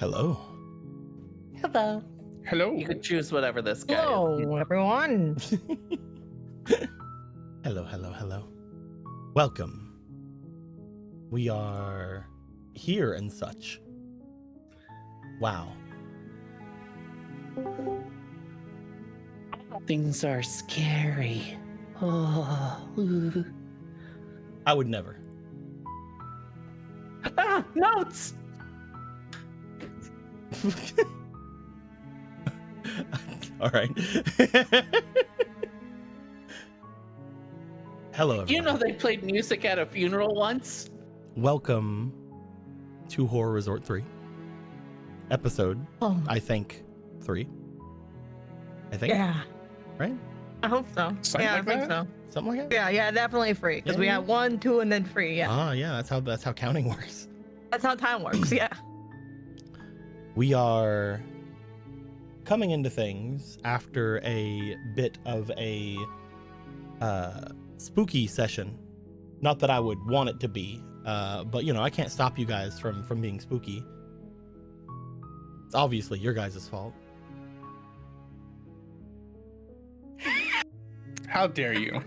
Hello. Hello. Hello. You could choose whatever this guy Hello, everyone. Hello. Welcome. We are here and such. Wow. is. Things are scary. Oh. Ooh. I would never. Ah, notes! All right. Hello, everyone. You know they played music at a funeral once? Welcome to Horror Resort 3. Episode, I think, 3. I think. Yeah, Right? I hope so. Something yeah, like I think that? so. Something like that? Yeah, definitely free because Yeah, we yeah. have 1, 2, and then free. Yeah, Ah, yeah, that's how counting works. that's how time works. Yeah. We are coming into things after a bit of a spooky session. Not that I would want it to be, but you know, I can't stop you guys from being spooky. It's obviously your guys' fault. How dare you?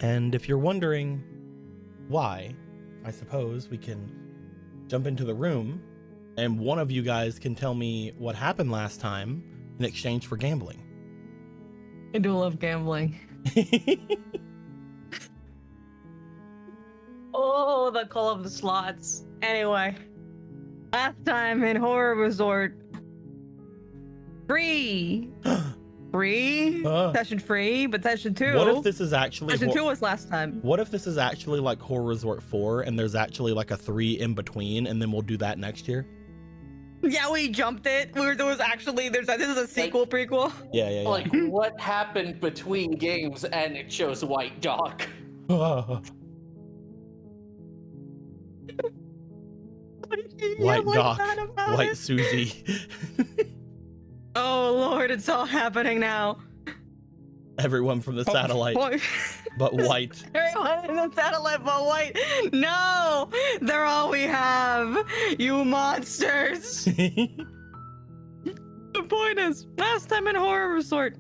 And if you're wondering why, I suppose we can jump into the room and one of you guys can tell me what happened last time in exchange for gambling. I do love gambling. Oh, the call of the slots. Anyway, last time in Horror Resort 3. Session free, but session 2. What if this is actually Session 2 was last time. What if this is actually like Horror Resort 4 and there's actually like a 3 in between and then we'll do that next year? Yeah, we jumped it. There was actually this is a sequel prequel. Yeah. Like, what happened between games and it shows White Dog? White like Doc, that about White it. Susie. Oh Lord, it's all happening now. Everyone from the satellite, Boy. but white. Everyone in the satellite but white. No, they're all we have. You monsters. The point is, last time in Horror Resort,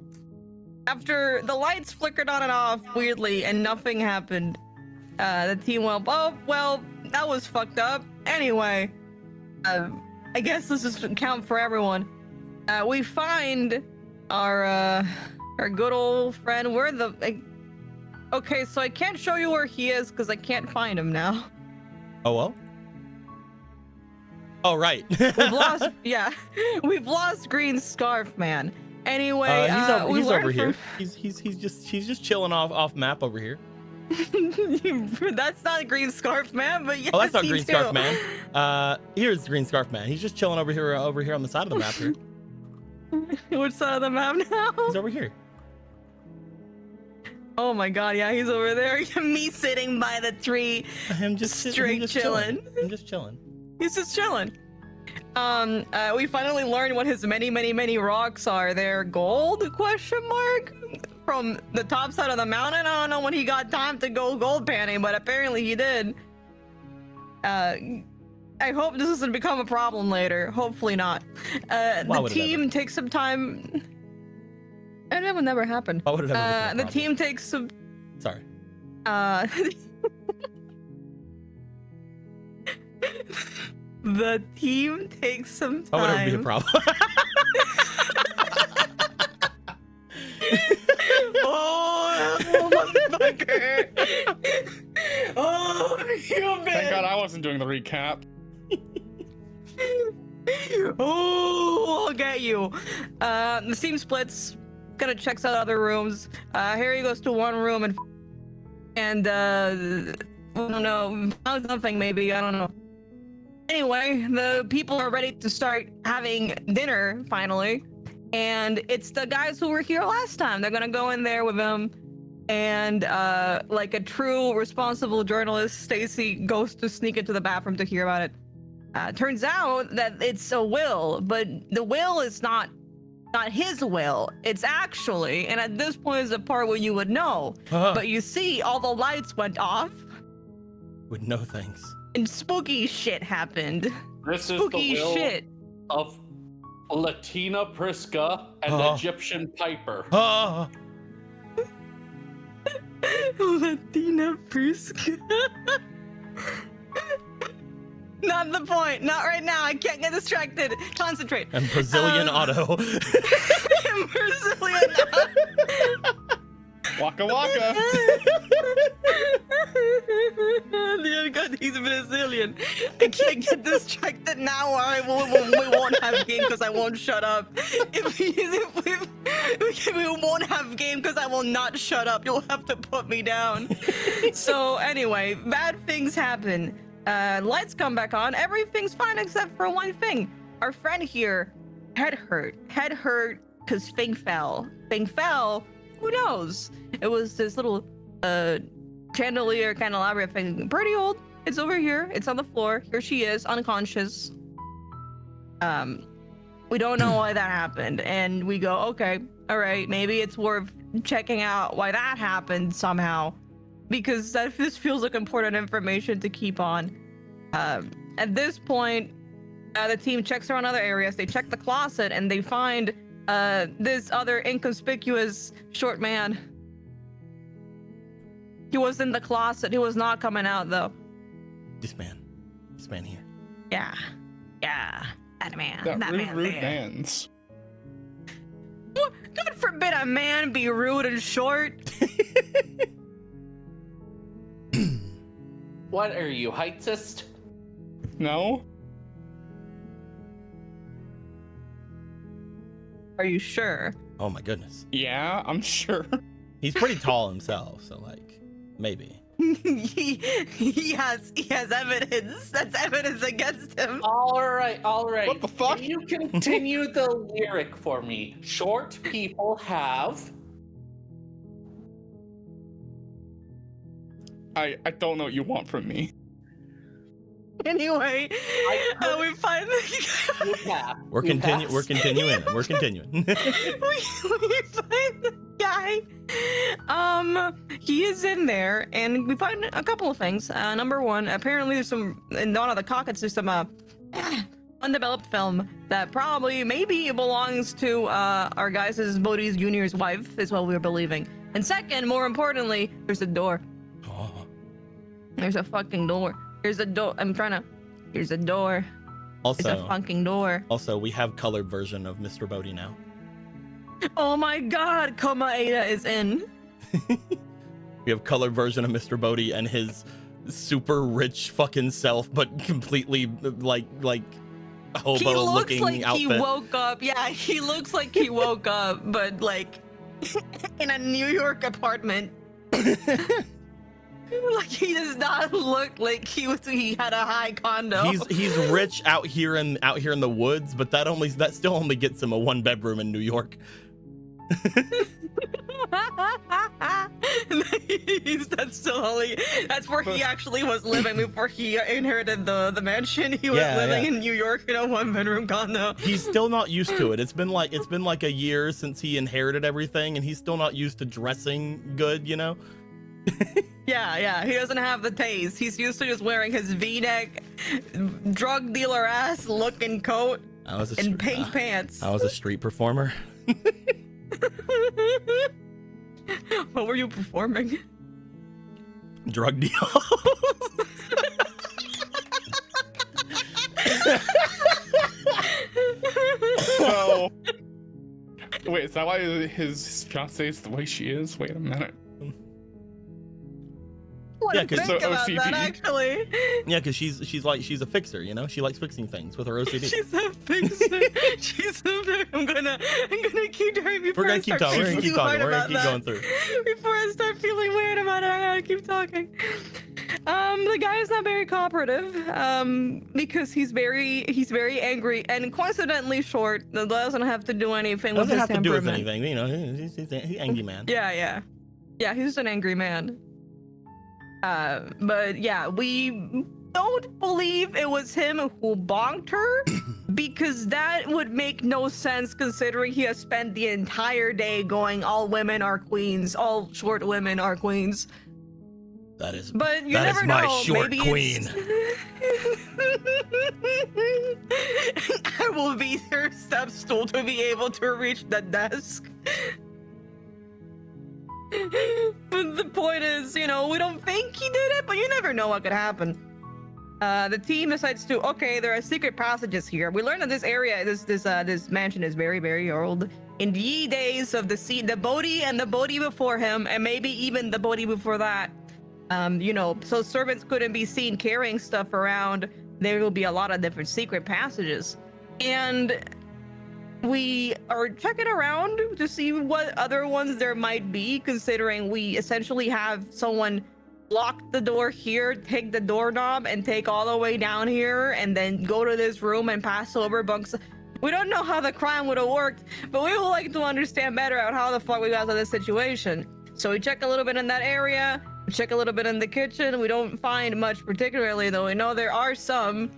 after the lights flickered on and off weirdly and nothing happened, the team went, oh, well, that was fucked up. Anyway, I guess this is count for everyone. We find our good old friend. Okay, so I can't show you where he is because I can't find him now. Oh well. Oh right. We've lost Green Scarf Man. Anyway, he's over here. He's just chilling off map over here. That's not Green Scarf Man, but yes, Oh, that's not Green too. Scarf Man. Here's Green Scarf Man. He's just chilling over here on the side of the map here. Which side of the map now? He's over here. Oh my god, yeah, he's over there. Me sitting by the tree. I'm just Straight chilling. I'm just chilling. He's just chilling. We finally learned what his many rocks are. They're gold? ? From the top side of the mountain. I don't know when he got time to go gold panning, but apparently he did. I hope this doesn't become a problem later. Hopefully not. The team takes some time. And it would never happen. Why would it ever become a The problem? team takes some. Sorry. The team takes some time. Why would it ever be a problem? Oh, motherfucker! Oh, you Thank bitch! God I wasn't doing the recap. Oh, I'll get you. The team splits. Gonna checks out other rooms. Harry goes to one room and I don't know, found something maybe. I don't know. Anyway, the people are ready to start having dinner finally, and it's the guys who were here last time. They're gonna go in there with them, and like a true responsible journalist, Stacy goes to sneak into the bathroom to hear about it. Turns out that it's a will, but the will is not his will. It's actually, and at this point is the part where you would know, but you see all the lights went off With no thanks. and spooky shit happened. This is the spooky will shit. of Latina Prisca and Egyptian Piper. Ah, Latina Prisca. Not the point. Not right now. I can't get distracted. Concentrate. and Brazilian Auto. Brazilian Auto. Waka waka. He's Brazilian. I can't get distracted now, or we won't have game because I won't shut up. We won't have game because I will not shut up. You'll have to put me down. So anyway, bad things happen. Lights come back on. Everything's fine except for one thing. Our friend here, head hurt because thing fell. Who knows? It was this little chandelier candelabra thing. Pretty old. It's over here. It's on the floor. Here she is, unconscious. We don't know why that happened. And we go, okay, all right, maybe it's worth checking out why that happened somehow. Because this feels like important information to keep on. At this point, the team checks around other areas. They check the closet and they find this other inconspicuous short man. He was in the closet. He was not coming out though. This man here. Yeah, that man. That That rude, man rude there. man's. God forbid a man be rude and short. What are you, heightsist? No? Are you sure? Oh my goodness. Yeah, I'm sure. He's pretty tall himself, so like maybe. he has evidence. That's evidence against him. All right. What the fuck? Can you continue the lyric for me? Short people have. I don't know what you want from me. Anyway, we find You have. We're You continuing. pass. We're continuing. We're continuing. we find the guy. He is in there, and we find a couple of things. Number one, apparently there's some in one of the cockets. There's some undeveloped film that probably maybe belongs to our guys' Bodhi's Junior's wife, is what we're believing. And second, more importantly, there's a door. Oh. There's a fucking door. There's a door. Here's a door. There's a Also, fucking door. we have colored version of Mr. Bodhi now. Oh my god, Koma Ada is in. We have colored version of Mr. Bodhi and his super rich fucking self, but completely like hobo He looks looking like outfit. he woke up. Yeah, he looks like he woke up, but like in a New York apartment. Like he does not look like he had a high condo. He's rich out here in the woods, but that still only gets him a 1-bedroom in New York. That's where he actually was living before he inherited the mansion. He was living in New York in a 1-bedroom condo. He's still not used to it. It's been like a year since he inherited everything, and he's still not used to dressing good, you know? Yeah, he doesn't have the taste. He's used to just wearing his V-neck, drug dealer ass looking coat and pink pants. I was a street performer. What were you performing? Drug deal. So, wait, is that why his fiance is the way she is? Wait a minute. Yeah, Think 'cause- So about OCD. that, actually. Yeah, because she's a fixer, you know. She likes fixing things with her OCD. She's a fixer. She's a I'm gonna keep doing before We're I gonna keep start talking. We're feeling gonna keep too talking. weird We're gonna about keep that. going through. Before I start feeling weird about it, I gotta keep talking. The guy is not very cooperative. Because he's very angry and coincidentally short. That doesn't have to do anything with Doesn't his have to do with temperament. anything, you know. He's an angry man. Yeah, he's just an angry man. But yeah, we don't believe it was him who bonked her because that would make no sense considering he has spent the entire day going all women are queens, all short women are queens. That is But you that never is my know. short Maybe queen. I will be your step stool to be able to reach the desk. But the point is, we don't think he did it, but you never know what could happen. The team decides to, okay, there are secret passages here. We learned that this area, this mansion is very, very old. In the ye days of the Bodhi and the Bodhi before him, and maybe even the Bodhi before that, so servants couldn't be seen carrying stuff around. There will be a lot of different secret passages. And we are checking around to see what other ones there might be, considering we essentially have someone lock the door here, take the doorknob, and take all the way down here, and then go to this room and pass over bunks. We don't know how the crime would have worked, but we would like to understand better out how the fuck we got to this situation. So we check a little bit in that area, we check a little bit in the kitchen. We don't find much particularly, though we know there are some.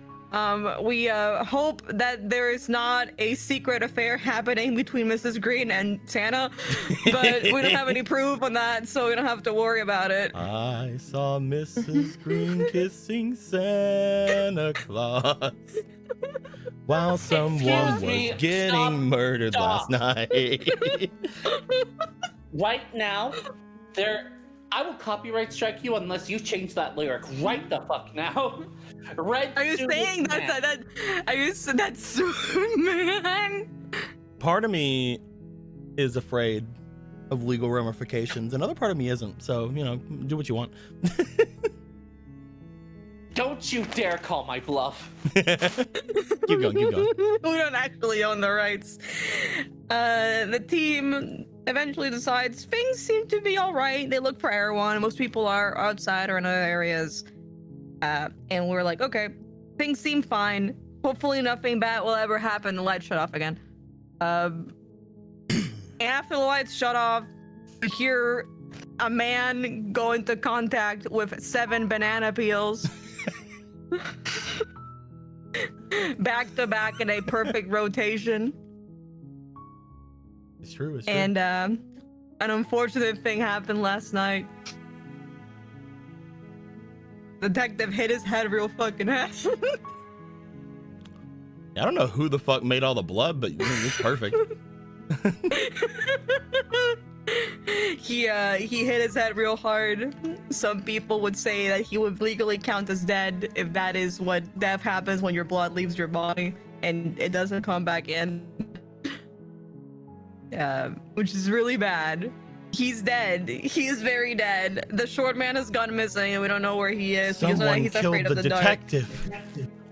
We hope that there is not a secret affair happening between Mrs. Green and Santa, but we don't have any proof on that, so we don't have to worry about it. I saw Mrs. Green kissing Santa Claus while someone Excuse me, was getting stop, murdered stop. last night. Right now, I will copyright strike you unless you change that lyric right the fuck now. Red Are you suited saying man. that? Are you saying that's man? Part of me is afraid of legal ramifications. Another part of me isn't. So, do what you want. Don't you dare call my bluff. Keep going. We don't actually own the rights. The team eventually decides things seem to be all right. They look for everyone. Most people are outside or in other areas. And we're like, okay, things seem fine. Hopefully nothing bad will ever happen. The lights shut off again. And after the lights shut off, we hear a man go into contact with 7 banana peels. Back to back in a perfect rotation. It's true. And an unfortunate thing happened last night. Detective hit his head real fucking hard. I don't know who the fuck made all the blood, but it's perfect. He hit his head real hard. Some people would say that he would legally count as dead if that is what death happens when your blood leaves your body and it doesn't come back in. Which is really bad. He's dead. He's very dead. The short man has gone missing and we don't know where he is. Someone He's killed afraid the of the detective.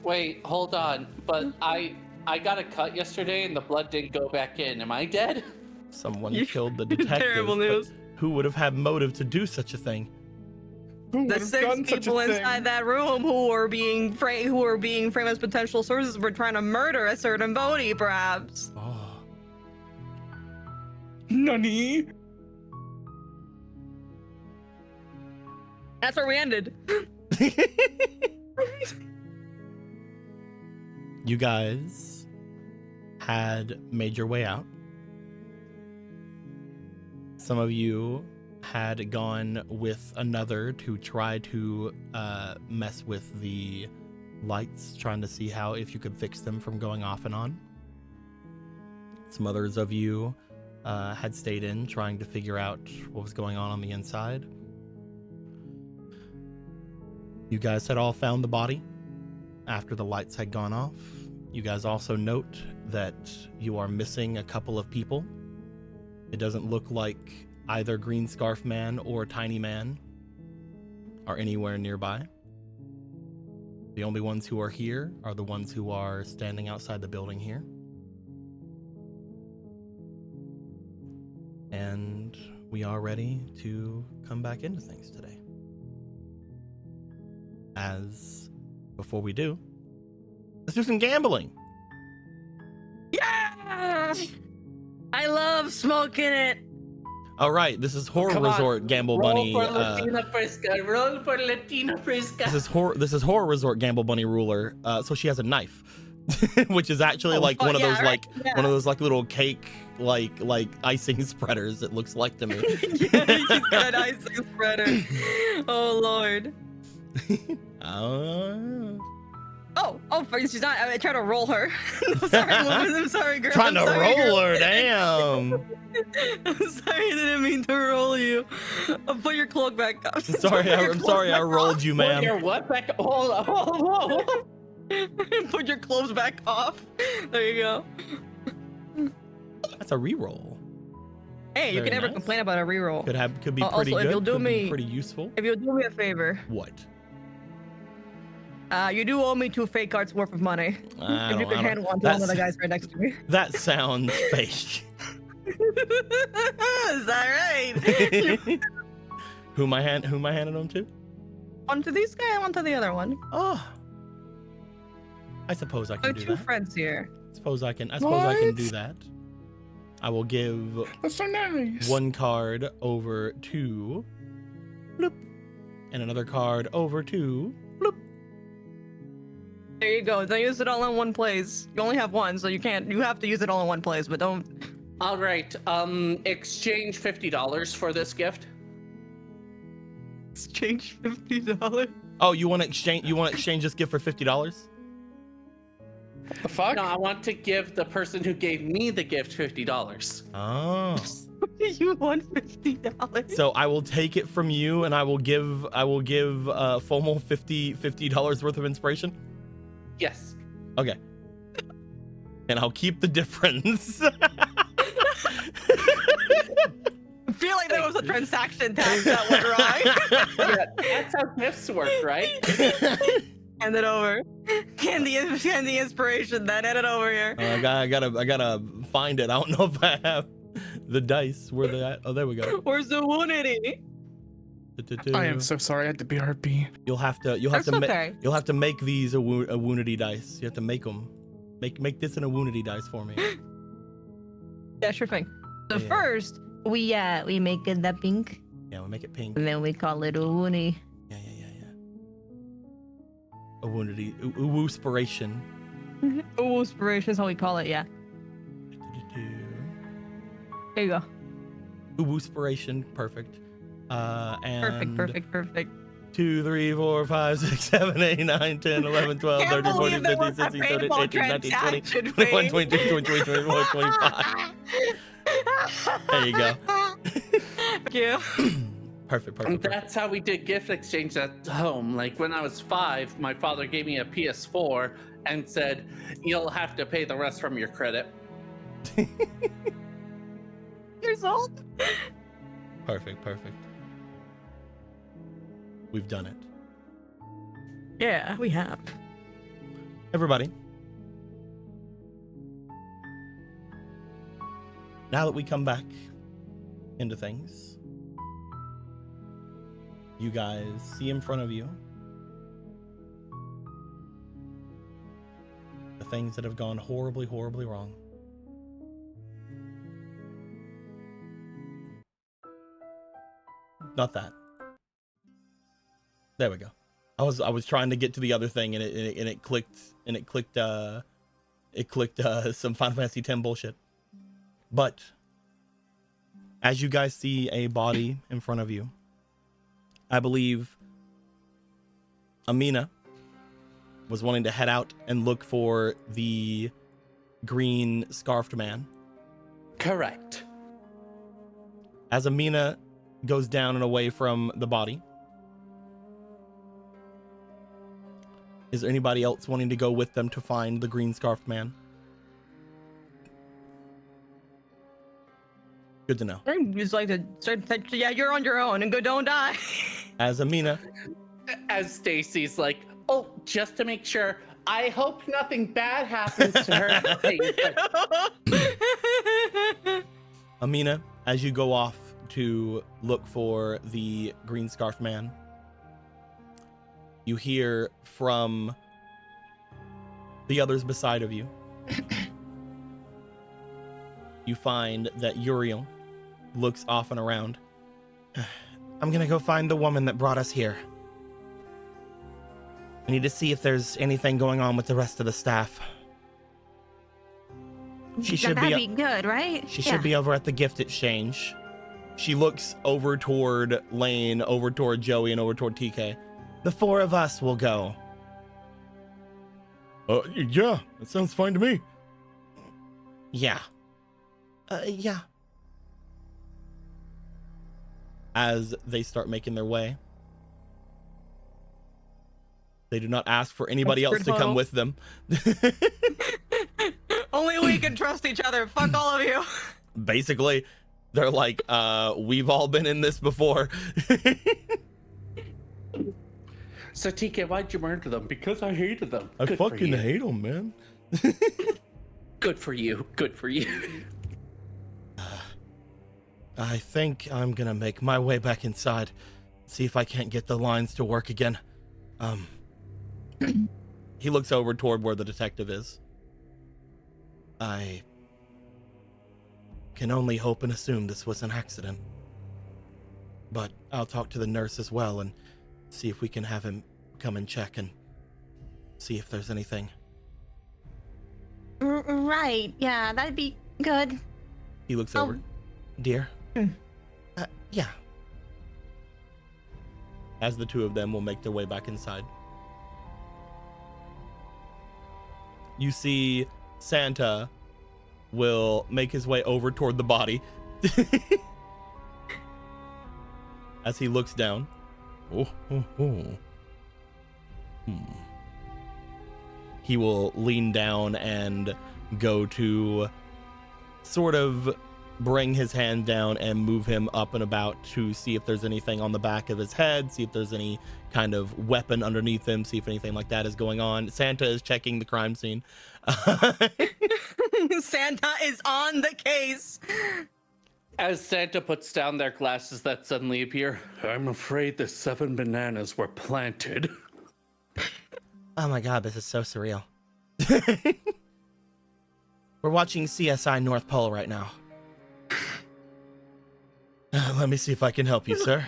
Wait, hold on. But I got a cut yesterday and the blood didn't go back in. Am I dead? Someone killed the detective. Terrible but news. Who would have had motive to do such a thing? Who would The have 6 done such a people thing? inside that room who were being framed as potential sources were trying to murder a certain Bodhi, perhaps. Oh. Nani? That's where we ended. You guys had made your way out. Some of you had gone with another to try to mess with the lights, trying to see if you could fix them from going off and on. Some others of you had stayed in, trying to figure out what was going on the inside. You guys had all found the body after the lights had gone off. You guys also note that you are missing a couple of people. It doesn't look like either Green Scarf Man or Tiny Man are anywhere nearby. The only ones who are here are the ones who are standing outside the building here. And we are ready to come back into things today. Before we do, let's do some gambling. Yeah! I love smoking it. All right, this is Horror Come on, Resort Gamble Roll Bunny. for Latina Frisca. Roll for Latina Frisca. This is Horror Resort Gamble Bunny ruler. So she has a knife, which is actually Oh, like fuck one of yeah, those right, one of those like little cake like icing spreaders. It looks like to me. Yeah, she's got an icing spreader. Oh lord. Oh, she's not. I tried to roll her. I'm sorry, woman. I'm sorry, girl. Trying to I'm sorry, roll girl. her, damn. I'm sorry, I didn't mean to roll you. Put your cloak back up. I'm sorry, I rolled you, Put ma'am. your what back? Hold on, hold on. Put your clothes back off. There you go. That's a reroll. Hey, you Very can never nice. complain about a reroll. Could be Also, pretty if good. you'll do could be me- pretty useful. If you'll do me a favor, What? you do owe me 2 fake cards worth of money. If you could hand one to one of the guys right next to me. That sounds fake. Is that right? Who am I handing them to? One to this guy and one to the other one. Oh, I suppose I I can have do 2 that. friends here. I suppose I can do that. I will give That's so nice. 1 card over to bloop, and another card over to bloop. There you go. Don't use it all in one place. You only have one, so you can't. You have to use it all in one place, but don't. All right. Exchange $50 for this gift. Exchange $50. Oh, you want to exchange this gift for $50? What the fuck? No, I want to give the person who gave me the gift $50. Oh. You want $50. So I will take it from you, and I will give FOMO $50 worth of inspiration. Yes. Okay. And I'll keep the difference. I feel like there was a transaction tax that went wrong. Yeah, that's how gifts work, right? Hand it over. Hand the inspiration. Then hand it over here. I gotta find it. I don't know if I have the dice. Where they at? Oh, there we go. Where's the Unity? I am so sorry. I had to BRB. You'll have to That's okay. you'll have to make these a Woonity dice. You have to make them. Make this in a Woonity dice for me. Yeah, sure thing. So Yeah. first, we make it that pink, Yeah, we'll make it pink. and then we call it a Woonie. Yeah. A Woonity, Woospiration. Oh, inspiration is how we call it. Yeah. There you go. Woospiration, perfect. And Perfect. 2, 3, 4, 5, 6, 7, 8, 9, 10, 11, 12, Can't 13, 14, believe there 15, was a 16, 17, painful 18, 19, 20, transaction 21, fee. 22, 23, 24, 25. There you go. Thank you. Perfect. That's how we did gift exchange at home. Like when I was 5, my father gave me a PS4 and said, "You'll have to pay the rest from your credit." Years old. Perfect. We've done it. Yeah, we have. Everybody. Now that we come back into things, you guys see in front of you the things that have gone horribly wrong. Not that. There we go. I was trying to get to the other thing, and it clicked some Final Fantasy X bullshit. But as you guys see a body in front of you, I believe Amina was wanting to head out and look for the green scarfed man. Correct. As Amina goes down and away from the body, is there anybody else wanting to go with them to find the green scarfed man? Good to know. I just like to start. Yeah, you're on your own and go. Don't die. As Amina, As Stacy's like, "Oh, just to make sure, I hope nothing bad happens to her." Amina, as you go off to look for the green scarf man, you hear from the others beside of you. You find that Uriel looks off and around. I'm gonna go find the woman that brought us here. I need to see if there's anything going on with the rest of the staff. That'd be good, right? She should be over at the gift exchange. She looks over toward Lane, over toward Joey, and over toward TK. The 4 of us will go. Yeah, that sounds fine to me. Yeah. Yeah. As they start making their way, they do not ask for anybody else to come with them. Only we can trust each other. Fuck all of you. Basically, they're like, we've all been in this before. So TK, why'd you murder them? Because I hated them. I Good for fucking you. hate them, man. Good for you. Good for you. I think I'm gonna make my way back inside, see if I can't get the lines to work again. He looks over toward where the detective is. I can only hope and assume this was an accident. But I'll talk to the nurse as well and see if we can have him come and check and see if there's anything. Right. Yeah, that'd be good. He looks over. Dear? Yeah. As the 2 of them will make their way back inside. You see Santa will make his way over toward the body. As he looks down. He will lean down and go to sort of bring his hand down and move him up and about to see if there's anything on the back of his head, see if there's any kind of weapon underneath him, see if anything like that is going on. Santa is checking the crime scene. Santa is on the case. As Santa puts down their glasses that suddenly appear, I'm afraid the 7 bananas were planted. Oh my god, this is so surreal. We're watching CSI North Pole right now. Let me see if I can help you, sir.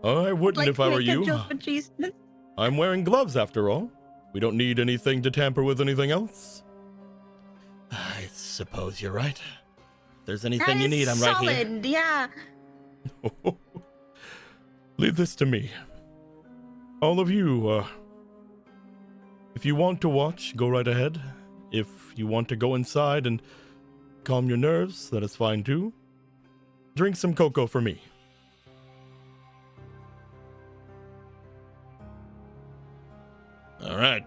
I wouldn't if I were you. I'm wearing gloves after all. We don't need anything to tamper with anything else. I suppose you're right. If there's anything you need, I'm right here. Solid, yeah. Leave this to me. All of you, if you want to watch, go right ahead. If you want to go inside and calm your nerves, that is fine too. Drink some cocoa for me. All right.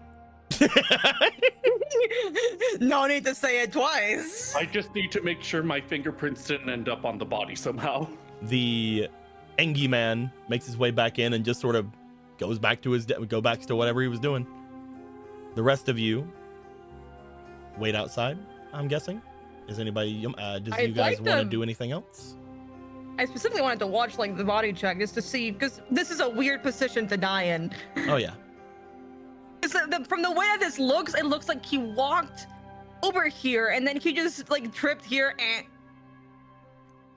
No need to say it twice. I just need to make sure my fingerprints didn't end up on the body somehow. The Engie man makes his way back in and just sort of goes back to whatever he was doing. The rest of you wait outside, I'm guessing. Is anybody does you guys want to do anything else? I specifically wanted to watch like the body check just to see, because this is a weird position to die in. Oh yeah. From the way that this looks, it looks like he walked over here and then he just like tripped here and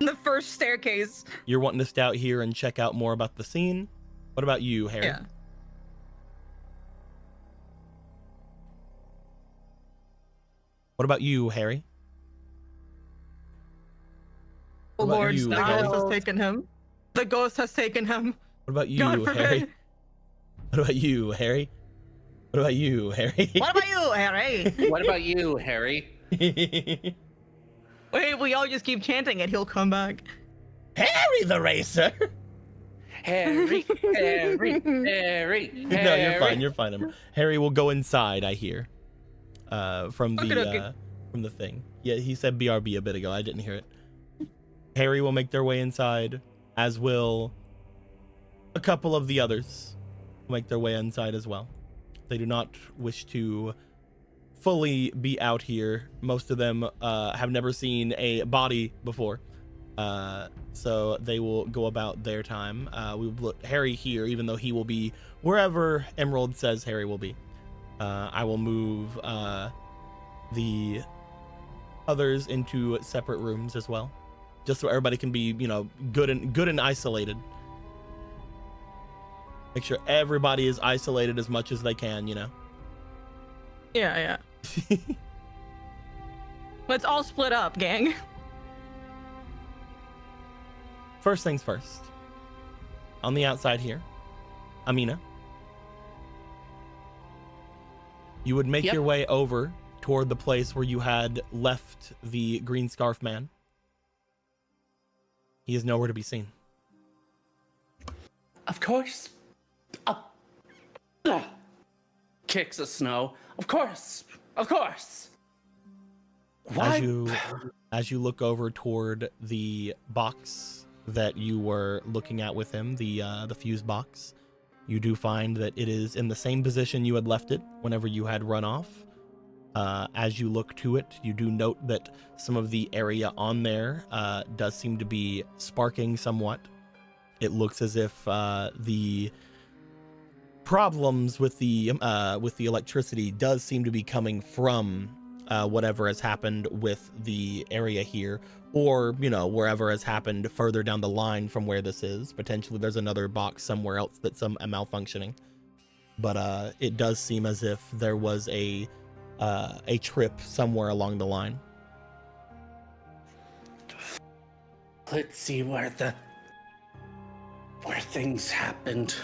the first staircase. You're wanting to stay out here and check out more about the scene. What about you, Harry? Yeah. What about you, Harry? Oh What about Lord, you, the Harry? ghost has taken him. The ghost has taken him. What about you, God Harry? forbid. What about you, Harry? What about you, Harry? What about you, Harry? What about you, Harry? Wait, we all just keep chanting it. He'll come back. Harry the Racer. Harry, Harry, Harry. No, you're fine. You're fine. Harry will go inside. I hear. From the thing. Yeah, he said BRB a bit ago. I didn't hear it. Harry will make their way inside, as will a couple of the others make their way inside as well. They do not wish to fully be out here. Most of them have never seen a body before. So they will go about their time. We will put Harry here, even though he will be wherever Emerald says Harry will be. I will move the others into separate rooms as well, just so everybody can be, good and isolated. Make sure everybody is isolated as much as they can, Yeah. Let's all split up, gang. First things first. On the outside here, Amina, you would make Yep. your way over toward the place where you had left the green scarf man. He is nowhere to be seen. Of course. Kicks the snow. Of course. Of course. Why? As you look over toward the box that you were looking at with him, the fuse box, you do find that it is in the same position you had left it whenever you had run off. As you look to it, you do note that some of the area on there does seem to be sparking somewhat. It looks as if the problems with the electricity does seem to be coming from whatever has happened with the area here, or wherever has happened further down the line from where this is. Potentially there's another box somewhere else that's malfunctioning, but it does seem as if there was a trip somewhere along the line. Let's see where things happened.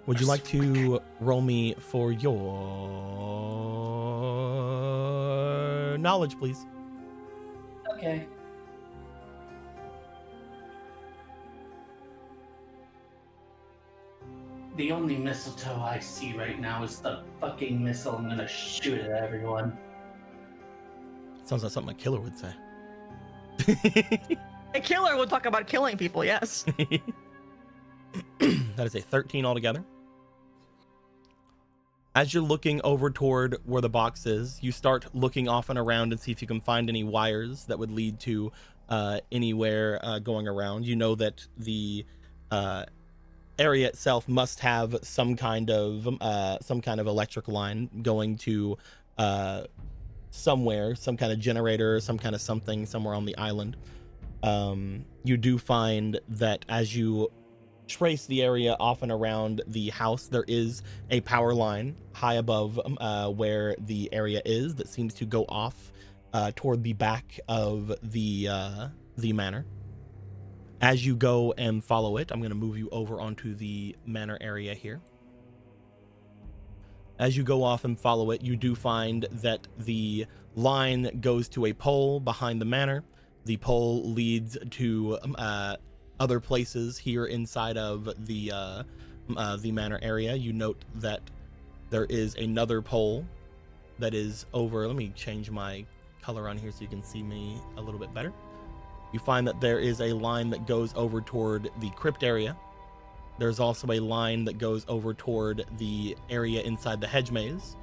Would you like to roll me for your knowledge, please? Okay. The only mistletoe I see right now is the fucking missile I'm gonna shoot at everyone. Sounds like something a killer would say. A killer would talk about killing people, yes. That is a 13 altogether. As you're looking over toward where the box is, you start looking off and around and see if you can find any wires that would lead to anywhere going around. You know that the area itself must have some kind of electric line going to somewhere, some kind of generator, some kind of something somewhere on the island. You do find that as you trace the area off and around the house, there is a power line high above where the area is that seems to go off toward the back of the manor. As you go and follow it, I'm going to move you over onto the manor area here. As you go off and follow it, you do find that the line goes to a pole behind the manor. The pole leads to other places here inside of the manor area. You note that there is another pole that is over. Let me change my color on here so you can see me a little bit better. You find that there is a line that goes over toward the crypt area. There's also a line that goes over toward the area inside the hedge maze.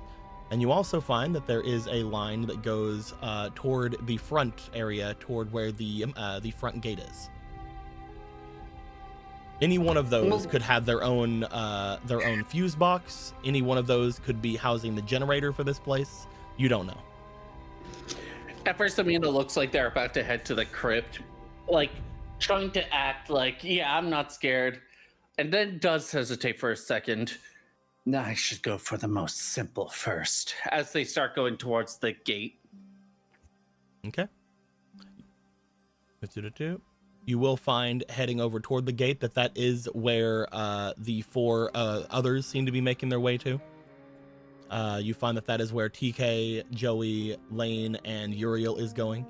And you also find that there is a line that goes toward the front area, toward where the front gate is. Any one of those could have their own fuse box. Any one of those could be housing the generator for this place. You don't know. At first, Amina looks like they're about to head to the crypt, like trying to act like, yeah, I'm not scared, and then does hesitate for a second. Nah, I should go for the most simple first, as they start going towards the gate. Okay. You will find heading over toward the gate that is where the four others seem to be making their way to. You find that is where TK, Joey, Lane, and Uriel is going.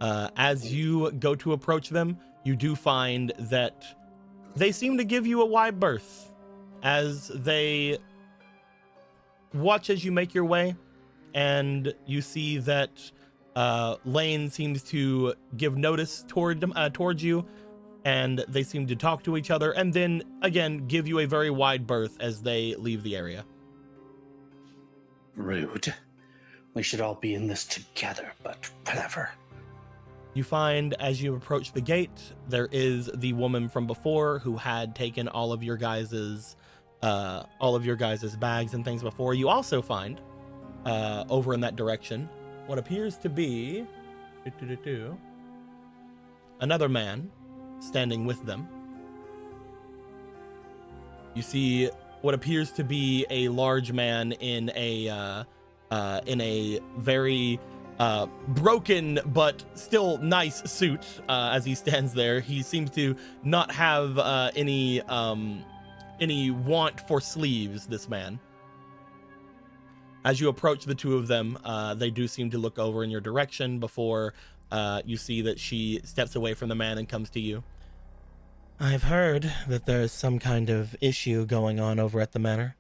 As you go to approach them, you do find that they seem to give you a wide berth as they watch as you make your way, and you see that Lane seems to give notice towards you, and they seem to talk to each other, and then again give you a very wide berth as they leave the area. Rude. We should all be in this together, but whatever. You find as you approach the gate, there is the woman from before who had taken all of your guys's bags and things before. You also find over in that direction what appears to be another man standing with them. You see what appears to be a large man in a very broken but still nice suit as he stands there. He seems to not have any want for sleeves, this man. As you approach the two of them, they do seem to look over in your direction before you see that she steps away from the man and comes to you. I've heard that there's some kind of issue going on over at the manor.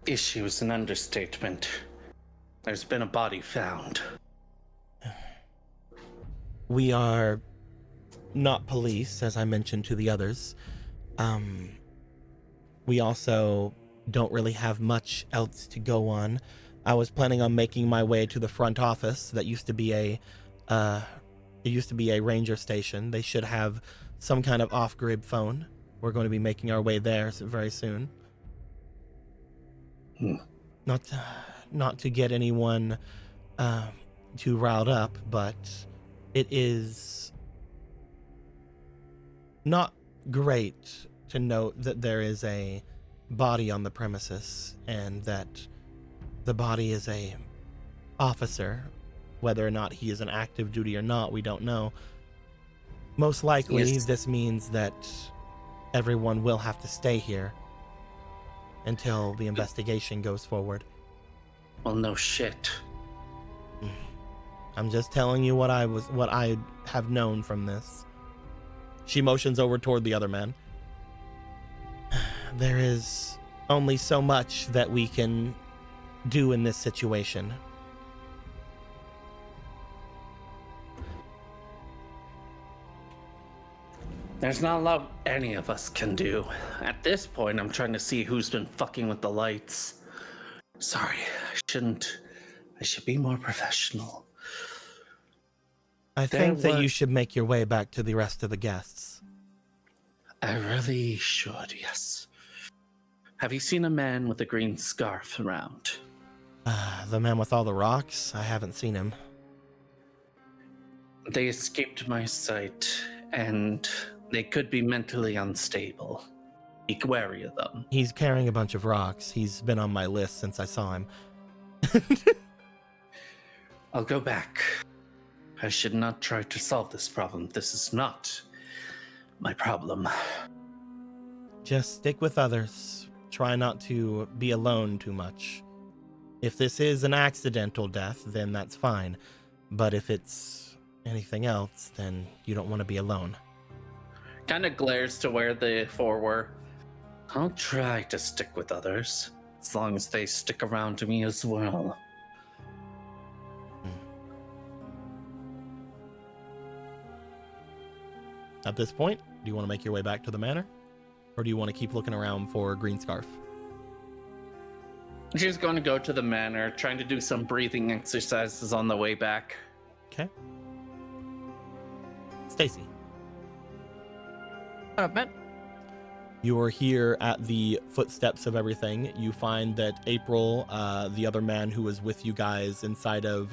Issue is an understatement. There's been a body found. We are not police, as I mentioned to the others. We also don't really have much else to go on. I was planning on making my way to the front office. That used to be a ranger station. They should have some kind of off-grid phone. We're going to be making our way there very soon. Not to get anyone too riled up, but it is not great to note that there is a body on the premises and that the body is a officer. Whether or not he is an active duty or not, we don't know. Most likely, Yes. This means that everyone will have to stay here until the investigation goes forward. Well, no shit. I'm just telling you what I have known from this. She motions over toward the other man. There is only so much that we can do in this situation. There's not a lot any of us can do. At this point, I'm trying to see who's been fucking with the lights. Sorry, I should be more professional. I think that you was- should make your way back to the rest of the guests. I really should, yes. Have you seen a man with a green scarf around? The man with all the rocks? I haven't seen him. They escaped my sight, and they could be mentally unstable. Be wary of them. He's carrying a bunch of rocks. He's been on my list since I saw him. I'll go back. I should not try to solve this problem. This is not my problem. Just stick with others. Try not to be alone too much. If this is an accidental death, then that's fine. But if it's anything else, then you don't want to be alone. Kind of glares to where the four were. I'll try to stick with others, as long as they stick around to me as well. At this point, do you want to make your way back to the manor? Or do you want to keep looking around for Green Scarf? She's going to go to the manor, trying to do some breathing exercises on the way back. Okay. Stacy, What up, man? you are here at the footsteps of everything. You find that April, the other man who was with you guys inside of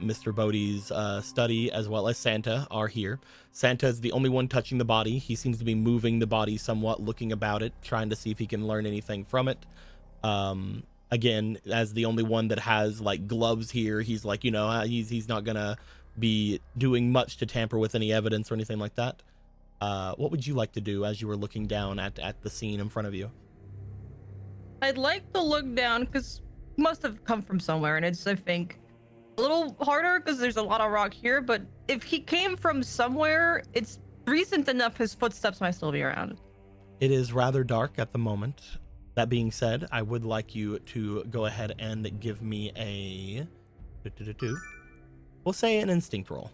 Mr. Bodie's study, as well as Santa, are here. Santa is the only one touching the body. He seems to be moving the body somewhat, looking about it, trying to see if he can learn anything from it. Again, as the only one that has like gloves here, he's like, he's not gonna be doing much to tamper with any evidence or anything like that. What would you like to do as you were looking down at the scene in front of you? I'd like to look down because must have come from somewhere, and it's, I think, a little harder because there's a lot of rock here. But if he came from somewhere, it's recent enough his footsteps might still be around. It is rather dark at the moment. That being said, I would like you to go ahead and give me a... We'll say an instinct roll.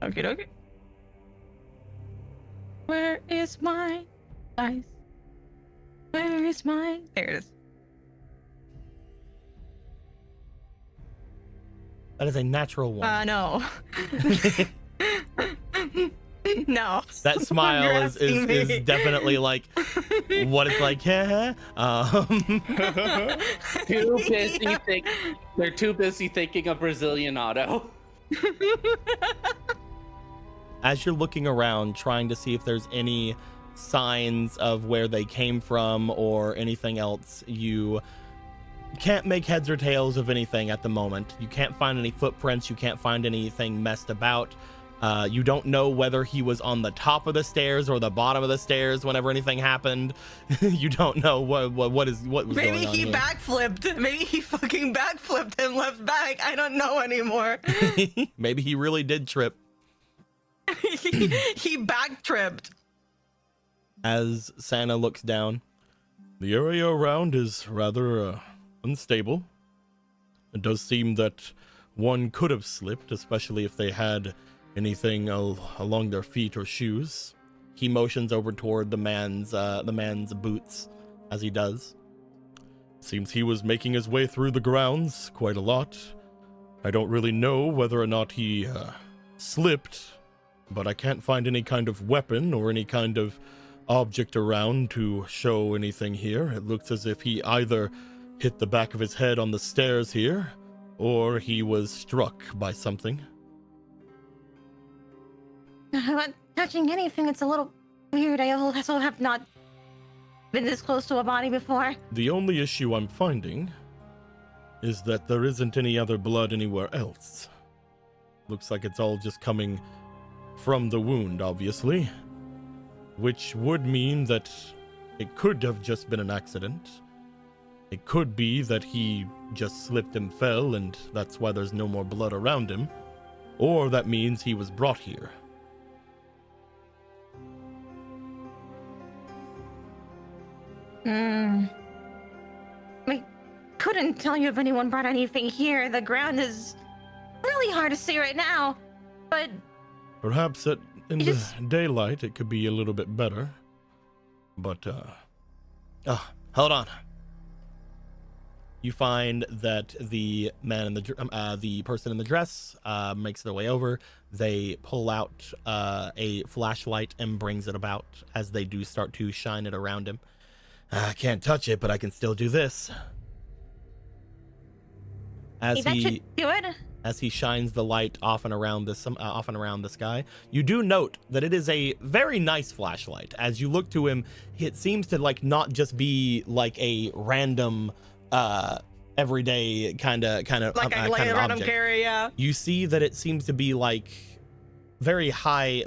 Okay, okay. Where is my dice? Where is my... There it is. That is a natural one. No. No. That smile You're is asking me. definitely like what it's like. Yeah. They're too busy thinking of Brazilian auto. As you're looking around, trying to see if there's any signs of where they came from or anything else, you can't make heads or tails of anything at the moment. You can't find any footprints. You can't find anything messed about. You don't know whether he was on the top of the stairs or the bottom of the stairs whenever anything happened. You don't know what was going on. Maybe he here. backflipped. Maybe he fucking backflipped and left back. I don't know anymore. Maybe he really did trip. He backtripped. As Santa looks down, The area around is rather unstable. It does seem that one could have slipped, especially if they had anything along their feet or shoes. he motions over toward the man's boots as he does. Seems he was making his way through the grounds quite a lot. I don't really know whether or not he slipped, but I can't find any kind of weapon or any kind of object around to show anything here. It looks as if he either hit the back of his head on the stairs here, or he was struck by something. I'm not touching anything. It's a little weird. I also have not been this close to a body before. The only issue I'm finding is that there isn't any other blood anywhere else. Looks like it's all just coming from the wound, obviously, which would mean that it could have just been an accident. It could be that he just slipped and fell, and that's why there's no more blood around him. Or that means he was brought here. I couldn't tell you if anyone brought anything here. The ground is really hard to see right now, but Perhaps in the Just- daylight it could be a little bit better. But, Hold on. You find that the man in the person in the dress makes their way over. They pull out a flashlight and brings it about as they do start to shine it around him. I can't touch it, but I can still do this. As that should do it. as he shines the light off and around the sky, you do note that it is a very nice flashlight. As you look to him, it seems to like not just be like a random everyday kind of Like a kind of random object. carry, yeah. You see that it seems to be like very high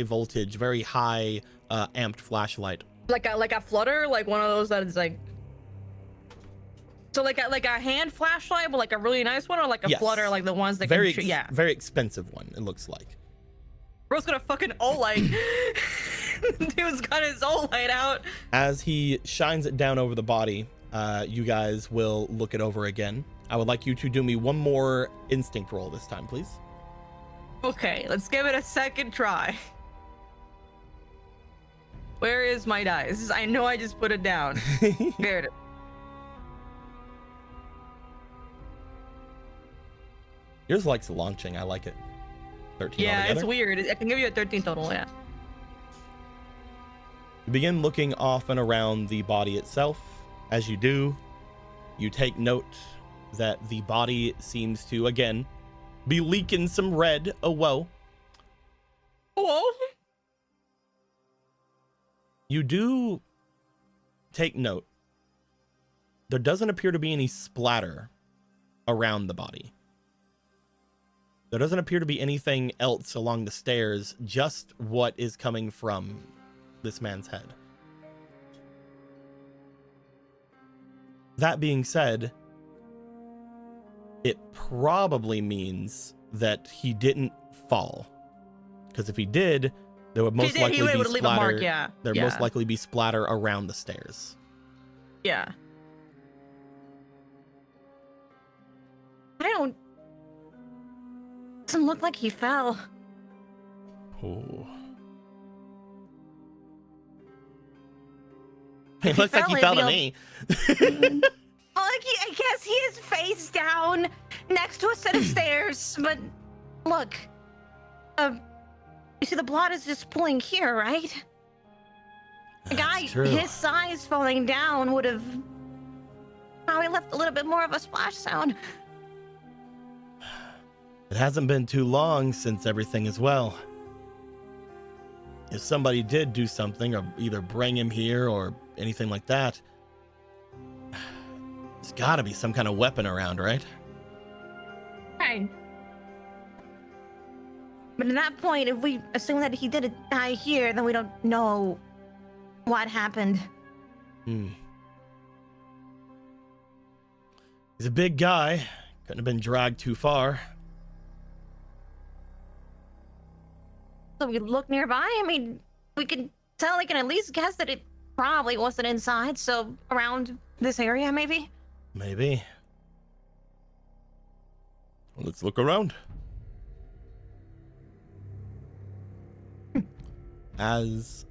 voltage, very high amped flashlight. Like a flutter, like one of those that is like. So like a hand flashlight, but like a really nice one, or like a Yes. flutter, like the ones that Very can shoot. Yeah. very expensive one, it looks like. Bro's got a fucking O-light. Dude's got his O-light out. As he shines it down over the body, you guys will look it over again. I would like you to do me one more instinct roll this time, please. Okay, let's give it a second try. Where is my dice? I know I just put it down. There it is. Yours likes launching. I like it. 13 Yeah, altogether. it's weird. I can give you a 13 total, yeah. You begin looking off and around the body itself. As you do, you take note that the body seems to, again, be leaking some red. Oh, whoa. Whoa. You do take note. There doesn't appear to be any splatter around the body. There doesn't appear to be anything else along the stairs, just what is coming from this man's head. That being said, it probably means that he didn't fall. Because if he did, there would most likely be leave a mark, splatter. yeah. There'd yeah. most likely be splatter around the stairs. Yeah. Doesn't look like he fell. Oh. It looks like he fell to it'd me. Well, I guess he is face down next to a set of stairs. But look, you see the blood is just pooling here, right? A guy That's true. his size falling down would have probably left a little bit more of a splash sound. It hasn't been too long since everything is well. If somebody did do something, or either bring him here or anything like that, There's got to be some kind of weapon around, right? Right. But at that point, if we assume that he didn't die here, then we don't know what happened. He's a big guy. Couldn't have been dragged too far. So we look nearby. I mean, we can tell. We can at least guess that it probably wasn't inside. So around this area, maybe. Maybe. Well, let's look around. As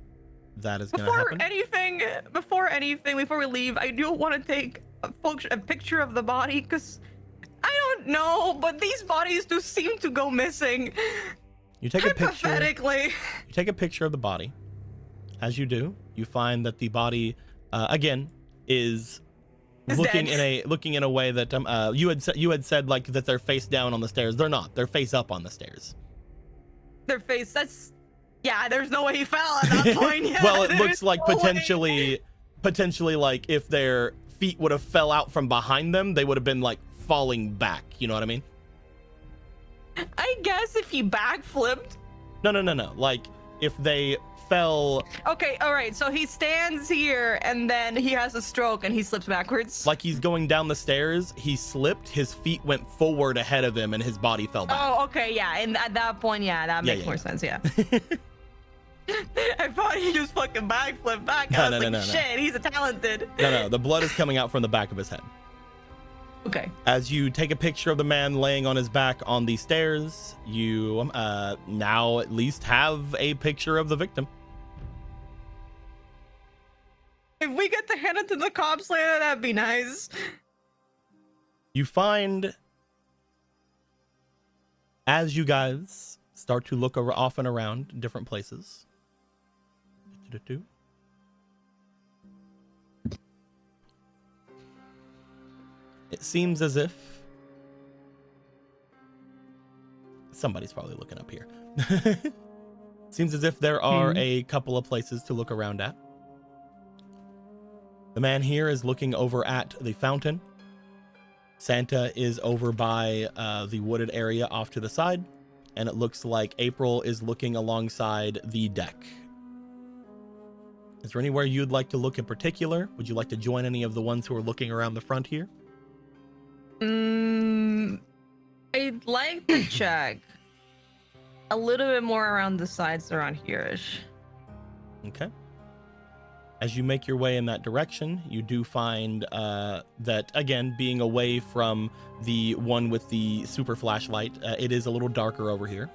that is going to happen. Before we leave, I do want to take a picture of the body, because I don't know, but these bodies do seem to go missing. You take a picture. Hypothetically. You take a picture of the body. As you do, you find that the body, again, is looking in a way that you had said like that they're face down on the stairs. They're not. They're face up on the stairs. Their face. Yeah, there's no way he fell at that point. Yeah, Well, it looks like potentially like if their feet would have fell out from behind them, they would have been like falling back. You know what I mean? I guess if he backflipped. No. Like if they fell. Okay, all right. So he stands here and then he has a stroke and he slips backwards. Like he's going down the stairs, he slipped, his feet went forward ahead of him, and his body fell back. Oh, okay, yeah. And at that point, yeah, that makes more sense. Yeah. I thought he just fucking backflipped back. I was like, shit, he's a talented. No, the blood is coming out from the back of his head. Okay. As you take a picture of the man laying on his back on the stairs, you now at least have a picture of the victim. If we get to hand it to the cops later, that'd be nice. You find, as you guys start to look off and around different places, it seems as if somebody's probably looking up here. Seems as if there are a couple of places to look around at. The man here is looking over at the fountain. Santa is over by the wooded area off to the side, and it looks like April is looking alongside the deck. Is there anywhere you'd like to look in particular? Would you like to join any of the ones who are looking around the front here? I'd like to check a little bit more around the sides around here-ish. Okay. As you make your way in that direction, you do find that, again, being away from the one with the super flashlight, it is a little darker over here.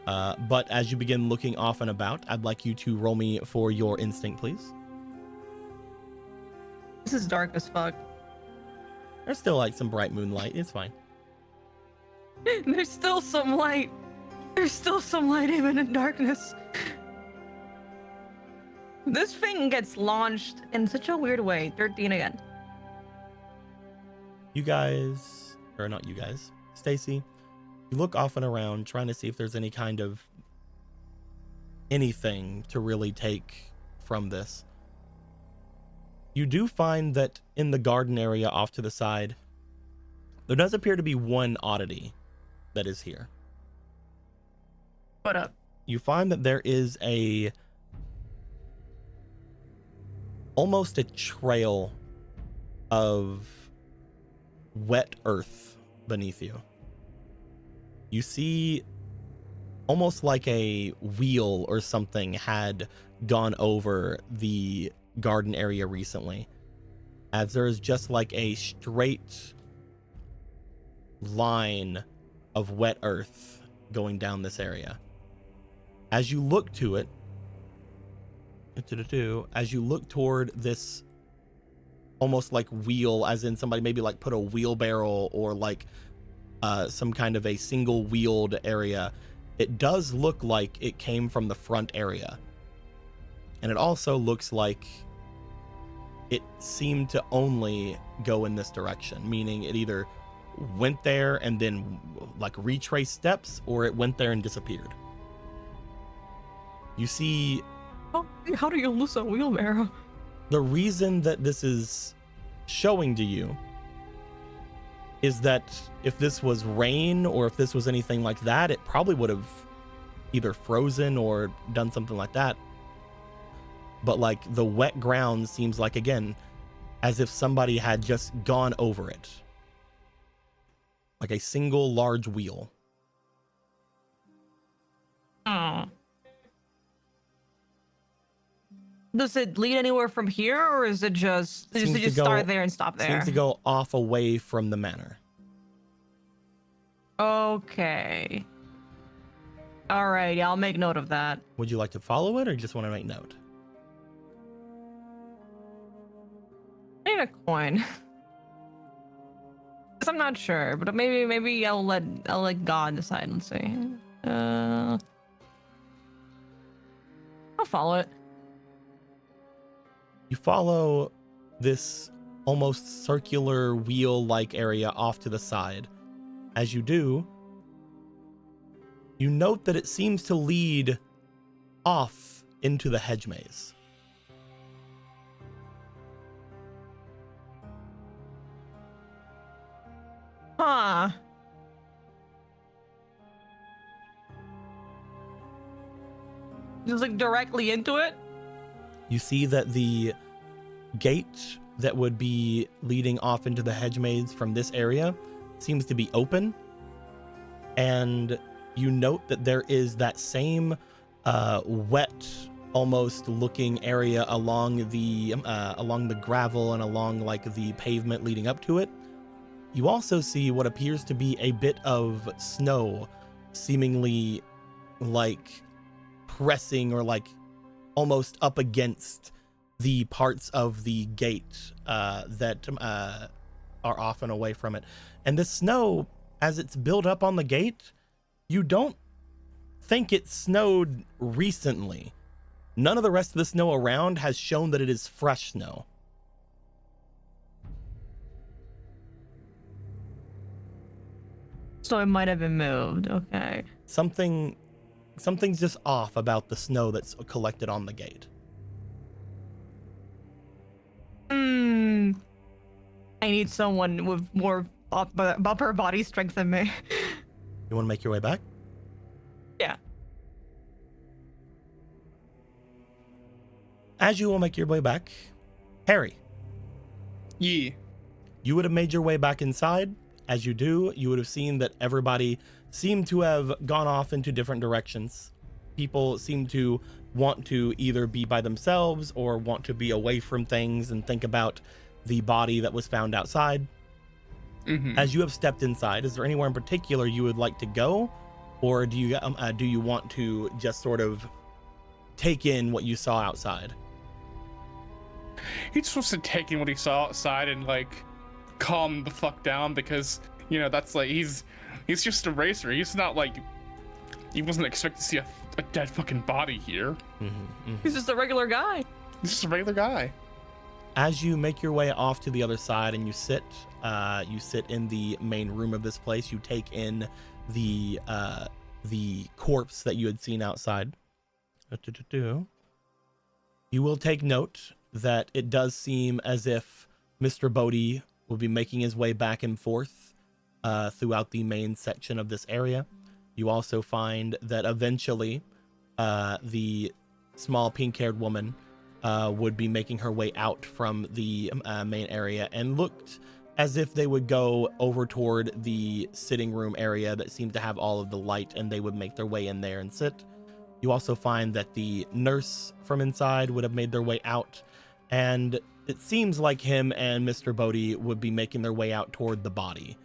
But as you begin looking off and about, I'd like you to roll me for your instinct, please. This is dark as fuck. There's still like some bright moonlight. It's fine. There's still some light. There's still some light even in darkness. This thing gets launched in such a weird way. 13 again. You guys, or not you guys, Stacy, you look off and around trying to see if there's any kind of anything to really take from this. You do find that in the garden area off to the side, there does appear to be one oddity that is here. What up? You find that there is almost a trail of wet earth beneath you. You see almost like a wheel or something had gone over the garden area recently, as there is just like a straight line of wet earth going down this area. As you look to it, as you look toward this almost like wheel, as in somebody maybe like put a wheelbarrow or like some kind of a single wheeled area, it does look like it came from the front area. And it also looks like it seemed to only go in this direction, meaning it either went there and then like retraced steps, or it went there and disappeared. You see, how do you lose a wheelbarrow? the reason that this is showing to you is that if this was rain or if this was anything like that, it probably would have either frozen or done something like that. But like the wet ground seems like, again, as if somebody had just gone over it. Like a single large wheel. Oh. Does it lead anywhere from here, or is it just Seems to just go- start there and stop there? Seems to go off away from the manor. Okay. All right, yeah, I'll make note of that. Would you like to follow it or just want to make note? I need a coin. 'Cause I'm not sure, but maybe I'll let God decide. Let's see. I'll follow it. You follow this almost circular wheel-like area off to the side. As you do, you note that it seems to lead off into the hedge maze. Huh. Just like directly into it? You see that the gate that would be leading off into the hedge maze from this area seems to be open. And you note that there is that same wet, almost looking area along the gravel and along like the pavement leading up to it. You also see what appears to be a bit of snow, seemingly like pressing or like almost up against the parts of the gate that are off and away from it. And the snow, as it's built up on the gate, you don't think it snowed recently. None of the rest of the snow around has shown that it is fresh snow. So it might have been moved. Okay. Something's just off about the snow that's collected on the gate. I need someone with more upper body strength than me. You want to make your way back? Yeah. As you will make your way back, Harry, Yeah. you would have made your way back inside. As you do, you would have seen that everybody seemed to have gone off into different directions. People seem to want to either be by themselves or want to be away from things and think about the body that was found outside. Mm-hmm. As you have stepped inside, is there anywhere in particular you would like to go, or do you want to just sort of take in what you saw outside? He's supposed to take in what he saw outside and like calm the fuck down, because you know that's like he's just a racer. He's not like, he wasn't expecting to see a dead fucking body here. He's just a regular guy. He's just a regular guy. As you make your way off to the other side and you sit in the main room of this place, you take in the corpse that you had seen outside. You will take note that it does seem as if Mr. Bodhi will be making his way back and forth throughout the main section of this area. You also find that eventually the small pink-haired woman would be making her way out from the main area, and looked as if they would go over toward the sitting room area that seemed to have all of the light, and they would make their way in there and sit. You also find that the nurse from inside would have made their way out, and it seems like him and Mr. Bodhi would be making their way out toward the body.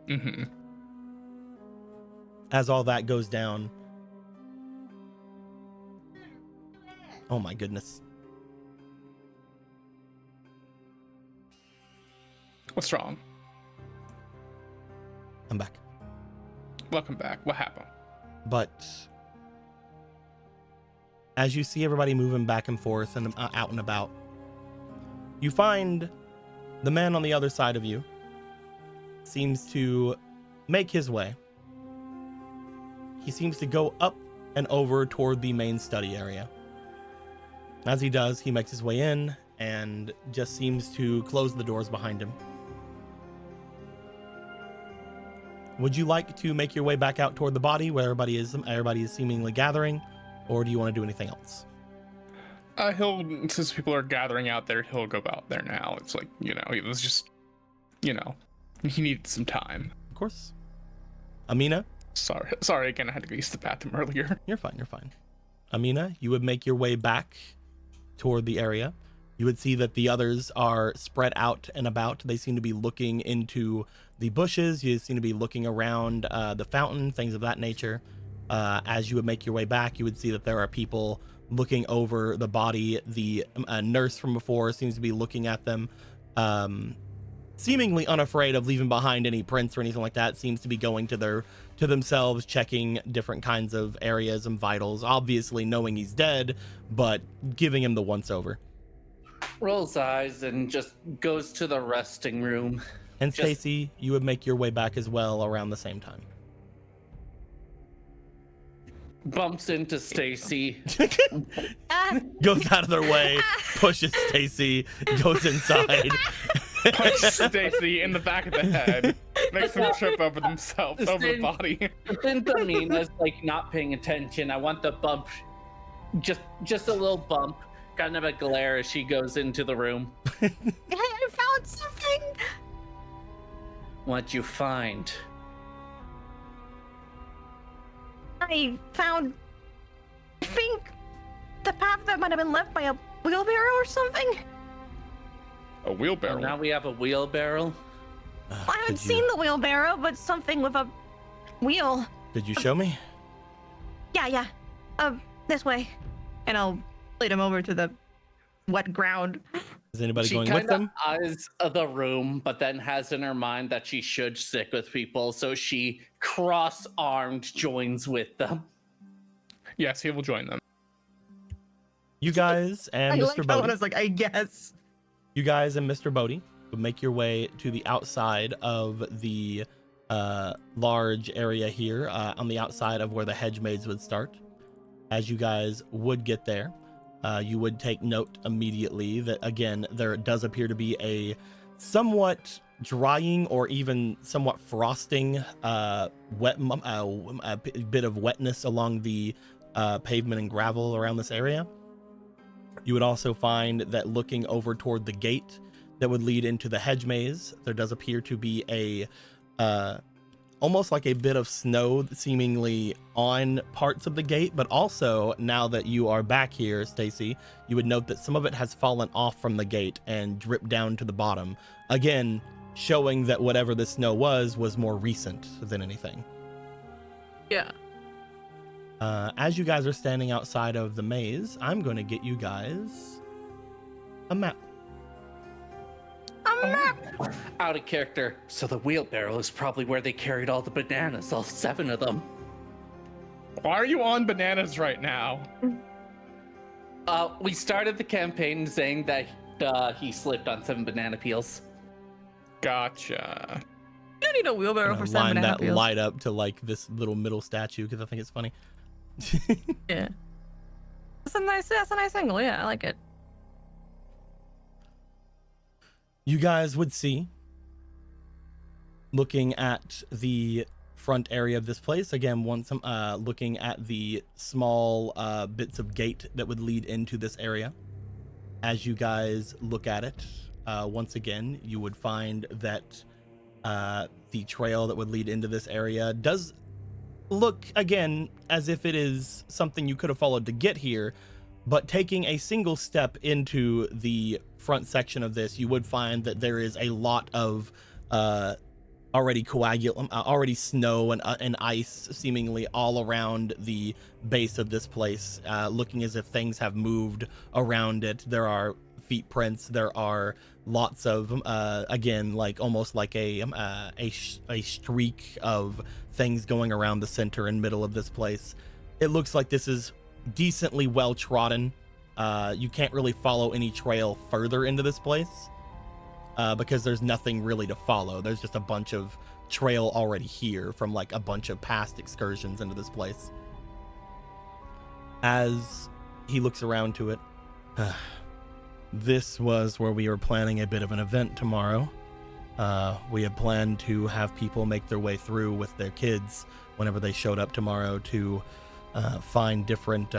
Mm-hmm. As all that goes down. Oh my goodness. What's wrong? I'm back. Welcome back. What happened? But as you see everybody moving back and forth and out and about, you find the man on the other side of you seems to make his way. He seems to go up and over toward the main study area. As he does, he makes his way in and just seems to close the doors behind him. would you like to make your way back out toward the body where everybody is seemingly gathering, or do you want to do anything else? Since people are gathering out there, he'll go out there now. It's like, it was just, he needed some time. Of course. Amina? Sorry again, I had to go use the bathroom earlier. You're fine. Amina, you would make your way back toward the area. You would see that the others are spread out and about. They seem to be looking into the bushes. You seem to be looking around the fountain, things of that nature. As you would make your way back, you would see that there are people looking over the body. The nurse from before seems to be looking at them, seemingly unafraid of leaving behind any prints or anything like that. Seems to be going to themselves, checking different kinds of areas and vitals, obviously knowing he's dead, but giving him the once over. Rolls eyes and just goes to the resting room. And Stacy, you would make your way back as well around the same time. Bumps into Stacy. Goes out of their way, pushes Stacy, goes inside. Punch Stacy in the back of the head. Makes them trip over themselves, over the body. Since Amina's like not paying attention, I want the bump, just a little bump, kind of a glare as she goes into the room. I found something. What'd you find? I found, I think, the path that might have been left by a wheelbarrow or something. A wheelbarrow? Oh, now we have a wheelbarrow? I haven't seen the wheelbarrow, but something with a wheel. Did you show me? Yeah. This way. And I'll lead him over to the wet ground. Is anybody She going with them? eyes the room, but then has in her mind that she should stick with people, so she cross-armed joins with them. Yes, he will join them. You guys and I Mr. like how Bodie. I was like, I guess. You guys and Mr. Bodie would make your way to the outside of the large area here, on the outside of where the hedge maids would start. As you guys would get there, you would take note immediately that, again, there does appear to be a somewhat drying or even somewhat frosting a bit of wetness along the pavement and gravel around this area. You would also find that looking over toward the gate that would lead into the hedge maze, there does appear to be a almost like a bit of snow seemingly on parts of the gate, but also now that you are back here, Stacy, you would note that some of it has fallen off from the gate and dripped down to the bottom. Again, showing that whatever the snow was more recent than anything. Yeah. As you guys are standing outside of the maze, I'm going to get you guys a map. Out of character. So the wheelbarrow is probably where they carried all the bananas, all 7 of them. Why are you on bananas right now? We started the campaign saying that he slipped on 7 banana peels. Gotcha. You don't need a wheelbarrow for 7 Line banana that peels. light up to like this little middle statue because I think it's funny. Yeah. That's a nice angle. Yeah, I like it. You guys would see, looking at the front area of this place, again, once looking at the small bits of gate that would lead into this area. As you guys look at it, once again, you would find that the trail that would lead into this area does look, again, as if it is something you could have followed to get here, but taking a single step into the front section of this, you would find that there is a lot of already snow and ice seemingly all around the base of this place, looking as if things have moved around it. There are feet prints. There are lots of again, like almost like a streak of things going around the center and middle of this place. It looks like this is decently well trodden. You can't really follow any trail further into this place because there's nothing really to follow. There's just a bunch of trail already here from like a bunch of past excursions into this place. As he looks around to it, this was where we were planning a bit of an event tomorrow. We had planned to have people make their way through with their kids whenever they showed up tomorrow to find different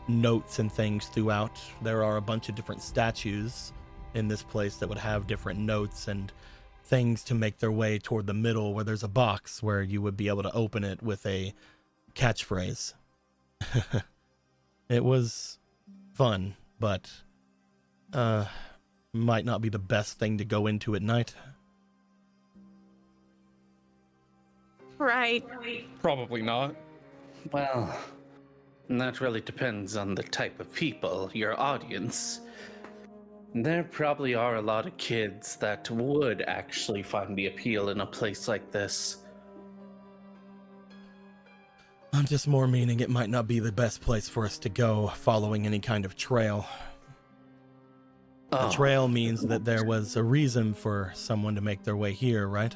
notes and things throughout. There are a bunch of different statues in this place that would have different notes and things to make their way toward the middle, where there's a box where you would be able to open it with a catchphrase. It was fun, but might not be the best thing to go into at night. Right. Probably not. Well, that really depends on the type of people, your audience. There probably are a lot of kids that would actually find the appeal in a place like this. I'm just more meaning it might not be the best place for us to go following any kind of trail. A trail means that there was a reason for someone to make their way here, right?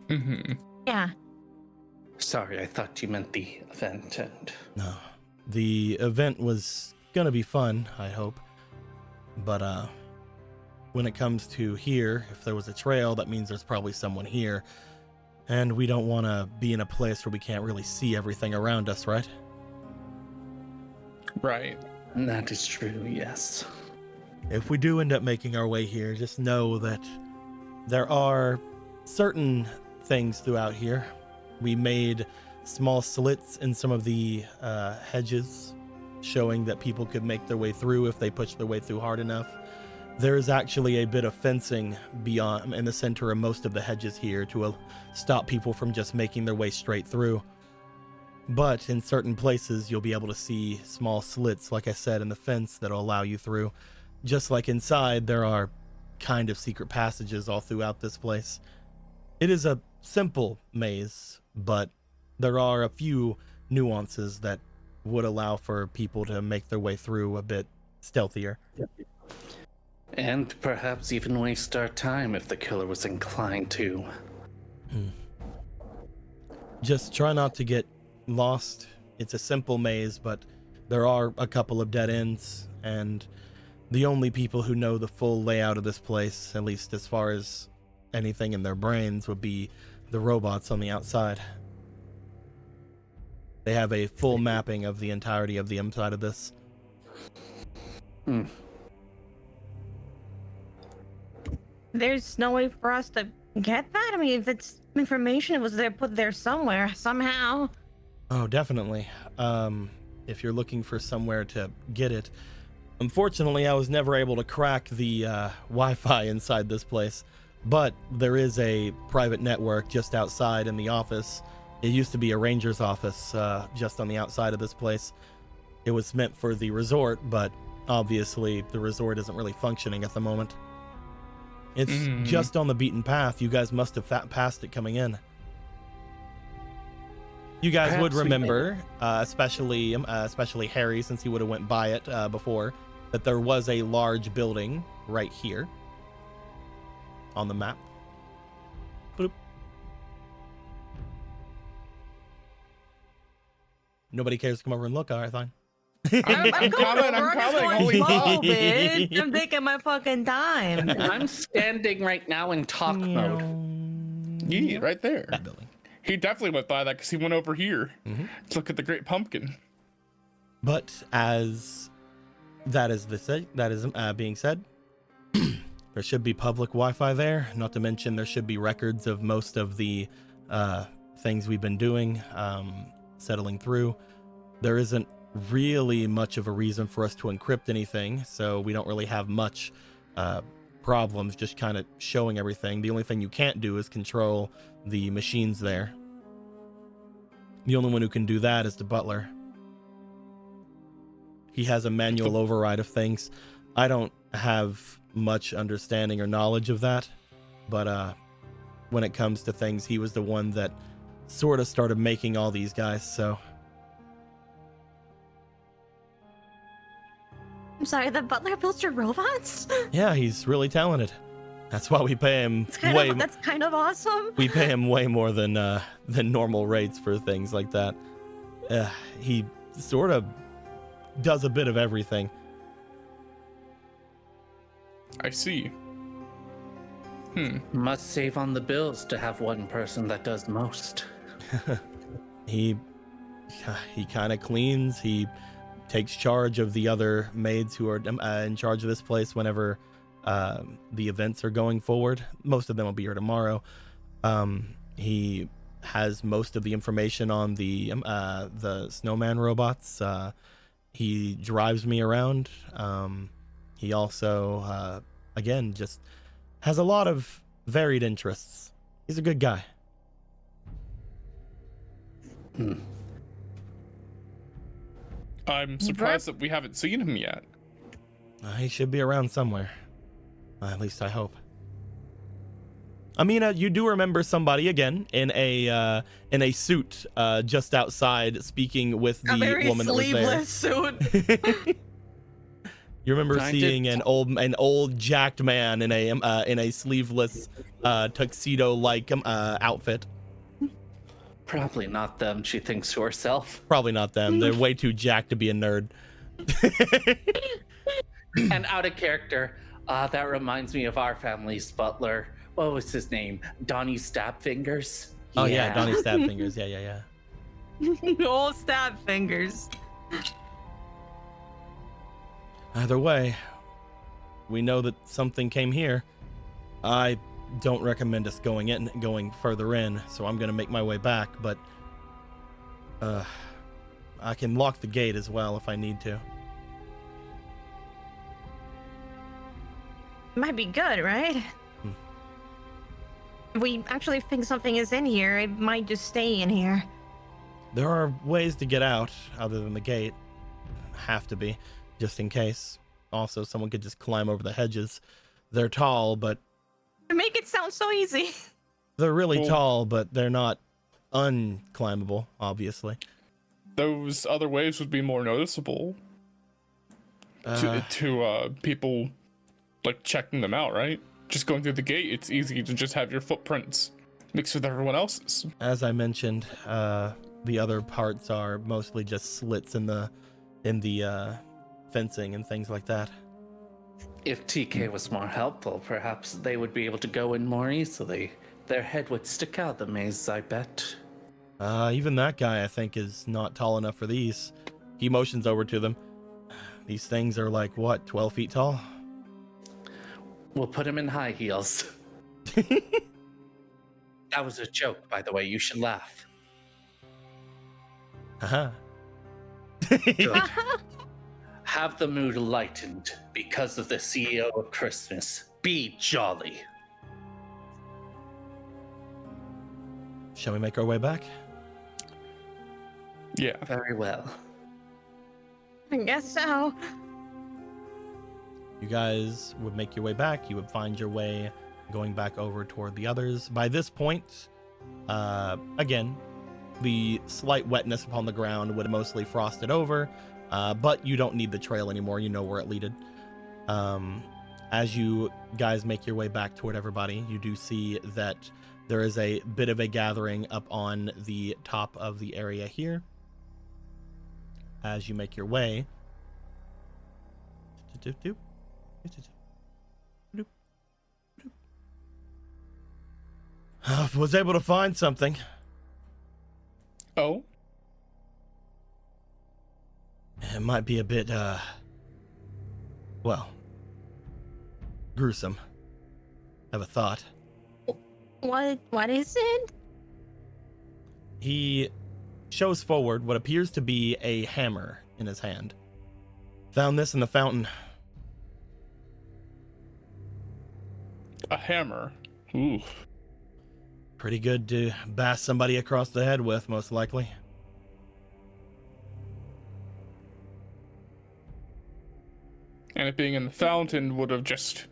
Mm-hmm. Yeah. Sorry, I thought you meant the event and... No. The event was gonna be fun, I hope. But, when it comes to here, if there was a trail, that means there's probably someone here. And we don't want to be in a place where we can't really see everything around us, right? Right. That is true, yes. If we do end up making our way here, just know that there are certain things throughout here. We made small slits in some of the hedges, showing that people could make their way through if they push their way through hard enough. There is actually a bit of fencing beyond in the center of most of the hedges here to stop people from just making their way straight through. But in certain places, you'll be able to see small slits, like I said, in the fence that'll allow you through. Just like inside, there are kind of secret passages all throughout this place. It is a simple maze, but there are a few nuances that would allow for people to make their way through a bit stealthier. And perhaps even waste our time if the killer was inclined to. Just try not to get lost. It's a simple maze, but there are a couple of dead ends, and the only people who know the full layout of this place, at least as far as anything in their brains, would be the robots on the outside. They have a full mapping of the entirety of the inside of this. There's no way for us to get that? I mean, if it's information, it was there, put there somewhere, somehow. Oh, definitely. If you're looking for somewhere to get it. Unfortunately, I was never able to crack the Wi-Fi inside this place, but there is a private network just outside in the office. It used to be a ranger's office just on the outside of this place. It was meant for the resort, but obviously the resort isn't really functioning at the moment. It's just on the beaten path. You guys must have passed it coming in. You guys Perhaps would remember, especially Harry, since he would have went by it before, that there was a large building right here on the map. Boop. Nobody cares to come over and look. All right, fine. I'm going over. I'm coming. Going Holy slow, fuck. bitch. I'm taking my fucking time. I'm standing right now in talk mode. Yeah, right there. That building. He definitely went by that because he went over here to look at the Great Pumpkin. But as that is being said, there should be public Wi-Fi there. Not to mention there should be records of most of the things we've been doing, settling through. There isn't really much of a reason for us to encrypt anything, so we don't really have much problems just kind of showing everything. The only thing you can't do is control the machines there. The only one who can do that is the butler. He has a manual override of things. I don't have much understanding or knowledge of that, but when it comes to things, he was the one that sort of started making all these guys, so... I'm sorry, the butler builds your robots? Yeah, he's really talented. That's why we pay him That's kind of awesome. We pay him way more than normal rates for things like that. He sort of does a bit of everything. I see. Must save on the bills to have one person that does most. He kind of cleans. He takes charge of the other maids who are in charge of this place whenever the events are going forward. Most of them will be here tomorrow. He has most of the information on the snowman robots. He drives me around. He also, again, just has a lot of varied interests. He's a good guy. I'm surprised that we haven't seen him yet. He should be around somewhere. At least I hope. Amina, you do remember somebody again in a suit just outside speaking with the woman that was there. A very sleeveless suit. You remember seeing an old jacked man in a sleeveless tuxedo-like outfit. Probably not them, she thinks to herself. Probably not them. They're way too jacked to be a nerd. And out of character, that reminds me of our family's butler. What was his name? Donnie Stabfingers? Oh yeah, Donnie Stabfingers. Yeah. Old stab fingers. Either way, we know that something came here. I don't recommend us going further in, so I'm gonna make my way back, but I can lock the gate as well if I need to. Might be good, right? If we actually think something is in here, it might just stay in here. There are ways to get out other than the gate. Have to be, just in case. Also, someone could just climb over the hedges. They're tall, but To make it sound so easy. they're really tall, but they're not unclimbable, obviously. Those other ways would be more noticeable to people like checking them out, right? Just going through the gate, it's easy to just have your footprints mixed with everyone else's. As I mentioned, the other parts are mostly just slits in the fencing and things like that. If TK was more helpful, perhaps they would be able to go in more easily. Their head would stick out the maze, I bet. Even that guy, I think, is not tall enough for these. He motions over to them. These things are like, what, 12 feet tall? We'll put him in high heels. That was a joke, by the way. You should laugh. Haha. Good. Have the mood lightened because of the CEO of Christmas. Be jolly. Shall we make our way back? Yeah. Very well. I guess so. You guys would make your way back. You would find your way going back over toward the others. By this point, again, the slight wetness upon the ground would have mostly frosted over, but you don't need the trail anymore. You know where it leaded. As you guys make your way back toward everybody, you do see that there is a bit of a gathering up on the top of the area here. As you make your way, was able to find something. Oh? It might be a bit, well, gruesome. Have a thought. What is it? He shows forward what appears to be a hammer in his hand. Found this in the fountain. A hammer. Ooh. Pretty good to bash somebody across the head with, most likely. And it being in the fountain would have just...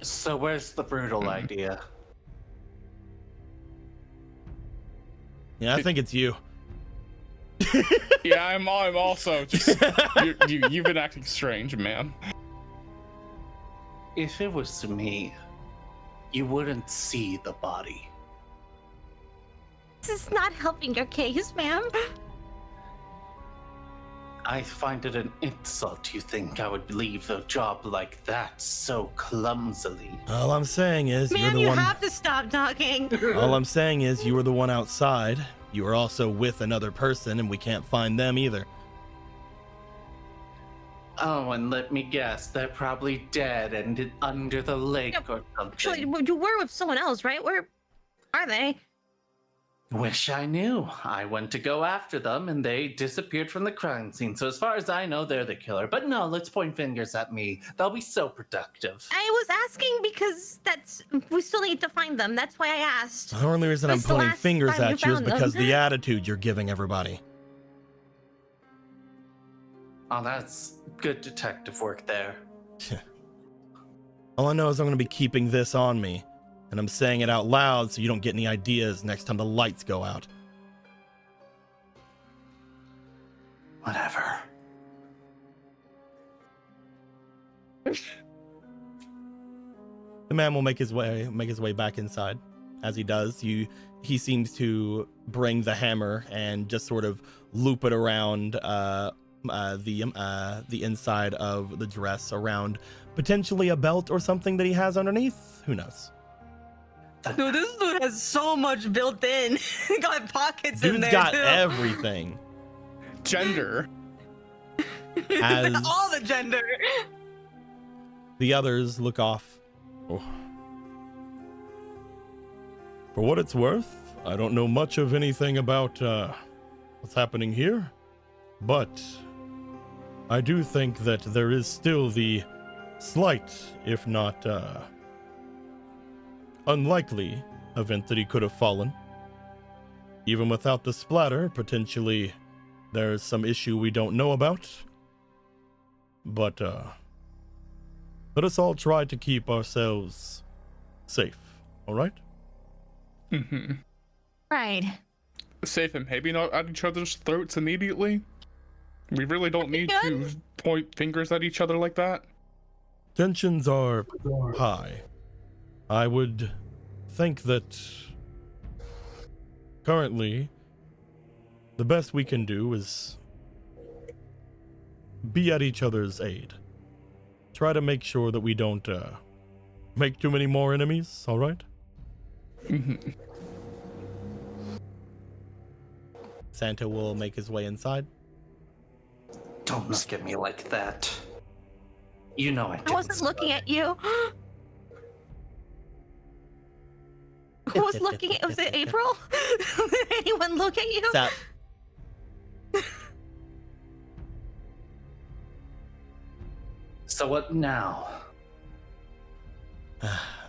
So where's the brutal idea? Yeah, I think it's you. Yeah, I'm also just... You've been acting strange, man. If it was me, you wouldn't see the body. This is not helping your case, ma'am. I find it an insult you think I would leave a job like that so clumsily. All I'm saying is you're Ma'am, the you one. have to stop talking. All I'm saying is you were the one outside. You were also with another person, and we can't find them either. Oh, and let me guess, they're probably dead and under the lake or Actually, something. you were with someone else, right? Where are they? Wish I knew. I went to go after them and they disappeared from the crime scene. So as far as I know, they're the killer. But no, let's point fingers at me. They'll be so productive. I was asking because we still need to find them. That's why I asked. The only reason I'm When's the pointing last fingers time you at you is found them? because the attitude you're giving everybody. Oh, that's good detective work there. All I know is I'm going to be keeping this on me, and I'm saying it out loud so you don't get any ideas next time the lights go out. Whatever. The man will make his way back inside. As he does, he seems to bring the hammer and just sort of loop it around the inside of the dress, around potentially a belt or something that he has underneath. Who knows? Dude, this dude has so much built in. He got pockets in Dude's there got too. everything. Gender. As All the gender. the others look off. Oh. For what it's worth, I don't know much of anything about what's happening here, but I do think that there is still the slight, if not unlikely, event that he could have fallen. Even without the splatter, potentially there's some issue we don't know about. But let us all try to keep ourselves safe, all right? Mm-hmm. Right. Safe and maybe not at each other's throats immediately. We really don't need to point fingers at each other like that. Tensions are high. I would think that currently the best we can do is be at each other's aid. Try to make sure that we don't make too many more enemies, all right? Mm-hmm. Santa will make his way inside. Don't look at me like that. You know I didn't. I wasn't looking at you. Who was looking at? Was it April? Did anyone look at you? Stop. So what now?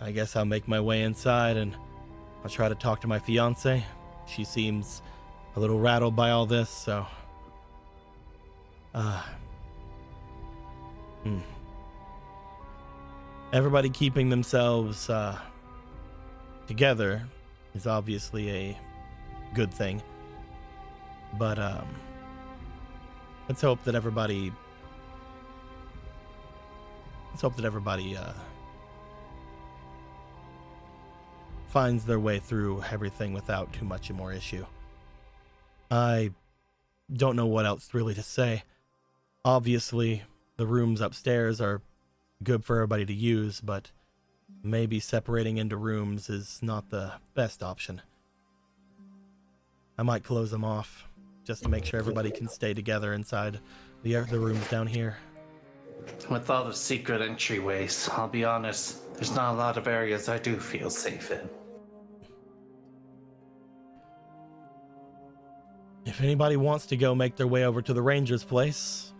I guess I'll make my way inside and I'll try to talk to my fiance. She seems a little rattled by all this, so everybody keeping themselves together is obviously a good thing. But let's hope that everybody finds their way through everything without too much more issue. I don't know what else really to say. Obviously, the rooms upstairs are good for everybody to use, but maybe separating into rooms is not the best option. I might close them off just to make sure everybody can stay together inside the rooms down here. With all the secret entryways, I'll be honest, there's not a lot of areas I do feel safe in. If anybody wants to go make their way over to the ranger's place,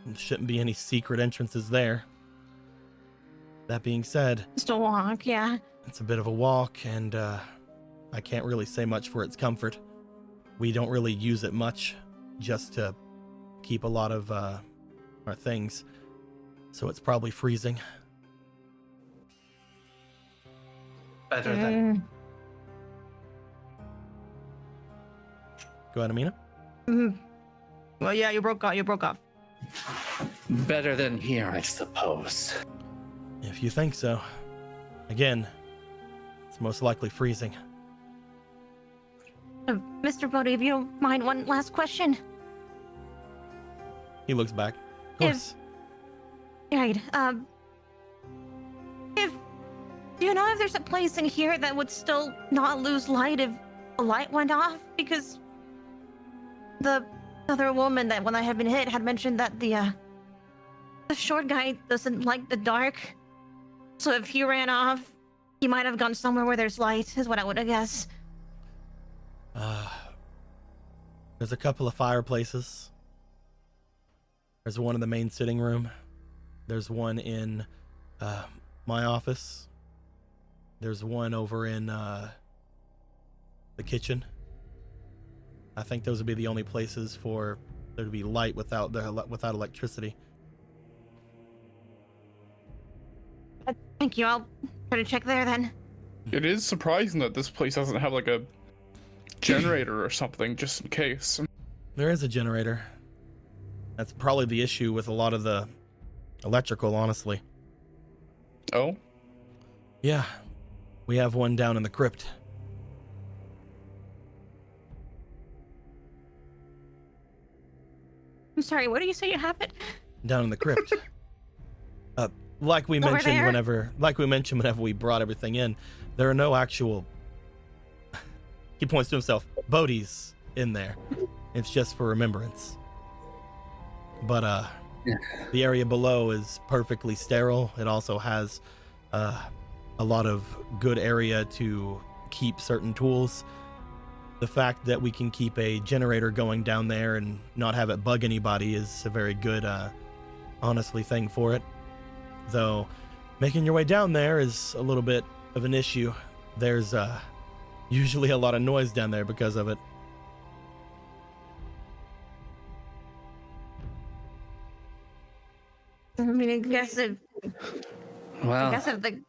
there shouldn't be any secret entrances there. That being said, Just a walk, yeah. it's a bit of a walk, and I can't really say much for its comfort. We don't really use it much, just to keep a lot of our things. So it's probably freezing. Better than Go ahead, Amina. Well, yeah, you broke off. better than here, I suppose. If you think so. Again, it's most likely freezing. Mr. Bodhi, if you don't mind, one last question. He looks back. Of course. Right. If do you know if there's a place in here that would still not lose light if a light went off? Because the other woman that when I had been hit had mentioned that the short guy doesn't like the dark. So if he ran off, he might have gone somewhere where there's light, is what I would guess. There's a couple of fireplaces. There's one in the main sitting room. There's one in my office. There's one over in the kitchen. I think those would be the only places for there to be light without electricity. Thank you. I'll try to check there then. It is surprising that this place doesn't have like a generator or something, just in case. There is a generator. That's probably the issue with a lot of the electrical, honestly. Oh? Yeah. We have one down in the crypt. I'm sorry, what do you say you have it? Down in the crypt. Like we Over mentioned there? whenever we brought everything in, there are no actual, he points to himself, Bodhi's in there. It's just for remembrance. But the area below is perfectly sterile. It also has a lot of good area to keep certain tools. The fact that we can keep a generator going down there and not have it bug anybody is a very good, honestly, thing for it. Though making your way down there is a little bit of an issue. There's usually a lot of noise down there because of it. I mean, I guess if Well, the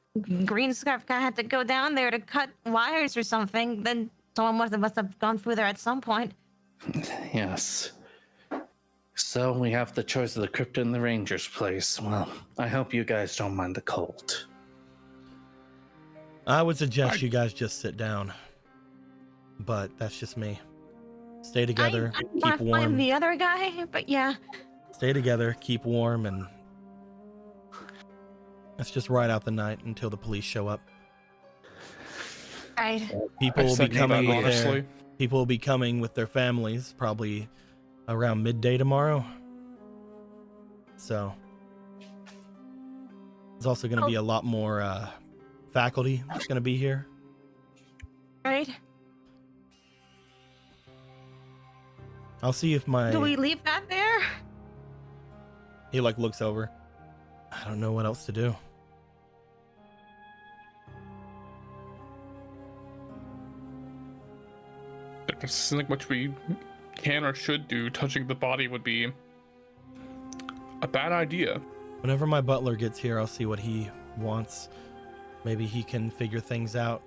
green scarf guy had to go down there to cut wires or something, then someone must have gone through there at some point. yes. So we have the choice of the crypt and the ranger's place. Well, I hope you guys don't mind the cold. I would suggest you guys just sit down. But that's just me. Stay together, I keep want to find warm. the other guy, but yeah. Stay together, keep warm, and let's just ride out the night until the police show up. Right. People will be second coming that, with their honestly. people will be coming with their families probably around midday tomorrow. So there's also going to be a lot more faculty that's going to be here. Right. I'll see if my Do we leave that there? he like looks over. I don't know what else to do. If there's something which we can or should do, touching the body would be a bad idea. Whenever my butler gets here, I'll see what he wants. Maybe he can figure things out,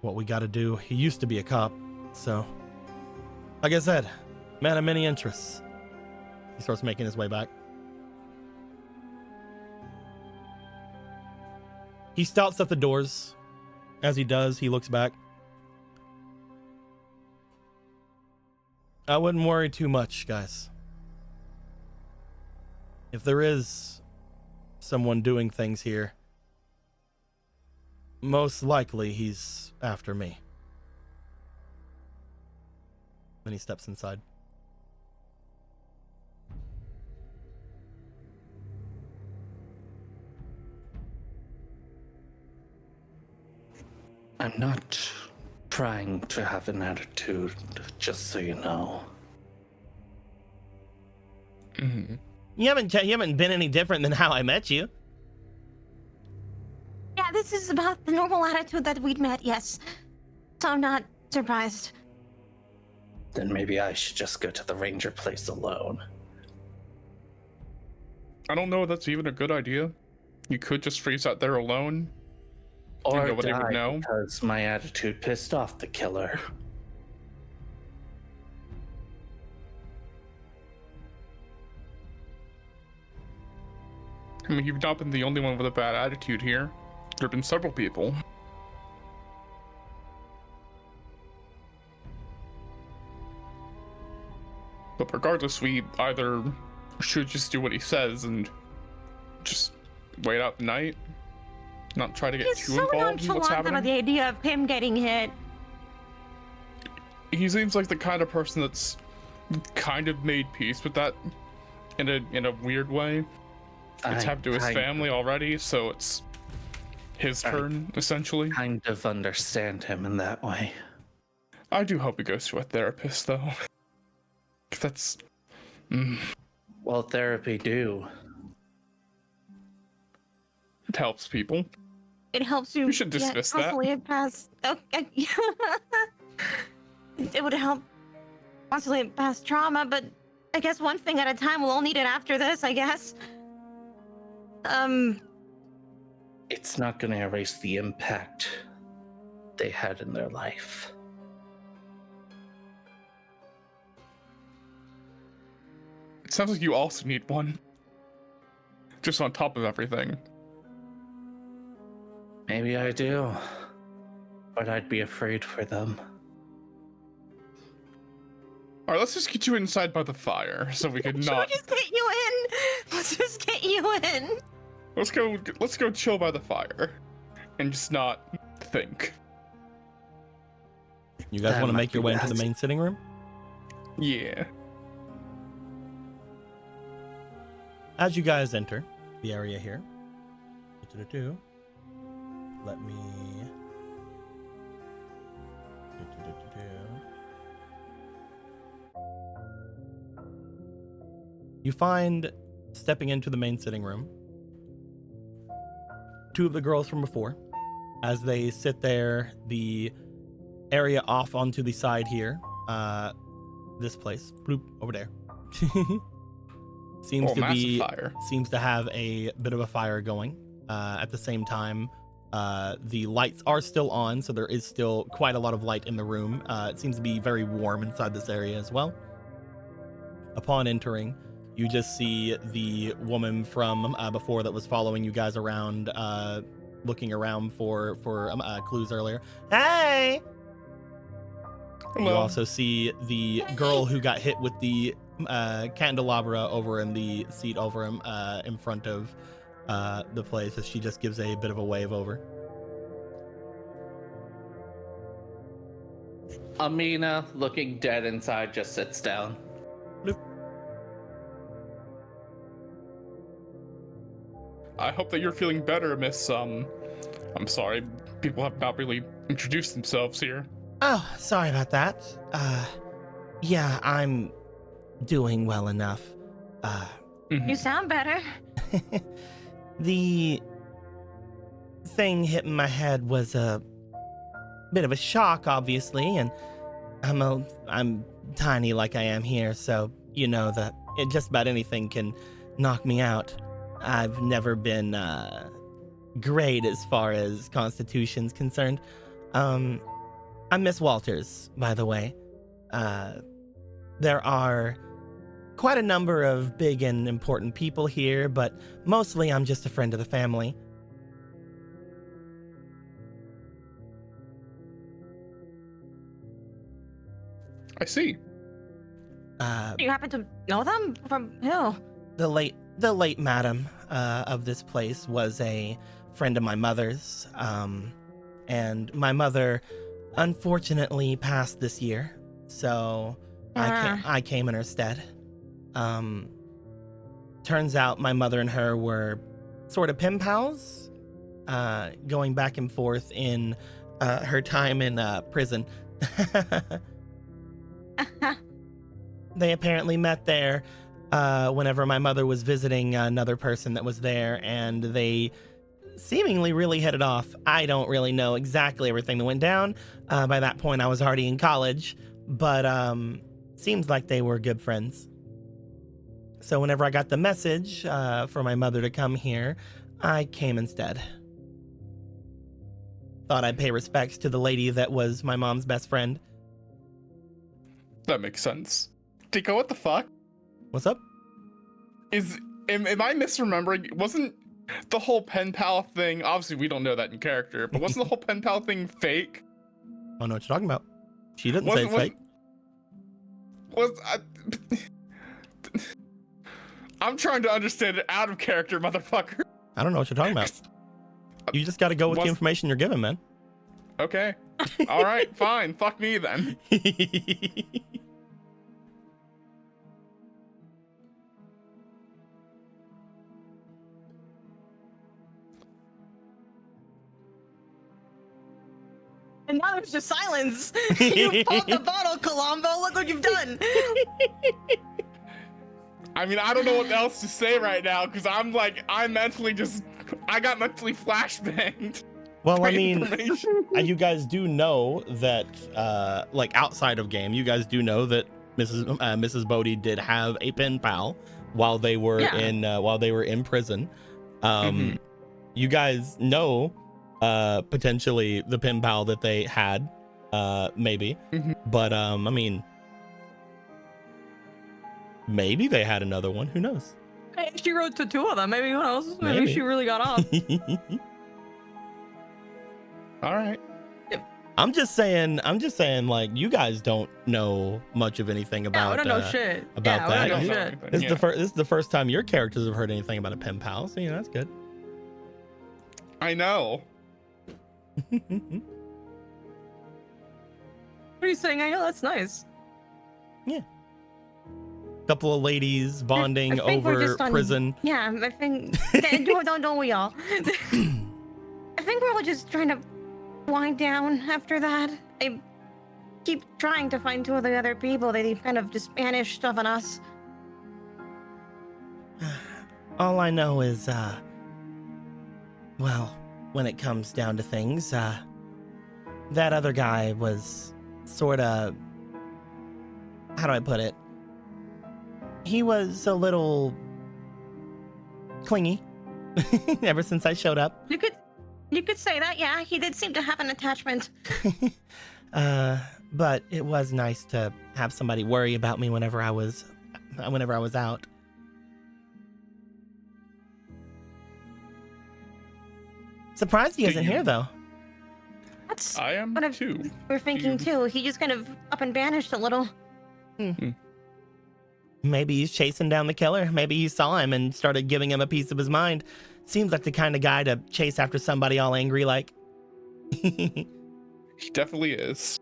what we got to do. He used to be a cop, so like I said, man of many interests. He starts making his way back. He stops at the doors. As he does, he looks back. I wouldn't worry too much, guys. If there is someone doing things here, most likely he's after me. Then he steps inside. I'm not trying to have an attitude, just so you know. Mm-hmm. You haven't been any different than how I met you. Yeah, this is about the normal attitude that we'd met, yes. So I'm not surprised. Then maybe I should just go to the ranger place alone. I don't know if that's even a good idea. You could just freeze out there alone. Or nobody would die know. because my attitude pissed off the killer. I mean, you've not been the only one with a bad attitude here. There have been several people. But regardless, we either should just do what he says and just wait out the night, not try to get He's too so involved in what's nonchalant about the happening. idea of him getting hit. He seems like the kind of person that's kind of made peace with that in a weird way. It's happened to his family already, so it's his turn essentially. Kind of understand him in that way. I do hope he goes to a therapist though. 'Cause that's Well, therapy do. it helps people. It helps you. We should dismiss that. Constantly past. Okay. It would help constantly past trauma, but I guess one thing at a time. We'll all need it after this, I guess. It's not going to erase the impact they had in their life. It sounds like you also need one. Just on top of everything. Maybe I do, but I'd be afraid for them. Alright, let's just get you inside by the fire so we can Should not. we just get you in? Let's just get you in. Let's go chill by the fire. And just not think. You guys That want to might make your be way into the best. main sitting room? Yeah. As you guys enter the area here, let me. You find, stepping into the main sitting room, two of the girls from before. As they sit there, the area off onto the side here, this place, bloop, over there, seems to massive be fire. seems to have a bit of a fire going. At the same time, the lights are still on, so there is still quite a lot of light in the room. It seems to be very warm inside this area as well. Upon entering, you just see the woman from before that was following you guys around, looking around for clues earlier. Hey! Hello. You also see the girl who got hit with the candelabra over in the seat over him, in front of the place, as she just gives a bit of a wave over. Amina, looking dead inside, just sits down. I hope that you're feeling better, Miss, I'm sorry, people have not really introduced themselves here. Oh, sorry about that. Yeah, I'm doing well enough. You sound better. The thing hitting my head was a bit of a shock, obviously, and I'm tiny like I am here, so you know that just about anything can knock me out. I've never been great as far as Constitution's concerned. I'm Miss Walters, by the way. There are quite a number of big and important people here, but mostly I'm just a friend of the family. I see. You happen to know them? From who? The late madam of this place was a friend of my mother's, and my mother unfortunately passed this year, so I came in her stead. Turns out my mother and her were sort of pen pals, going back and forth in her time in prison. They apparently met there whenever my mother was visiting another person that was there, and they seemingly really hit it off. I don't really know exactly everything that went down. By that point, I was already in college, but seems like they were good friends. So whenever I got the message for my mother to come here, I came instead. Thought I'd pay respects to the lady that was my mom's best friend. That makes sense. Tico, what the fuck? What's up? Am I misremembering? Wasn't the whole pen pal thing, obviously we don't know that in character, but wasn't the whole pen pal thing fake? I don't know what you're talking about. She didn't say it's fake. I'm trying to understand it out of character, motherfucker. I don't know what you're talking about. You just got to go with the What's- information you're given, man. Okay. All right, fine. Fuck me then. And now there's just silence. You popped the bottle, Colombo. Look what you've done. I mean, I don't know what else to say right now because I'm mentally I got mentally flashbanged. Well, I by mean, information. you guys do know that, like outside of game, you guys do know that Mrs. Bodhi did have a pen pal while they were in prison. You guys know potentially the pen pal that they had, maybe, but I mean, maybe they had another one. Who knows? Hey, she wrote to two of them. Maybe who knows? Maybe Maybe. she really got off. All right. I'm just saying, like, you guys don't know much of anything about. Yeah, we don't know shit. about yeah, that. We don't know Yeah. shit. This is the first time your characters have heard anything about a pen pal, so that's good. I know. What are you saying? I know that's nice. Couple of ladies bonding I think we're over just on- prison. Yeah, I think. don't we all? I think we're all just trying to wind down after that. I keep trying to find two of the other people. They've kind of just banished stuff on us. All I know is, well, when it comes down to things, that other guy was sorta, how do I put it? He was a little clingy ever since I showed up. You could say that. Yeah, he did seem to have an attachment. But it was nice to have somebody worry about me whenever I was out. Surprised he Do isn't you- here though. That's I am what I've- too. we're thinking too. He just kind of up and banished a little. Maybe he's chasing down the killer. Maybe he saw him and started giving him a piece of his mind. Seems like the kind of guy to chase after somebody all angry like. He definitely is.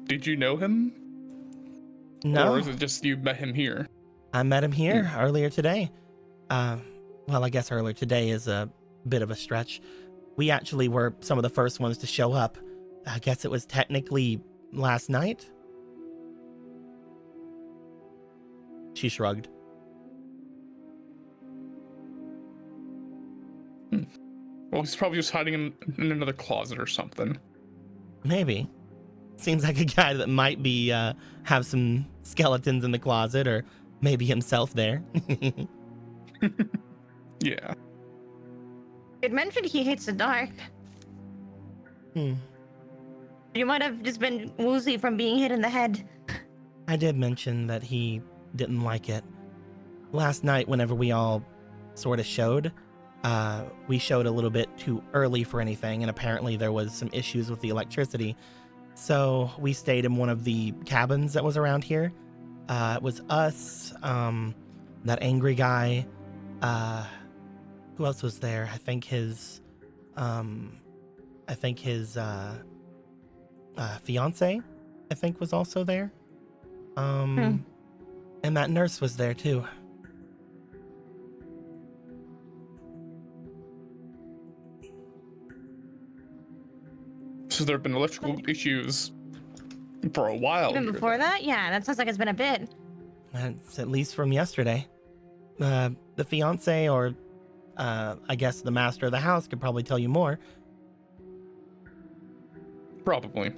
Did you know him? No, Or is it just you met him here? I met him here earlier today. Well, I guess earlier today is a bit of a stretch. We actually were some of the first ones to show up. I guess it was technically last night. She shrugged. Well, he's probably just hiding in another closet or something. Maybe. Seems like a guy that might be have some skeletons in the closet, or maybe himself there. Yeah. It mentioned he hates the dark. You might have just been woozy from being hit in the head. I did mention that he didn't like it. Last night, whenever we all sort of showed, we showed a little bit too early for anything, and apparently there was some issues with the electricity. So we stayed in one of the cabins that was around here. It was us, that angry guy. Who else was there? I think his fiance, I think, was also there. And that nurse was there too. So there have been electrical issues for a while. Even here before then. that, yeah, that sounds like it's been a bit. That's at least from yesterday. The fiance, or I guess the master of the house, could probably tell you more. Probably.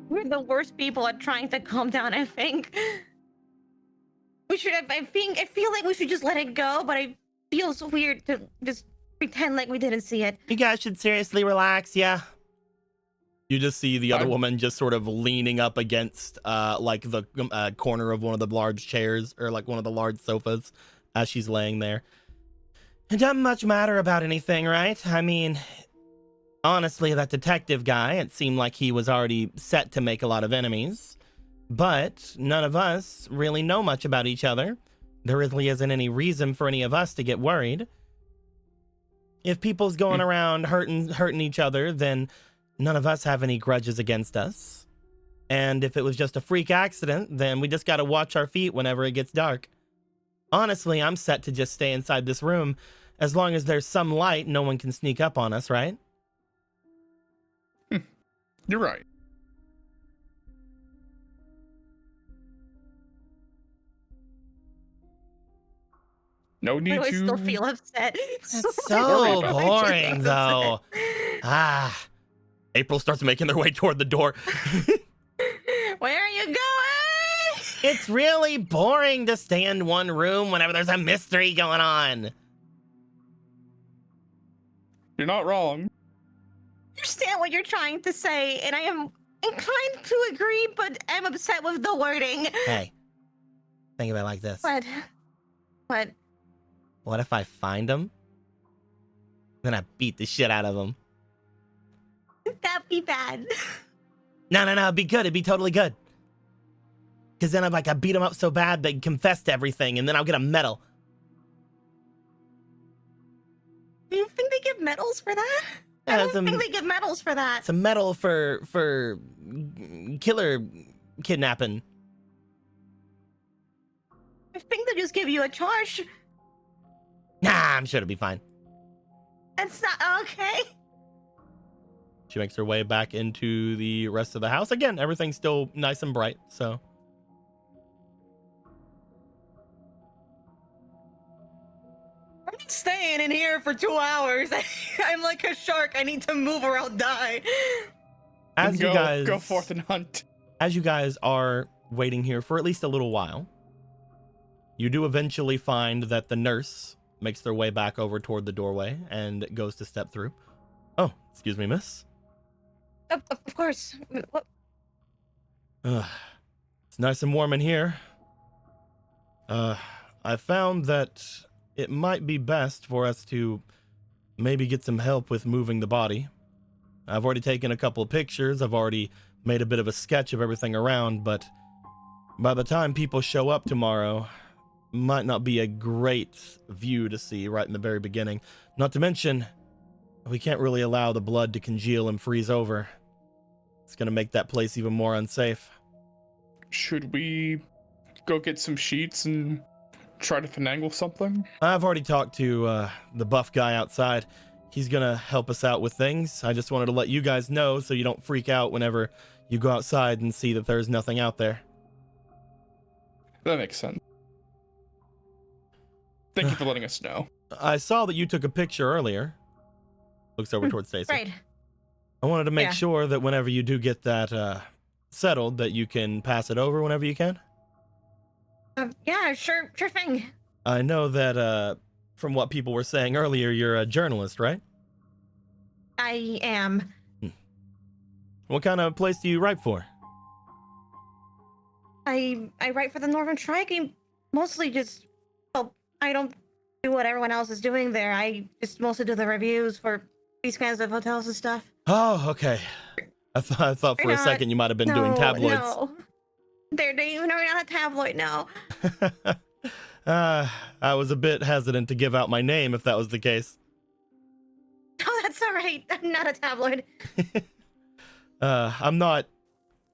We're the worst people at trying to calm down, I think. We should have, I feel like we should just let it go, but I feel so weird to just pretend like we didn't see it. You guys should seriously relax, yeah. You just see the other woman just sort of leaning up against like the corner of one of the large chairs, or like one of the large sofas, as she's laying there. It doesn't much matter about anything, right? I mean, Honestly, that detective guy, it seemed like he was already set to make a lot of enemies. But none of us really know much about each other. There really isn't any reason for any of us to get worried. If people's going around hurting each other, then none of us have any grudges against us. And if it was just a freak accident, then we just gotta watch our feet whenever it gets dark. Honestly, I'm set to just stay inside this room. As long as there's some light, no one can sneak up on us, right? You're right. No Why need do I to. still feel upset? That's so boring, though. April starts making their way toward the door. Where are you going? It's really boring to stay in one room whenever there's a mystery going on. You're not wrong. I understand what you're trying to say, and I am inclined to agree, but I'm upset with the wording. Hey, think of it like this. What? What? What if I find him? Then I beat the shit out of him. That'd be bad. No, it'd be good. It'd be totally good. Because then I beat him up so bad they confess to everything, and then I'll get a medal. Do you think they give medals for that? Yeah, I don't think they give medals for that. It's a medal for killer kidnapping. I think they just give you a charge. Nah, I'm sure it'll be fine. That's not okay. She makes her way back into the rest of the house. Again, everything's still nice and bright, so. I'm not staying in here for 2 hours. I'm like a shark. I need to move or I'll die. As you guys go forth and hunt. As you guys are waiting here for at least a little while, you do eventually find that the nurse makes their way back over toward the doorway and goes to step through. Oh, excuse me, miss. Of course. What? It's nice and warm in here. I found that it might be best for us to maybe get some help with moving the body. I've already taken a couple of pictures. I've already made a bit of a sketch of everything around, but by the time people show up tomorrow, might not be a great view to see right in the very beginning. Not to mention, we can't really allow the blood to congeal and freeze over. It's going to make that place even more unsafe. Should we go get some sheets and try to finagle something? I've already talked to the buff guy outside. He's going to help us out with things. I just wanted to let you guys know so you don't freak out whenever you go outside and see that there's nothing out there. That makes sense. Thank you for letting us know. I saw that you took a picture earlier. Looks over towards Stacy. Right. I wanted to make Yeah. sure that whenever you do get that settled, that you can pass it over whenever you can. Yeah, sure thing. I know that from what people were saying earlier, you're a journalist, right? I am. What kind of place do you write for? I write for the Northern Strike. I mostly just, well, I don't do what everyone else is doing there. I just mostly do the reviews for these kinds of hotels and stuff. Oh, okay. I thought for a second you might have been doing tabloids. No. They're not a tabloid now. I was a bit hesitant to give out my name if that was the case. Oh, that's all right. I'm not a tabloid. I'm not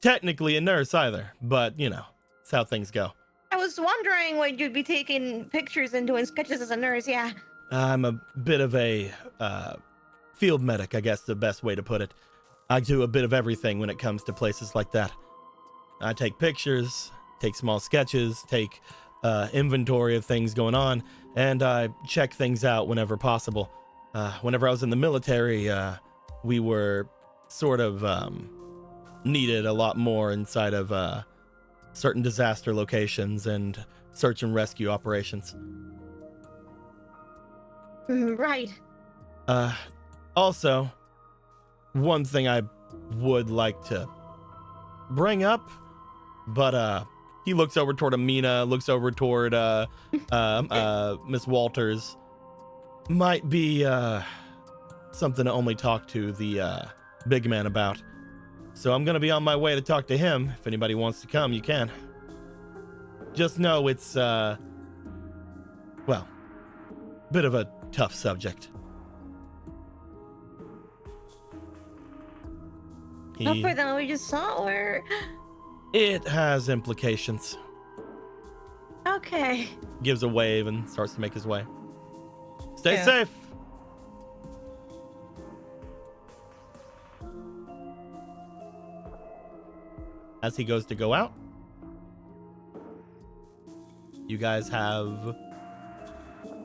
technically a nurse either, but you know, that's how things go. I was wondering when you'd be taking pictures and doing sketches as a nurse. Yeah. I'm a bit of a field medic, I guess the best way to put it. I do a bit of everything when it comes to places like that. I take pictures, take small sketches, take inventory of things going on, and I check things out whenever possible. Whenever I was in the military, we were sort of needed a lot more inside of certain disaster locations and search and rescue operations. Right. Also, one thing I would like to bring up, but he looks over toward Amina, looks over toward Miss Walters. Might be something to only talk to the big man about. So I'm gonna be on my way to talk to him. If anybody wants to come, you can. Just know it's, well, bit of a tough subject. Tougher than what we just saw, or? It has implications. Okay. Gives a wave and starts to make his way. Stay Yeah. safe. As he goes to go out, you guys have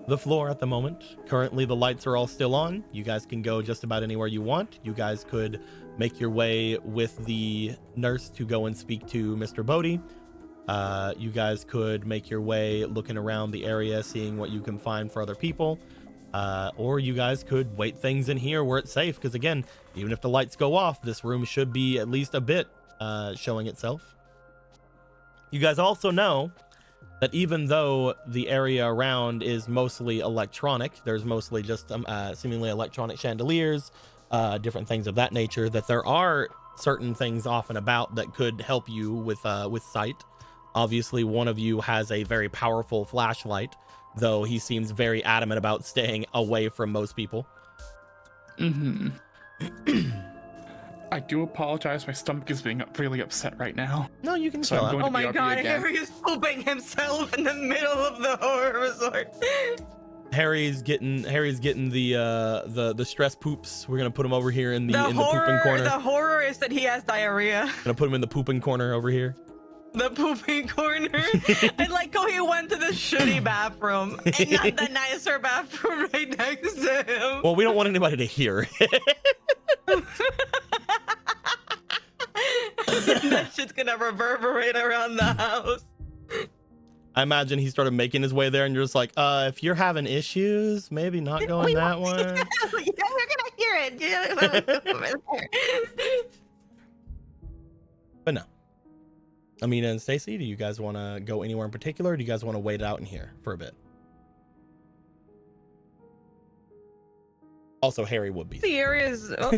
the floor at the moment. Currently, the lights are all still on. You guys can go just about anywhere you want. You guys could make your way with the nurse to go and speak to Mr. Bodie. You guys could make your way looking around the area, seeing what you can find for other people. Or you guys could wait things in here where it's safe. Because again, even if the lights go off, this room should be at least a bit showing itself. You guys also know that even though the area around is mostly electronic, there's mostly just seemingly electronic chandeliers, different things of that nature, that there are certain things off and about that could help you with sight. Obviously, one of you has a very powerful flashlight, though he seems very adamant about staying away from most people. I do apologize. My stomach is being really upset right now. No, you can So chill I'm out. going Oh to my BRB god, again. Harry is pooping himself in the middle of the horror resort. Harry's getting the stress poops. We're gonna put him over here in the pooping horror, corner. the horror is that he has diarrhea. Gonna put him in the pooping corner over here. The pooping corner. And like how he went to the shitty bathroom and not the nicer bathroom right next to him. Well, we don't want anybody to hear. That shit's gonna reverberate around the house. I imagine he started making his way there, and you're just like, if you're having issues, maybe not going that way. Yeah, we're gonna hear it. Yeah. But no. Amina and Stacy, do you guys want to go anywhere in particular, or do you guys want to wait it out in here for a bit? Also, Harry would be. The area is. Oh.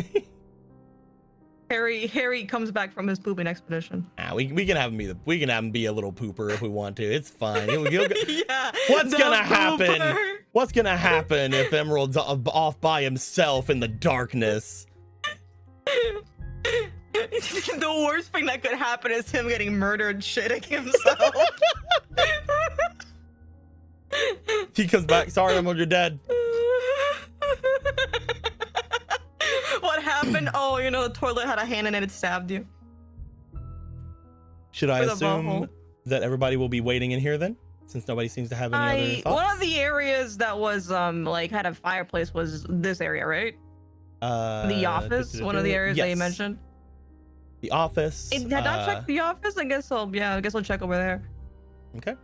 Harry comes back from his pooping expedition. We can have him be a little pooper if we want to. It's fine. He'll go. Yeah. What's the gonna happen? pooper. What's gonna happen if Emerald's off by himself in the darkness? The worst thing that could happen is him getting murdered shitting himself. He comes back. Sorry, Emerald, you're dead. What happened? Oh, the toilet had a hand in it. It stabbed you. Should I With a assume bubble. that everybody will be waiting in here then, since nobody seems to have any other thoughts? One of the areas that was like had a fireplace was this area, right? The office. One of the areas that you yes. mentioned. The office. Had I checked the office? I guess I'll check over there. Okay.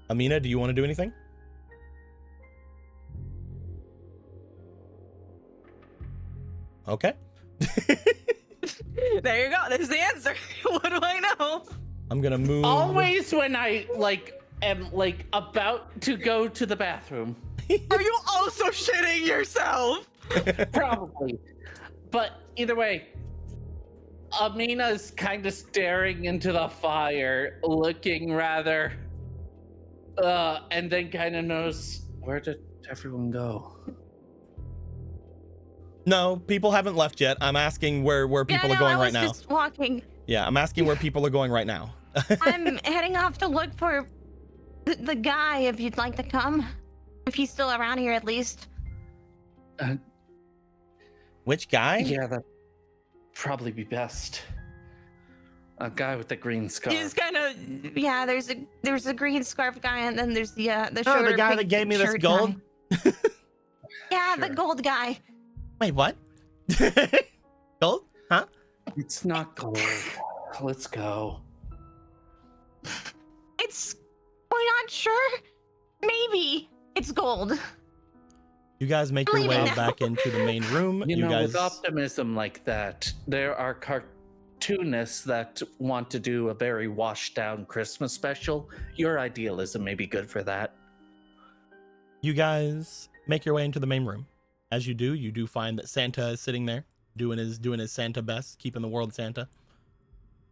Amina, do you want to do anything? Okay. There you go. There's the answer. What do I know? I'm gonna move. Always when I am about to go to the bathroom. Are you also shitting yourself? Probably. But either way, Amina's kind of staring into the fire, looking rather, and then kind of knows, where did everyone go? No, people haven't left yet. I'm asking where people are going right now. I was just walking. Yeah, I'm asking where people are going right now. I'm heading off to look for the guy, if you'd like to come. If he's still around here, at least. Which guy? Yeah, that'd probably be best. A guy with the green scarf. He's kind of. Yeah, there's a green scarf guy, and then there's the Oh, the shorter guy pink that gave me this shirt gold? guy. Yeah, Sure. the gold guy. Wait, what? Gold? Huh? It's not gold. Let's go. We're not sure. Maybe it's gold. You guys make your Leave way it now. back into the main room. You know, guys. with optimism like that, there are cartoonists that want to do a very washed down Christmas special. Your idealism may be good for that. You guys make your way into the main room. As you do find that Santa is sitting there doing his Santa best, keeping the world Santa.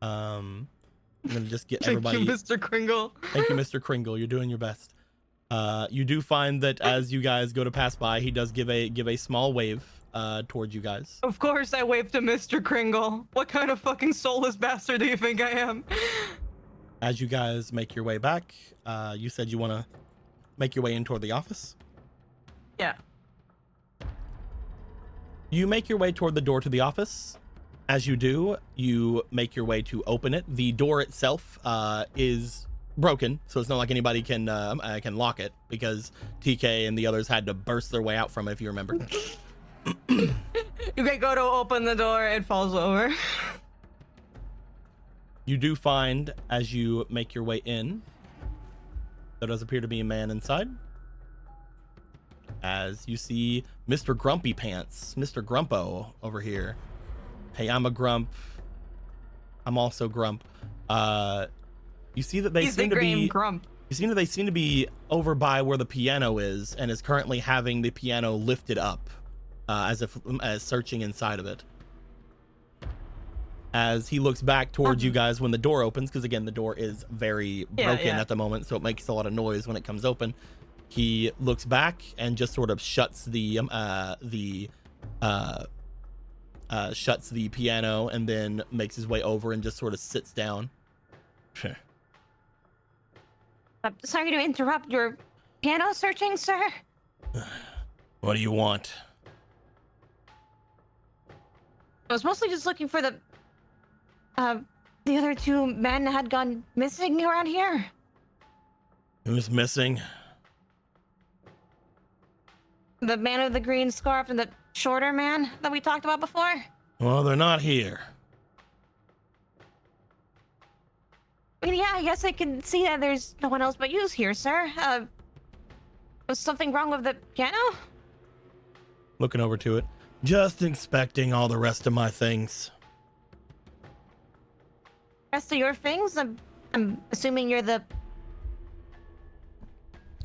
I'm gonna just get everybody. Thank you, Mr. Kringle. Thank you, Mr. Kringle. You're doing your best. You do find that as you guys go to pass by, he does give a small wave towards you guys. Of course I waved to Mr. Kringle. What kind of fucking soulless bastard do you think I am? As you guys make your way back, you said you want to make your way in toward the office? Yeah. You make your way toward the door to the office. As you do, you make your way to open it. The door itself is broken, so it's not like anybody can lock it, because TK and the others had to burst their way out from it, if you remember. You can go to open the door, it falls over. You do find, as you make your way in, there does appear to be a man inside. As you see Mr. Grumpy Pants, Mr. Grumpo over here. Hey, I'm a grump. I'm also grump. You see that they He's seem the to be grump. You see that they seem to be over by where the piano is, and is currently having the piano lifted up, as searching inside of it. As he looks back towards you guys when the door opens, because again the door is very broken at the moment, so it makes a lot of noise when it comes open. He looks back and just sort of shuts the piano, and then makes his way over and just sort of sits down. Sorry to interrupt your piano searching, sir. What do you want? I was mostly just looking for the other two men had gone missing around here. Who's missing? The man with the green scarf and the shorter man that we talked about before. Well, they're not here. I mean, yeah, I guess I can see that there's no one else but you here, sir. Was something wrong with the piano? Looking over to it. Just inspecting all the rest of my things. Rest of your things? I'm assuming you're the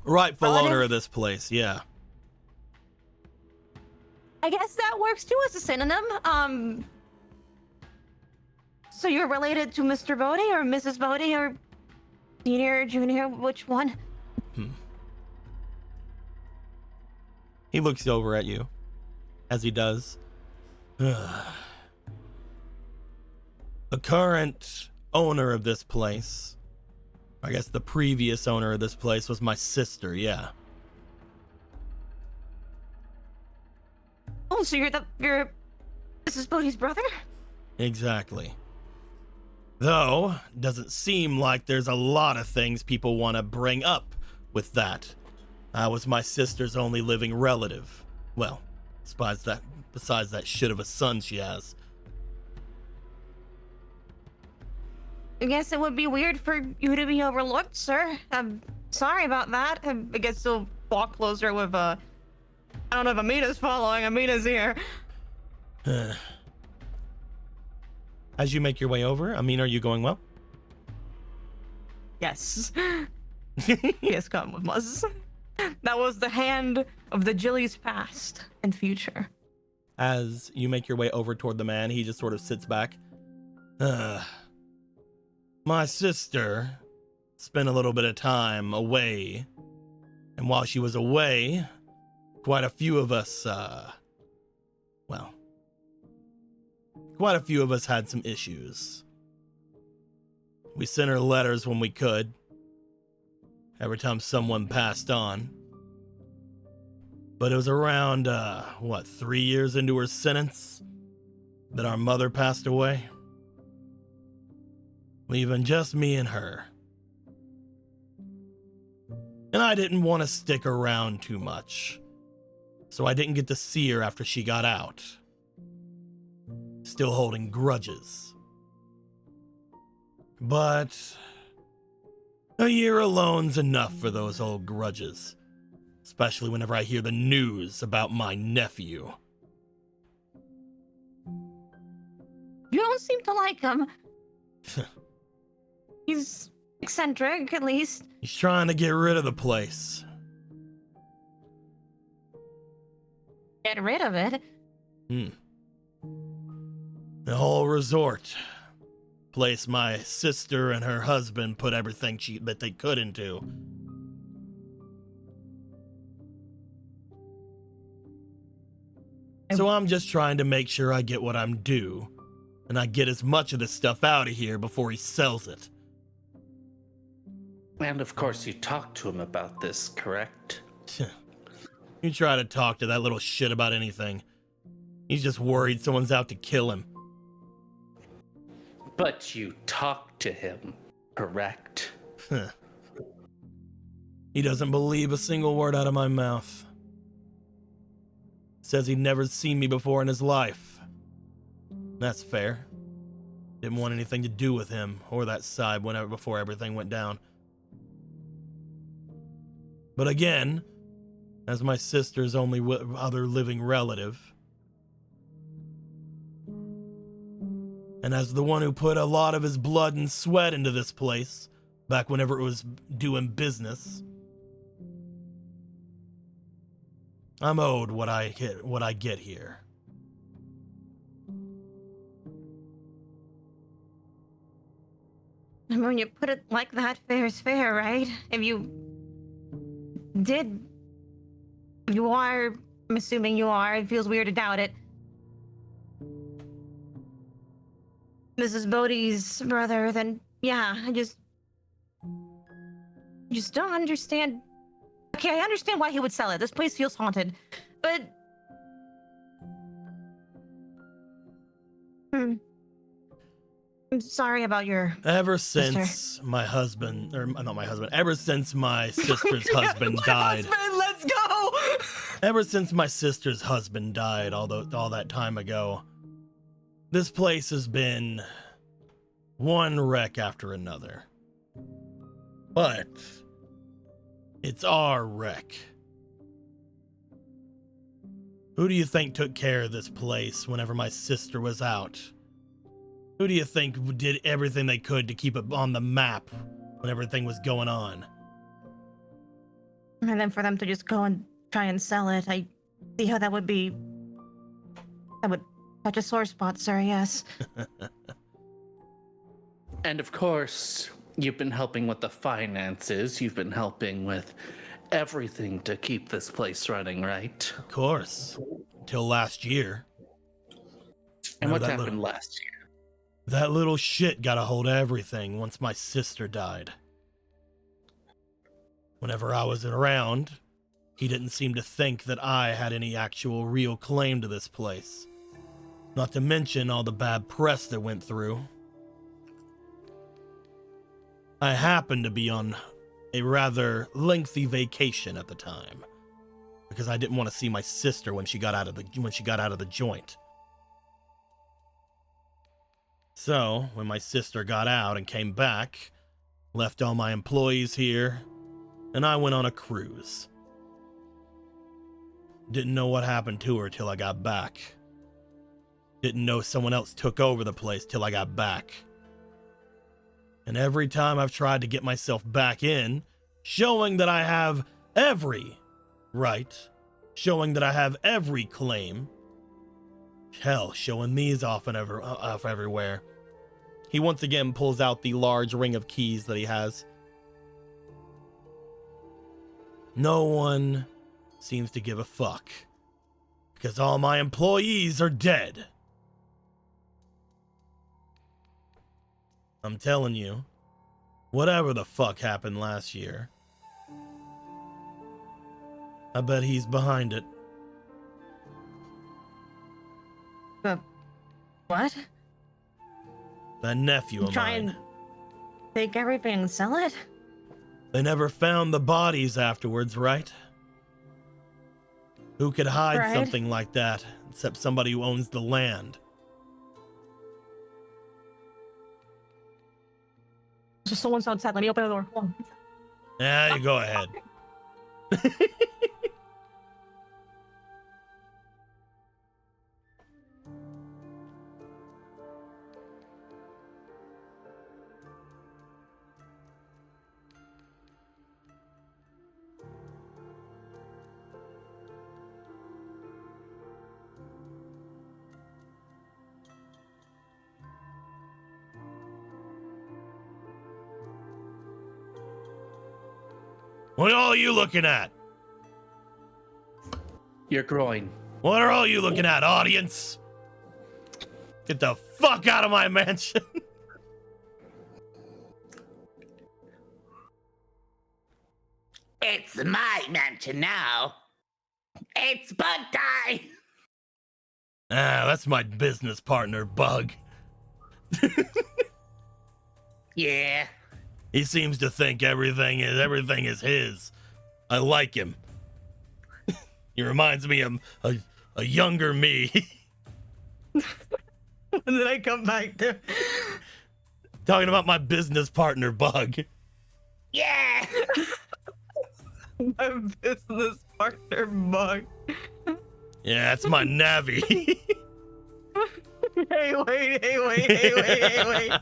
Rightful relative? owner of this place, yeah. I guess that works too as a synonym. So you're related to Mr. Bodie or Mrs. Bodie or senior, junior, which one? He looks over at you as he does. The current owner of this place, I guess the previous owner of this place, was my sister, yeah. Oh, so you're Mrs. Bodie's brother? Exactly. Though, doesn't seem like there's a lot of things people want to bring up with that. I was my sister's only living relative. Well, besides that shit of a son she has. I guess it would be weird for you to be overlooked, sir. I'm sorry about that. I guess he'll walk closer with I don't know if Amina's following. Amina's here. As you make your way over, Amina, are you going well? Yes. He has come with us. That was the hand of the Jilly's past and future. As you make your way over toward the man, he just sort of sits back. My sister spent a little bit of time away. And while she was away, quite a few of us had some issues. We sent her letters when we could, every time someone passed on. But it was around, 3 years into her sentence that our mother passed away. Leaving just me and her. And I didn't want to stick around too much, so I didn't get to see her after she got out. Still holding grudges. But a year alone's enough for those old grudges. Especially whenever I hear the news about my nephew. You don't seem to like him. He's eccentric, at least. He's trying to get rid of the place. get rid of it. The whole resort. Place my sister and her husband put everything that they could into. So I'm just trying to make sure I get what I'm due, and I get as much of this stuff out of here before he sells it. And of course, you talked to him about this, correct? You try to talk to that little shit about anything. He's just worried someone's out to kill him. But you talked to him, correct? He doesn't believe a single word out of my mouth. Says he'd never seen me before in his life. That's fair. Didn't want anything to do with him or that side before everything went down. But again, as my sister's only other living relative, and as the one who put a lot of his blood and sweat into this place, back whenever it was doing business, I'm owed what I get here. I mean, when you put it like that, fair is fair, right? If you are, I'm assuming you are, it feels weird to doubt it, Mrs. Bodhi's brother, then yeah, I just don't understand. Okay, I understand why he would sell it. This place feels haunted, but I'm sorry about your Ever sister. since my husband, or not my husband, ever since my sister's husband died. Let's go. Ever since my sister's husband died all that time ago, this place has been one wreck after another. But it's our wreck. Who do you think took care of this place whenever my sister was out? Who do you think did everything they could to keep it on the map when everything was going on? And then for them to just go and try and sell it, I see how that would touch a sore spot, sir, yes. And of course, you've been helping with the finances. You've been helping with everything to keep this place running, right? Of course. Until last year. And what Remember happened last year? That little shit got a hold of everything once my sister died. Whenever I was around, he didn't seem to think that I had any actual real claim to this place. Not to mention all the bad press that went through. I happened to be on a rather lengthy vacation at the time, because I didn't want to see my sister when she got out of the joint. So, when my sister got out and came back, left all my employees here, and I went on a cruise. Didn't know what happened to her till I got back. Didn't know someone else took over the place till I got back. And every time I've tried to get myself back in, showing that I have every right, showing that I have every claim, hell, showing these off everywhere. He once again pulls out the large ring of keys that he has. No one seems to give a fuck, because all my employees are dead. I'm telling you, whatever the fuck happened last year, I bet he's behind it. What? That nephew of Try mine. and take everything and sell it? They never found the bodies afterwards, right? Who could hide Right. something like that except somebody who owns the land? Just someone's outside. Let me open the door. Hold on. Yeah, you go ahead. What are all you looking at? Your groin. What are all you looking at, audience? Get the fuck out of my mansion. It's my mansion now. It's bug time. Ah, that's my business partner, Bug. Yeah. He seems to think everything is his. I like him. He reminds me of a younger me. When did I come back to? Talking about my business partner, Bug. Yeah. My business partner, Bug. Yeah, that's my Navi. Hey, wait.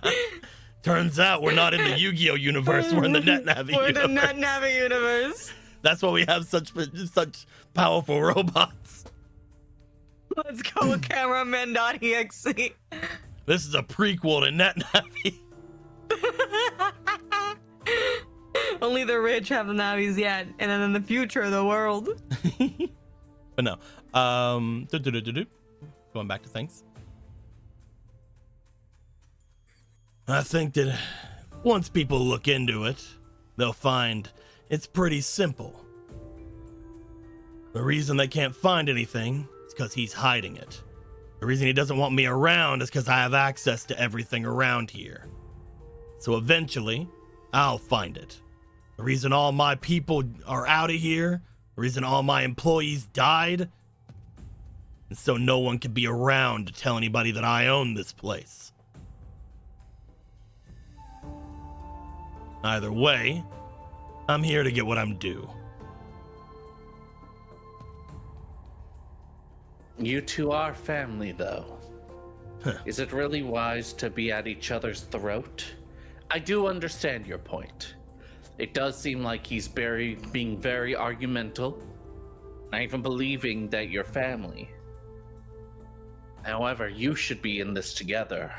Turns out we're not in the Yu-Gi-Oh universe. We're in the NetNavi We're universe. the Net Navi universe. That's why we have such powerful robots. Let's go with cameraman.exe. This is a prequel to NetNavi. Only the rich have the navis yet, and then in the future, the world. But no. Going back to things. I think that once people look into it, they'll find it's pretty simple. The reason they can't find anything is because he's hiding it. The reason he doesn't want me around is because I have access to everything around here. So eventually, I'll find it. The reason all my people are out of here, the reason all my employees died, is so no one can be around to tell anybody that I own this place. Either way, I'm here to get what I'm due. You two are family, though. Huh. Is it really wise to be at each other's throat? I do understand your point. It does seem like he's being very argumental, not even believing that you're family. However, you should be in this together,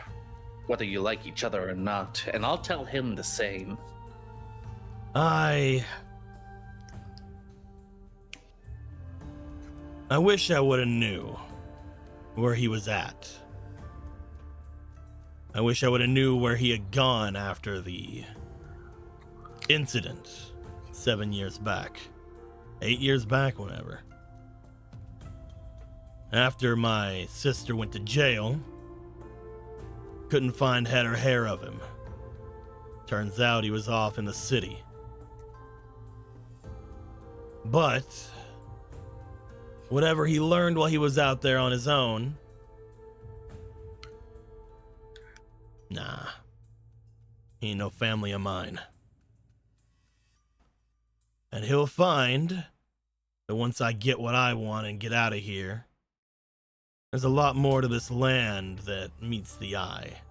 whether you like each other or not, and I'll tell him the same. I wish I would have knew where he was at. I wish I would have knew where he had gone after the incident 7 years back. 8 years back, whenever. After my sister went to jail, couldn't find head or hair of him. Turns out he was off in the city. But whatever he learned while he was out there on his own, nah, he ain't no family of mine. And he'll find that once I get what I want and get out of here, there's a lot more to this land that meets the eye.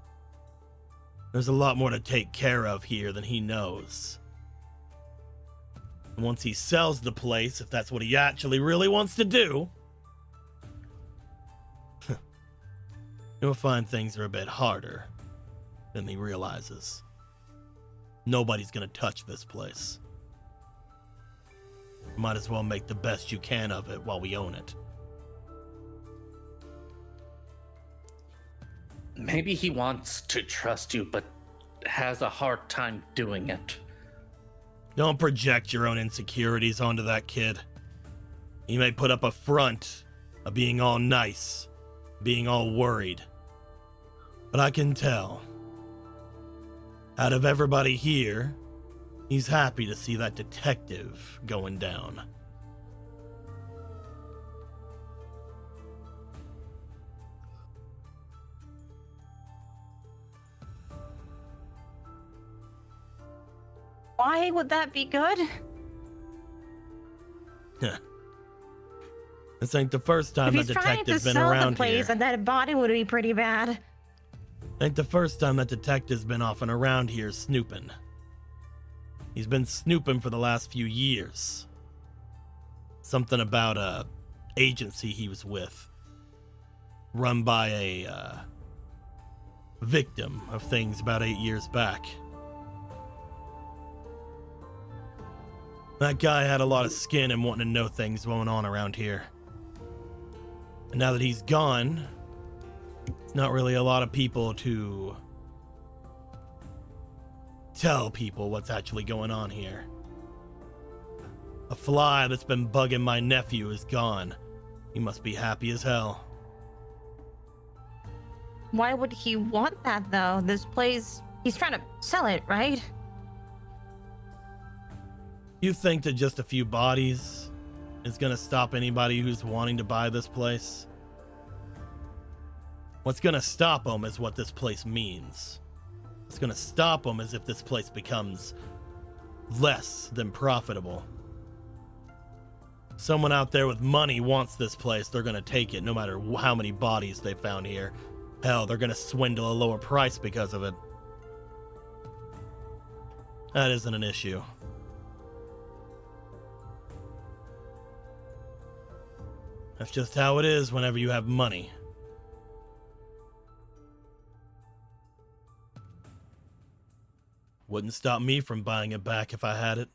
There's a lot more to take care of here than he knows. And once he sells the place, if that's what he actually really wants to do, he'll find things are a bit harder than he realizes. Nobody's gonna touch this place. Might as well make the best you can of it while we own it. Maybe he wants to trust you, but has a hard time doing it. Don't project your own insecurities onto that kid. He may put up a front of being all nice, being all worried. But I can tell, out of everybody here, he's happy to see that detective going down. Why would that be good? This ain't the first time If that he's trying to detective's been sell around the place, here. and that body would be pretty bad. Ain't the first time that detective's been off and around here snooping. He's been snooping for the last few years. Something about a agency he was with, run by a victim of things about 8 years back. That guy had a lot of skin and wanting to know things going on around here. And now that he's gone, it's not really a lot of people to tell people what's actually going on here. A fly that's been bugging my nephew is gone. He must be happy as hell. Why would he want that, though? This place, he's trying to sell it, right? You think that just a few bodies is gonna stop anybody who's wanting to buy this place? What's gonna stop them is what this place means. What's gonna stop them is if this place becomes less than profitable. Someone out there with money wants this place, they're gonna take it no matter how many bodies they found here. Hell, they're gonna swindle a lower price because of it. That isn't an issue. That's just how it is whenever you have money. Wouldn't stop me from buying it back if I had it.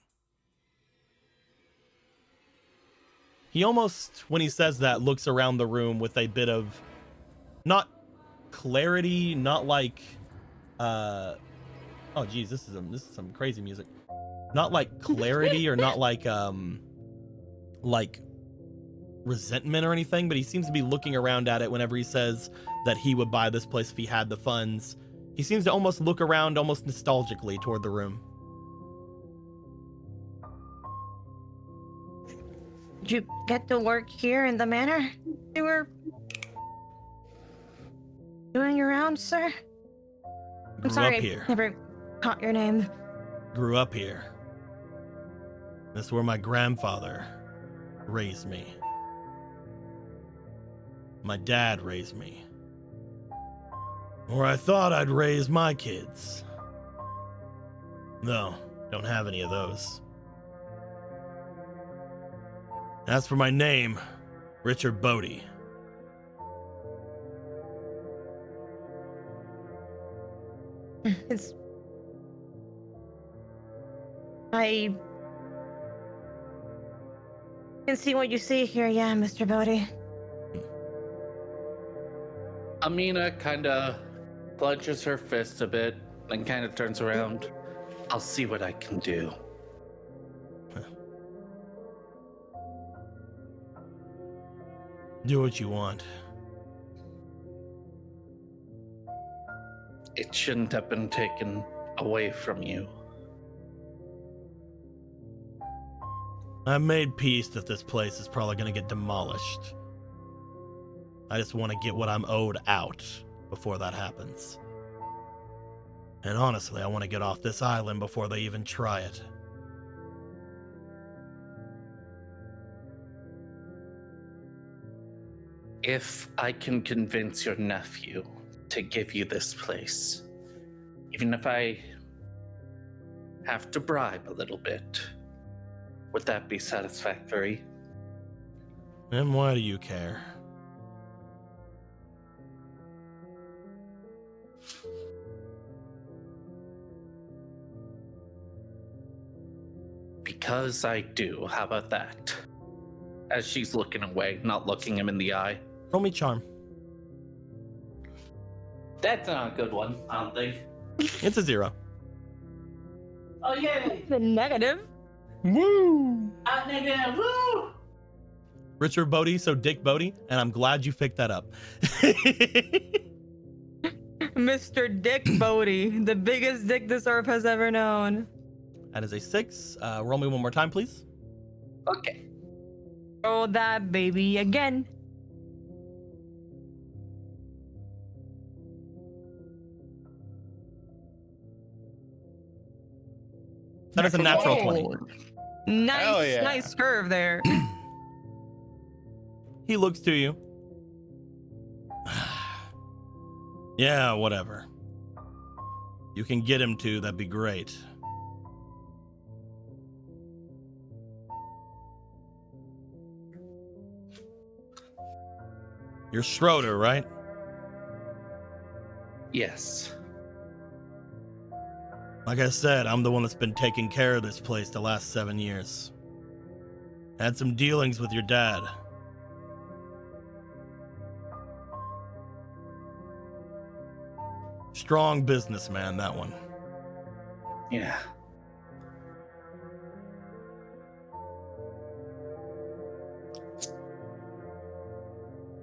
He almost, when he says that, looks around the room with a bit of, not clarity, not like, oh geez, this is some crazy music. Not like clarity or not like resentment or anything, but he seems to be looking around at it whenever he says that he would buy this place if he had the funds. He seems to almost look around almost nostalgically toward the room. Did you get to work here in the manor you were doing around, sir? I'm sorry, Up here. I never caught your name. Grew up here. That's where my grandfather raised me. My dad raised me. Or I thought I'd raise my kids. No, don't have any of those. As for my name, Richard Bodie. I can see what you see here, yeah, Mr. Bodie. Amina kind of clenches her fist a bit, then kind of turns around. I'll see what I can do. Do what you want. It shouldn't have been taken away from you. I've made peace that this place is probably going to get demolished. I just want to get what I'm owed out before that happens. And honestly, I want to get off this island before they even try it. If I can convince your nephew to give you this place, even if I have to bribe a little bit, would that be satisfactory? And why do you care? Because I do. How about that? As she's looking away, not looking him in the eye. Roll me charm. That's not a good one, I don't think. It's a 0. Oh, yay! The negative. Woo! Negative, woo! Richard Bodie, so Dick Bodie, and I'm glad you picked that up. Mr. Dick Bodie, the biggest dick this earth has ever known. That is a 6. Roll me one more time, please. Okay. Roll that baby again. That is a natural Oh. 20. Nice, Hell yeah. nice curve there. He looks to you. Yeah, whatever. You can get him to, that'd be great. You're Schroeder, right? Yes. Like I said, I'm the one that's been taking care of this place the last 7 years. Had some dealings with your dad. Strong businessman, that one. Yeah.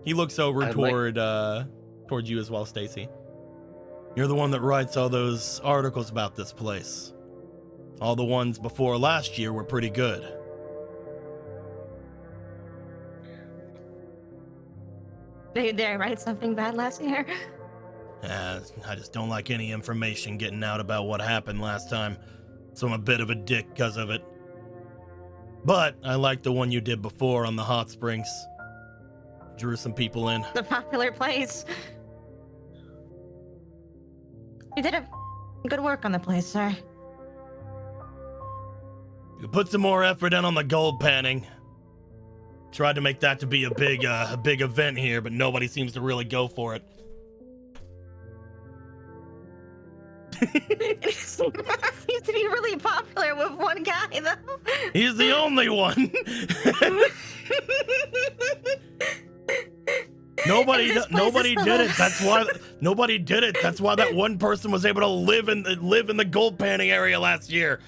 He looks over I'd like- toward you as well, Stacy. You're the one that writes all those articles about this place. All the ones before last year were pretty good. Did I write something bad last year? I just don't like any information getting out about what happened last time, so I'm a bit of a dick because of it. But I like the one you did before on the hot springs. Drew some people in. The popular place. You did a good work on the place, sir. You could put some more effort in on the gold panning. Tried to make that to be a big event here, but nobody seems to really go for it. It seems to be really popular with one guy, though. He's the only one. Nobody did it. That's why nobody did it. That's why that one person was able to live in the gold panning area last year.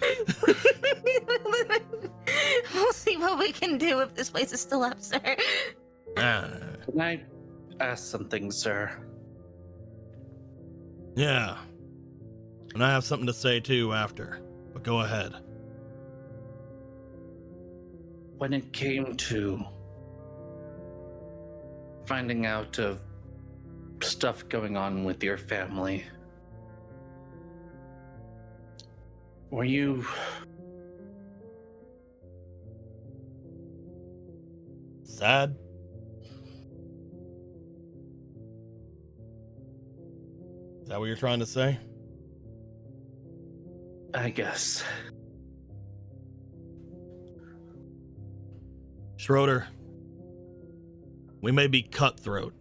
We'll see what we can do if this place is still up, sir. Can I ask something, sir? Yeah. And I have something to say too after. But go ahead. When it came to finding out of stuff going on with your family, were you sad? Is that what you're trying to say? I guess. Schroeder, we may be cutthroat,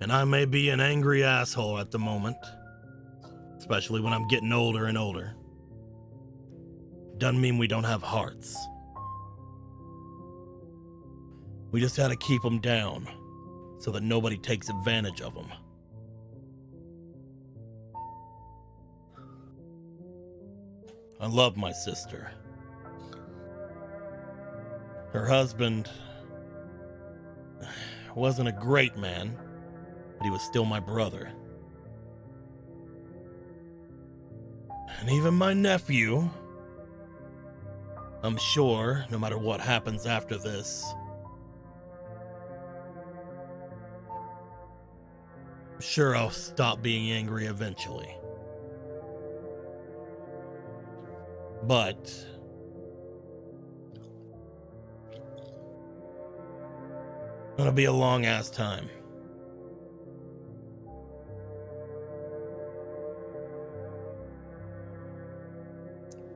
and I may be an angry asshole at the moment, especially when I'm getting older and older. Doesn't mean we don't have hearts. We just gotta keep them down so that nobody takes advantage of them. I love my sister. Her husband wasn't a great man, but he was still my brother. And even my nephew, I'm sure, no matter what happens after this, I'm sure I'll stop being angry eventually. But it'll be a long ass time.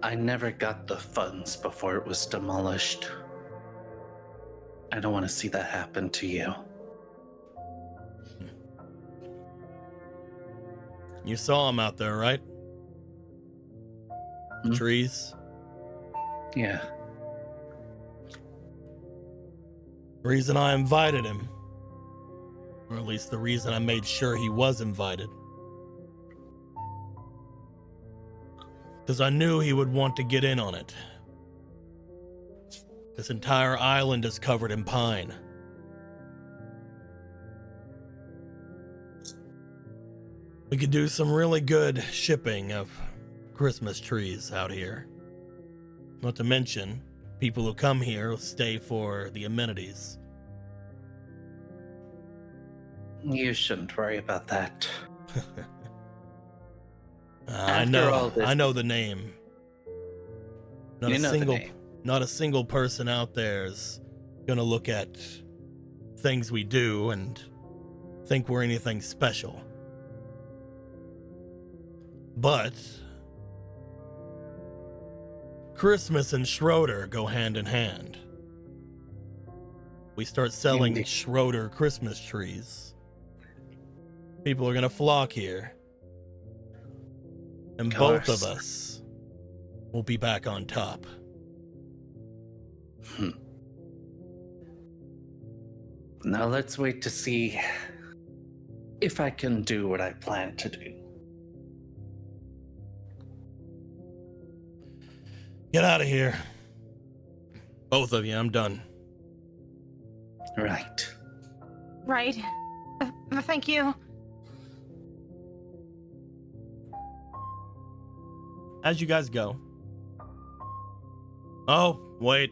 I never got the funds before it was demolished. I don't want to see that happen to you. You saw him out there, right? Hmm? Trees. Yeah. The reason I invited him, or at least the reason I made sure he was invited, because I knew he would want to get in on it. This entire island is covered in pine. We could do some really good shipping of Christmas trees out here. Not to mention, people who come here will stay for the amenities. You shouldn't worry about that. I After all this- know the name. Not You a know the single, name. not a single person out there is gonna look at things we do and think we're anything special. But Christmas and Schroeder go hand in hand. We start selling Indeed. Schroeder Christmas trees. People are gonna flock here. And Of both of course. us will be back on top. Now let's wait to see if I can do what I plan to do. Get out of here. Both of you, I'm done. Right. Right. Thank you. As you guys go. Oh, wait.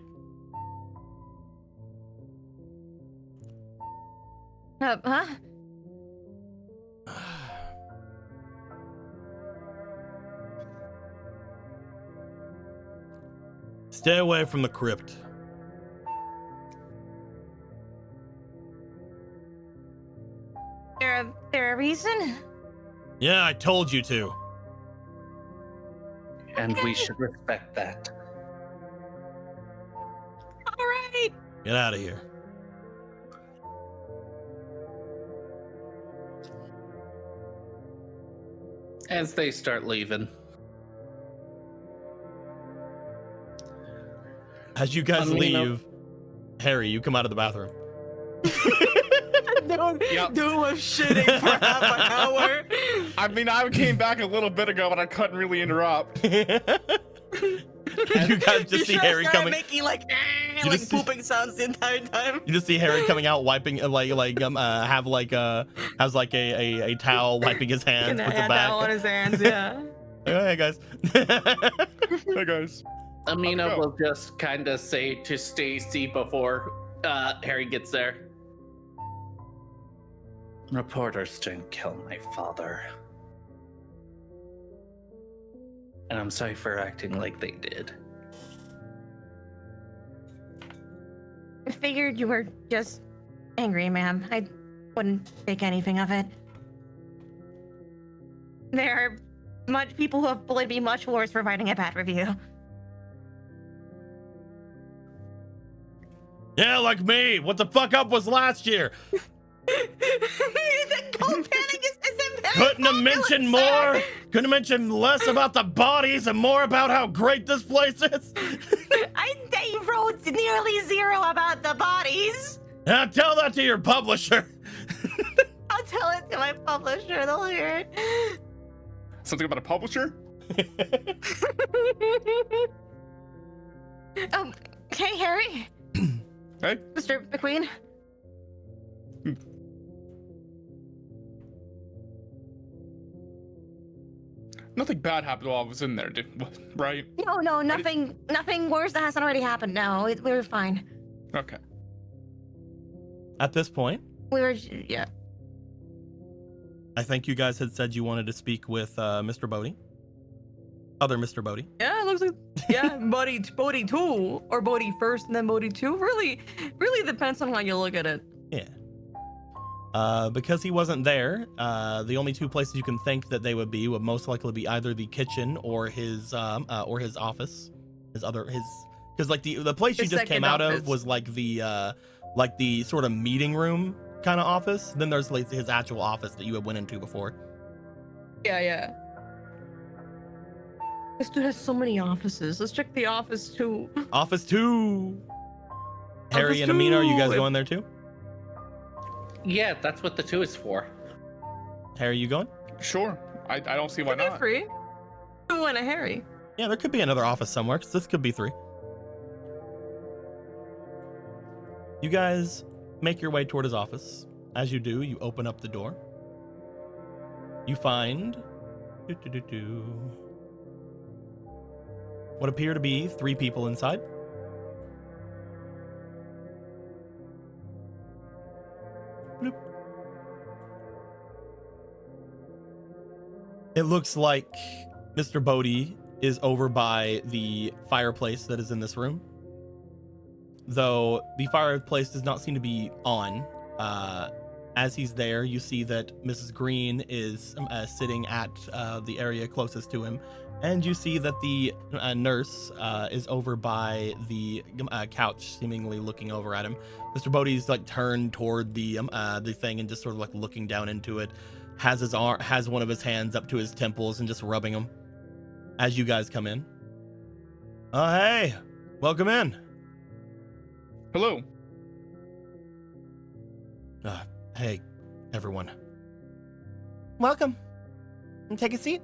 Huh? Stay away from the crypt. There a reason? Yeah, I told you to. And we should respect that. All right. Get out of here. As they start leaving. As you guys I mean, leave, Harry, you come out of the bathroom. Dude was shitting for half an hour. I mean, I came back a little bit ago, but I couldn't really interrupt. You guys just see Harry coming. Making like just see- pooping sounds the entire time. You just see Harry coming out, wiping has like a towel, wiping his hands, And puts it had that on back. his hands, yeah. Hey guys. Hey guys. Amina go. will just kind of say to Stacy before Harry gets there. Reporters didn't kill my father. And I'm sorry for acting like they did. I figured you were just angry, ma'am. I wouldn't think anything of it. There are much people who have bullied me much worse for writing a bad review. Yeah, like me. What the fuck up was last year? The cold panic is Couldn't have mentioned more. Couldn't have mentioned less about the bodies and more about how great this place is. I wrote nearly zero about the bodies. Now tell that to your publisher. I'll tell it to my publisher. They'll hear it. Something about a publisher? Hey, Harry. Hey? Mr. McQueen. Nothing bad happened while I was in there, right? No, nothing worse that hasn't already happened. No, we were fine. Okay. At this point, We were, yeah. I think you guys had said you wanted to speak with Mr. Bodie. Other Mr. Bodie. Yeah, it looks like Bodie 2 or Bodie first and then Bodie 2. Really depends on how you look at it. Yeah. Because he wasn't there, the only two places you can think that they would most likely be either the kitchen or his office, because like the place you His just came second out of office. was like the sort of meeting room kind of office. Then there's like his actual office that you had went into before. Yeah. This dude has so many offices. Let's check the office too. Office 2. Harry Office and Amina, are you guys 2. going there too? Yeah, that's what the 2 is for. Harry, you going? Sure. I don't see why Could be not. 3. 2 and a Harry. Yeah, there could be another office somewhere, because this could be 3. You guys make your way toward his office. As you do, you open up the door. You find what appear to be 3 people inside. Bloop. It looks like Mr. Bodie is over by the fireplace that is in this room. Though the fireplace does not seem to be on. As he's there, you see that Mrs. Green is sitting at the area closest to him. And you see that the nurse is over by the couch, seemingly looking over at him. Mr. Bodie's like turned toward the thing and just sort of like looking down into it. Has one of his hands up to his temples and just rubbing them. as you guys come in. Oh, hey, welcome in. Hello. Hey, everyone. Welcome. And take a seat.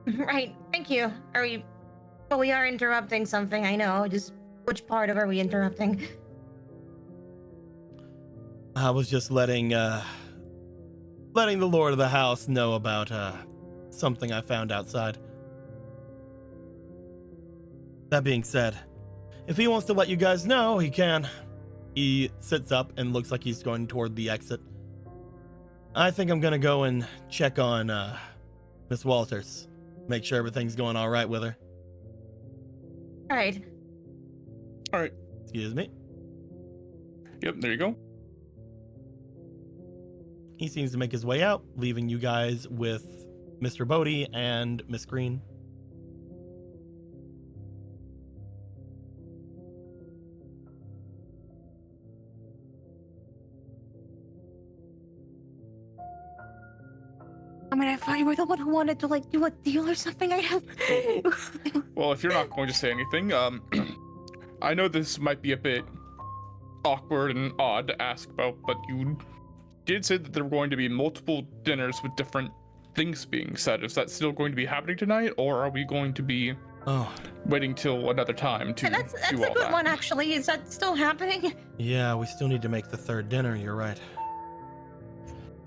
Right. Thank you. Well, we are interrupting something, I know. Just which part of are we interrupting? I was just letting the Lord of the house know about something I found outside. That being said, if he wants to let you guys know, he can. He sits up and looks like he's going toward the exit. I think I'm gonna go and check on Miss Walters. Make sure everything's going all right with her. All right. All right. Excuse me. Yep, there you go. He seems to make his way out, leaving you guys with Mr. Bodie and Miss Green. I mean, I thought you were the one who wanted to like do a deal or something. I have. Well, if you're not going to say anything, I know this might be a bit awkward and odd to ask about, but you did say that there were going to be multiple dinners with different things being said. Is that still going to be happening tonight, or are we going to be waiting till another time to That's do a all good that? one, actually. Is that still happening? Yeah, we still need to make the third dinner, you're right.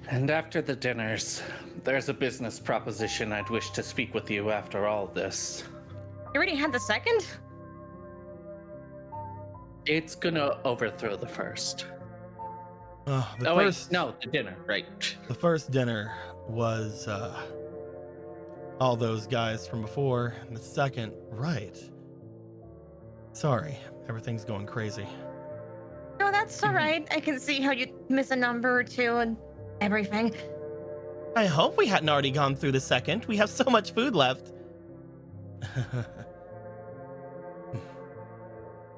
And after the dinners, there's a business proposition I'd wish to speak with you after all this. You already had the second? It's gonna overthrow the first. The dinner, right. The first dinner was all those guys from before. And the second, right. Sorry, everything's going crazy. No, that's all right. I can see how you miss a number or two and everything. I hope we hadn't already gone through the second. We have so much food left.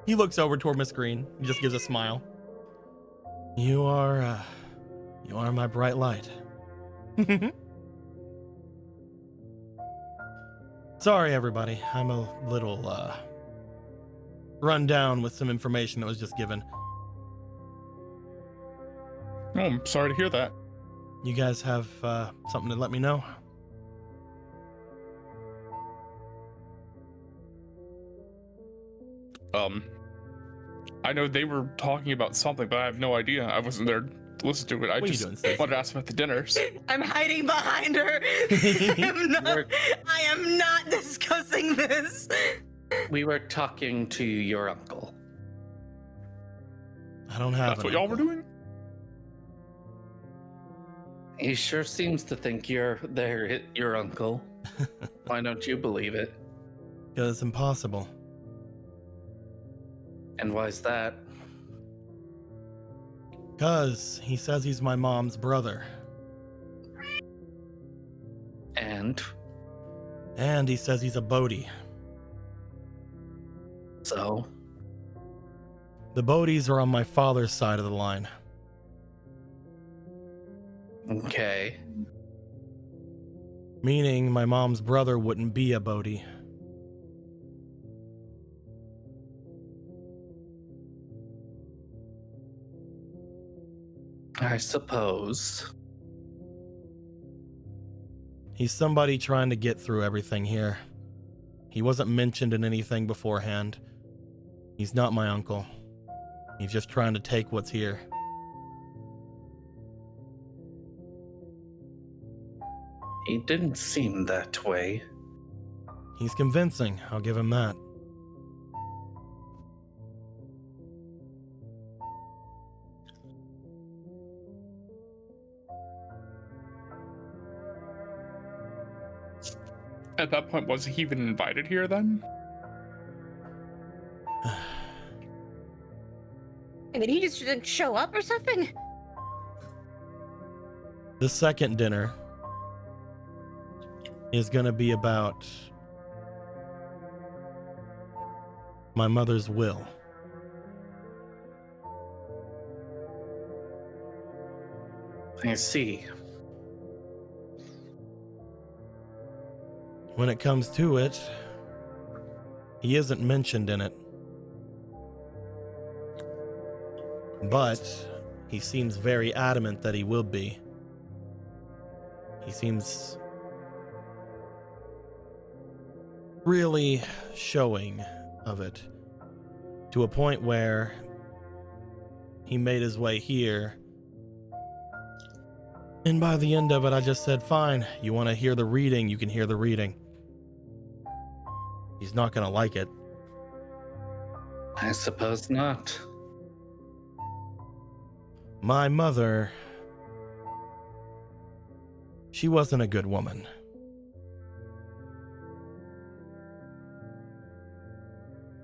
He looks over toward Miss Green. He just gives a smile. You are my bright light. Sorry, everybody. I'm a little run down with some information that was just given. Oh, I'm sorry to hear that. You guys have something to let me know? I know they were talking about something, but I have no idea. I wasn't there to listen to it. I What are you just doing, Stacey? wanted to ask about the dinners. I'm hiding behind her. I am not discussing this. We were talking to your uncle. I don't have That's what y'all were doing? He sure seems to think you're your uncle. Why don't you believe it? Because it's impossible. And why's that? Because he says he's my mom's brother. And And he says he's a Bodhi. so? The Bodhies are on my father's side of the line. Okay. Meaning my mom's brother wouldn't be a Bodhi. I suppose. He's somebody trying to get through everything here. He wasn't mentioned in anything beforehand. He's not my uncle. He's just trying to take what's here. He didn't seem that way. He's convincing, I'll give him that. At that point, was he even invited here then? Did he just didn't show up or something? The second dinner is gonna be about my mother's will. I see. when it comes to it, he isn't mentioned in it. But he seems very adamant that he will be. He seems really showing of it, to a point where he made his way here. And by the end of it, I just said, fine, you want to hear the reading, you can hear the reading. He's not going to like it. I suppose not. My mother, she wasn't a good woman.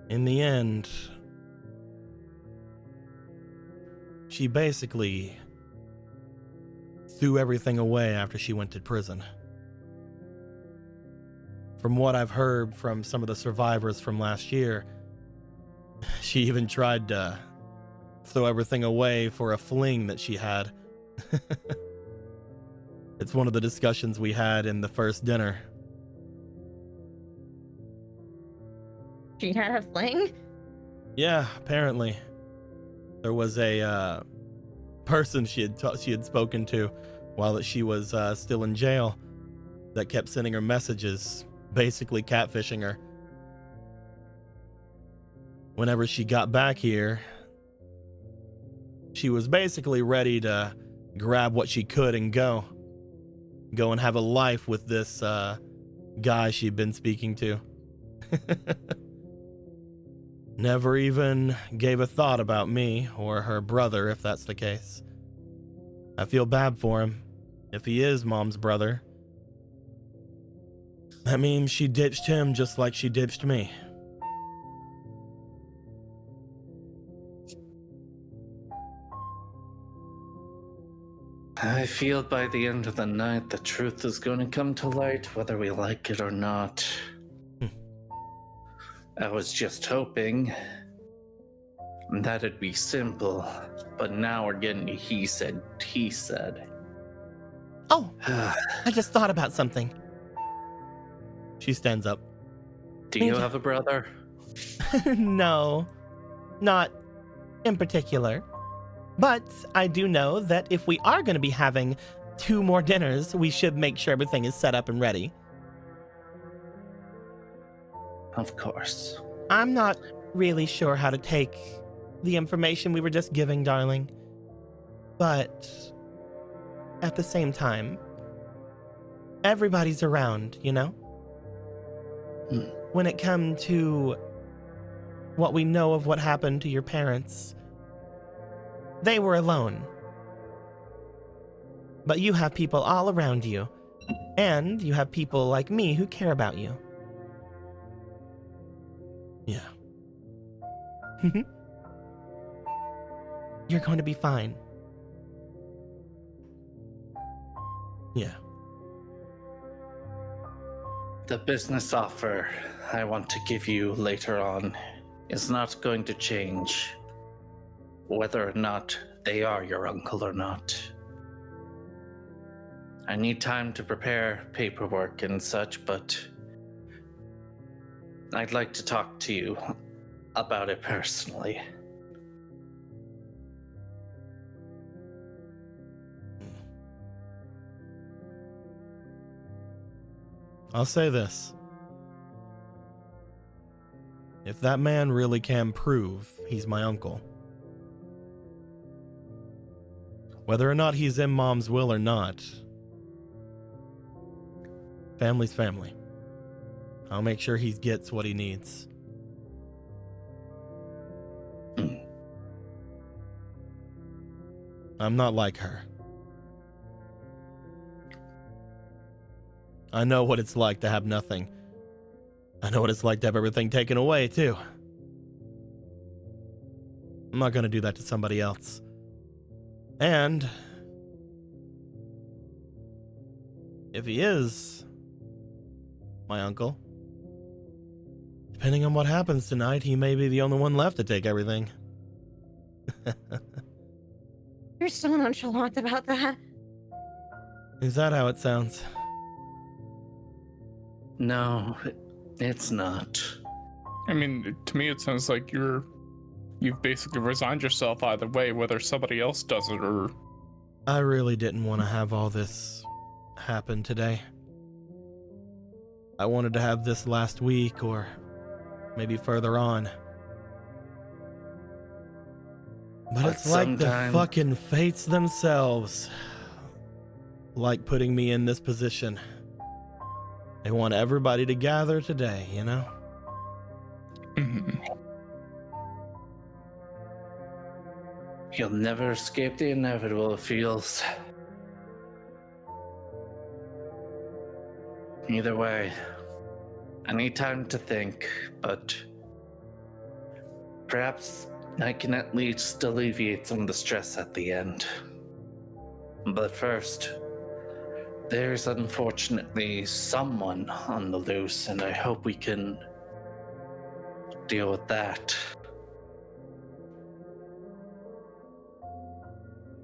In the end, she basically threw everything away after she went to prison. From what I've heard from some of the survivors from last year, she even tried to throw everything away for a fling that she had. It's one of the discussions we had in the first dinner. She had a fling? Yeah, apparently. There was a person she had spoken to while that she was still in jail that kept sending her messages, basically catfishing her. Whenever she got back here, she was basically ready to grab what she could and go and have a life with this guy she'd been speaking to. Never even gave a thought about me or her brother, if that's the case. I feel bad for him. If he is Mom's brother, that means she ditched him just like she ditched me. I feel by the end of the night the truth is going to come to light whether we like it or not. I was just hoping that it'd be simple, but now we're getting he said. Oh, I just thought about something. She stands up. Do you have a brother? No, not in particular. But I do know that if we are going to be having 2 more dinners, we should make sure everything is set up and ready. Of course. I'm not really sure how to take the information we were just giving, darling. But at the same time, everybody's around, you know? When it comes to what we know of what happened to your parents, they were alone. But you have people all around you, and you have people like me who care about you. Yeah. You're going to be fine. Yeah. The business offer I want to give you later on is not going to change whether or not they are your uncle or not. I need time to prepare paperwork and such, but I'd like to talk to you about it personally. I'll say this. If that man really can prove he's my uncle, whether or not he's in Mom's will or not, family's family. I'll make sure he gets what he needs. I'm not like her. I know what it's like to have nothing. I know what it's like to have everything taken away, too. I'm not going to do that to somebody else. And if he is my uncle, depending on what happens tonight, he may be the only one left to take everything. You're so nonchalant about that. Is that how it sounds? No, it's not. I mean, to me, it sounds like you've basically resigned yourself either way, whether somebody else does it or. I really didn't want to have all this happen today. I wanted to have this last week or maybe further on. But it's like the fucking fates themselves like putting me in this position. They want everybody to gather today, you know? You'll never escape the inevitable, it feels. Either way, I need time to think, but perhaps I can at least alleviate some of the stress at the end. But first, there's unfortunately someone on the loose, and I hope we can deal with that.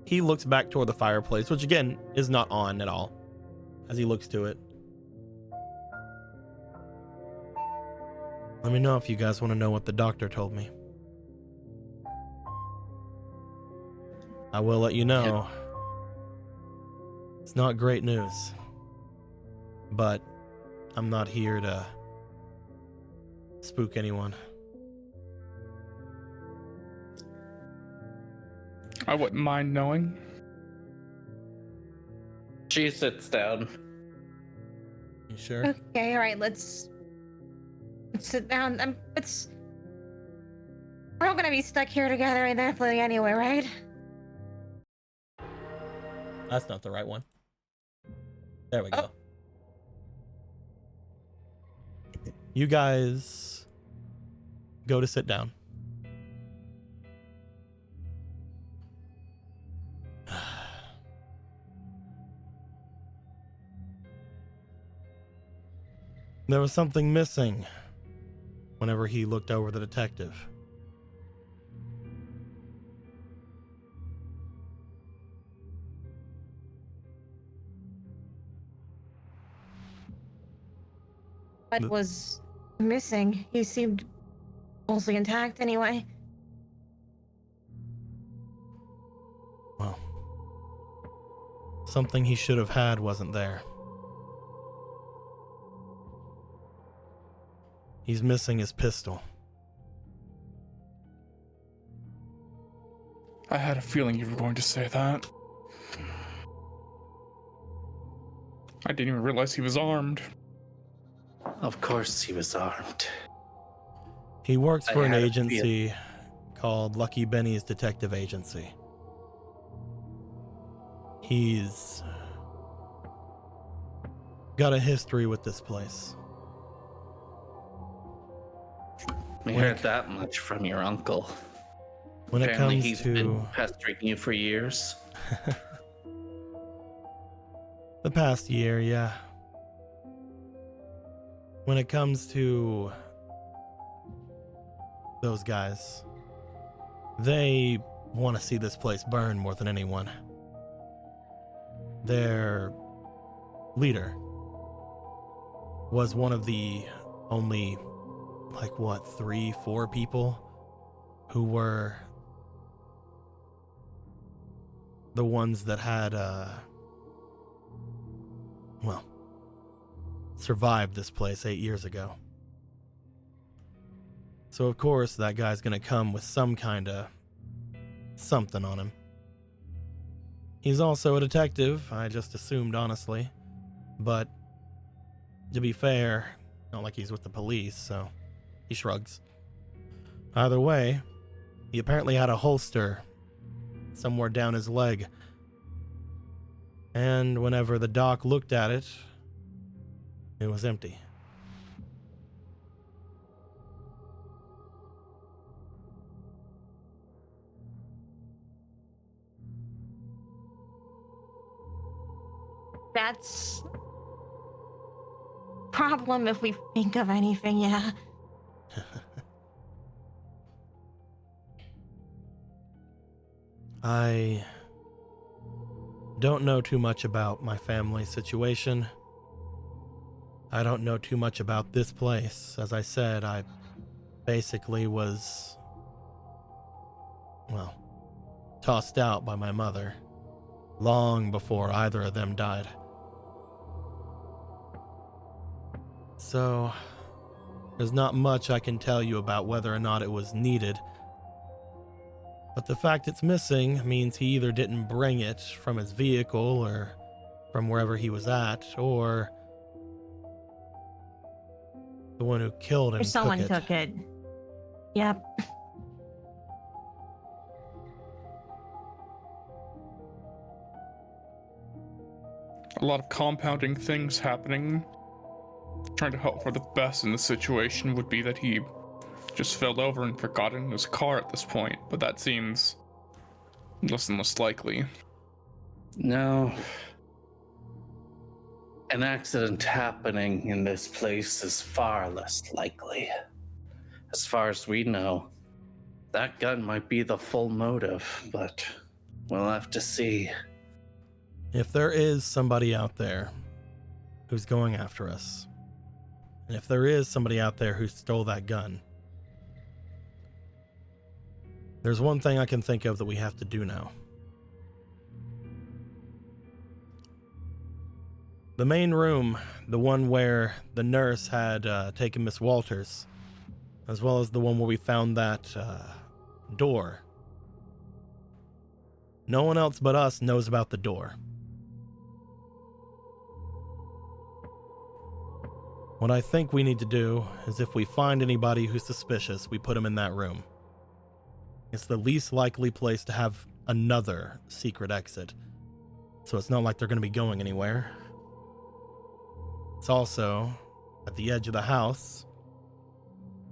He looks back toward the fireplace, which again is not on at all, as he looks to it. Let me know if you guys want to know what the doctor told me. I will let you know. It's not great news, but I'm not here to spook anyone. I wouldn't mind knowing. She sits down. You sure? Okay, all right, let's sit down. We're all gonna be stuck here together indefinitely anyway, right? That's not the right one. There we go. You guys go to sit down. There was something missing whenever he looked over the detective. What was missing? He seemed mostly intact anyway. Well, something he should have had wasn't there. He's missing his pistol. I had a feeling you were going to say that. I didn't even realize he was armed. Of course he was armed. He works for I an had a agency called Lucky Benny's Detective Agency. He's got a history with this place. We heard that much from your uncle. When it Apparently comes he's to been pestering you for years. the past year, yeah. When it comes to those guys, they want to see this place burn more than anyone. Their leader was one of the only, 3, 4 people who were the ones that had, survived this place 8 years ago. So of course that guy's gonna come with some kind of something on him. He's also a detective, I just assumed honestly, but to be fair, not like he's with the police, so he shrugs. Either way, he apparently had a holster somewhere down his leg, and whenever the doc looked at it, it was empty. That's problem if we think of anything, yeah. I don't know too much about my family situation. I don't know too much about this place. As I said, I basically was, well, tossed out by my mother long before either of them died. So, there's not much I can tell you about whether or not it was needed. But the fact it's missing means he either didn't bring it from his vehicle or from wherever he was at, or the one who killed him Or someone took it. took it. Yep. A lot of compounding things happening. Trying to hope for the best in the situation would be that he just fell over and forgot it in his car at this point, but that seems less and less likely. No. An accident happening in this place is far less likely. As far as we know, that gun might be the full motive, but we'll have to see. If there is somebody out there who's going after us, and if there is somebody out there who stole that gun, there's one thing I can think of that we have to do now. The main room, the one where the nurse had taken Miss Walters, as well as the one where we found that door. No one else but us knows about the door. What I think we need to do is if we find anybody who's suspicious, we put them in that room. It's the least likely place to have another secret exit, so it's not like they're going to be going anywhere. It's also at the edge of the house,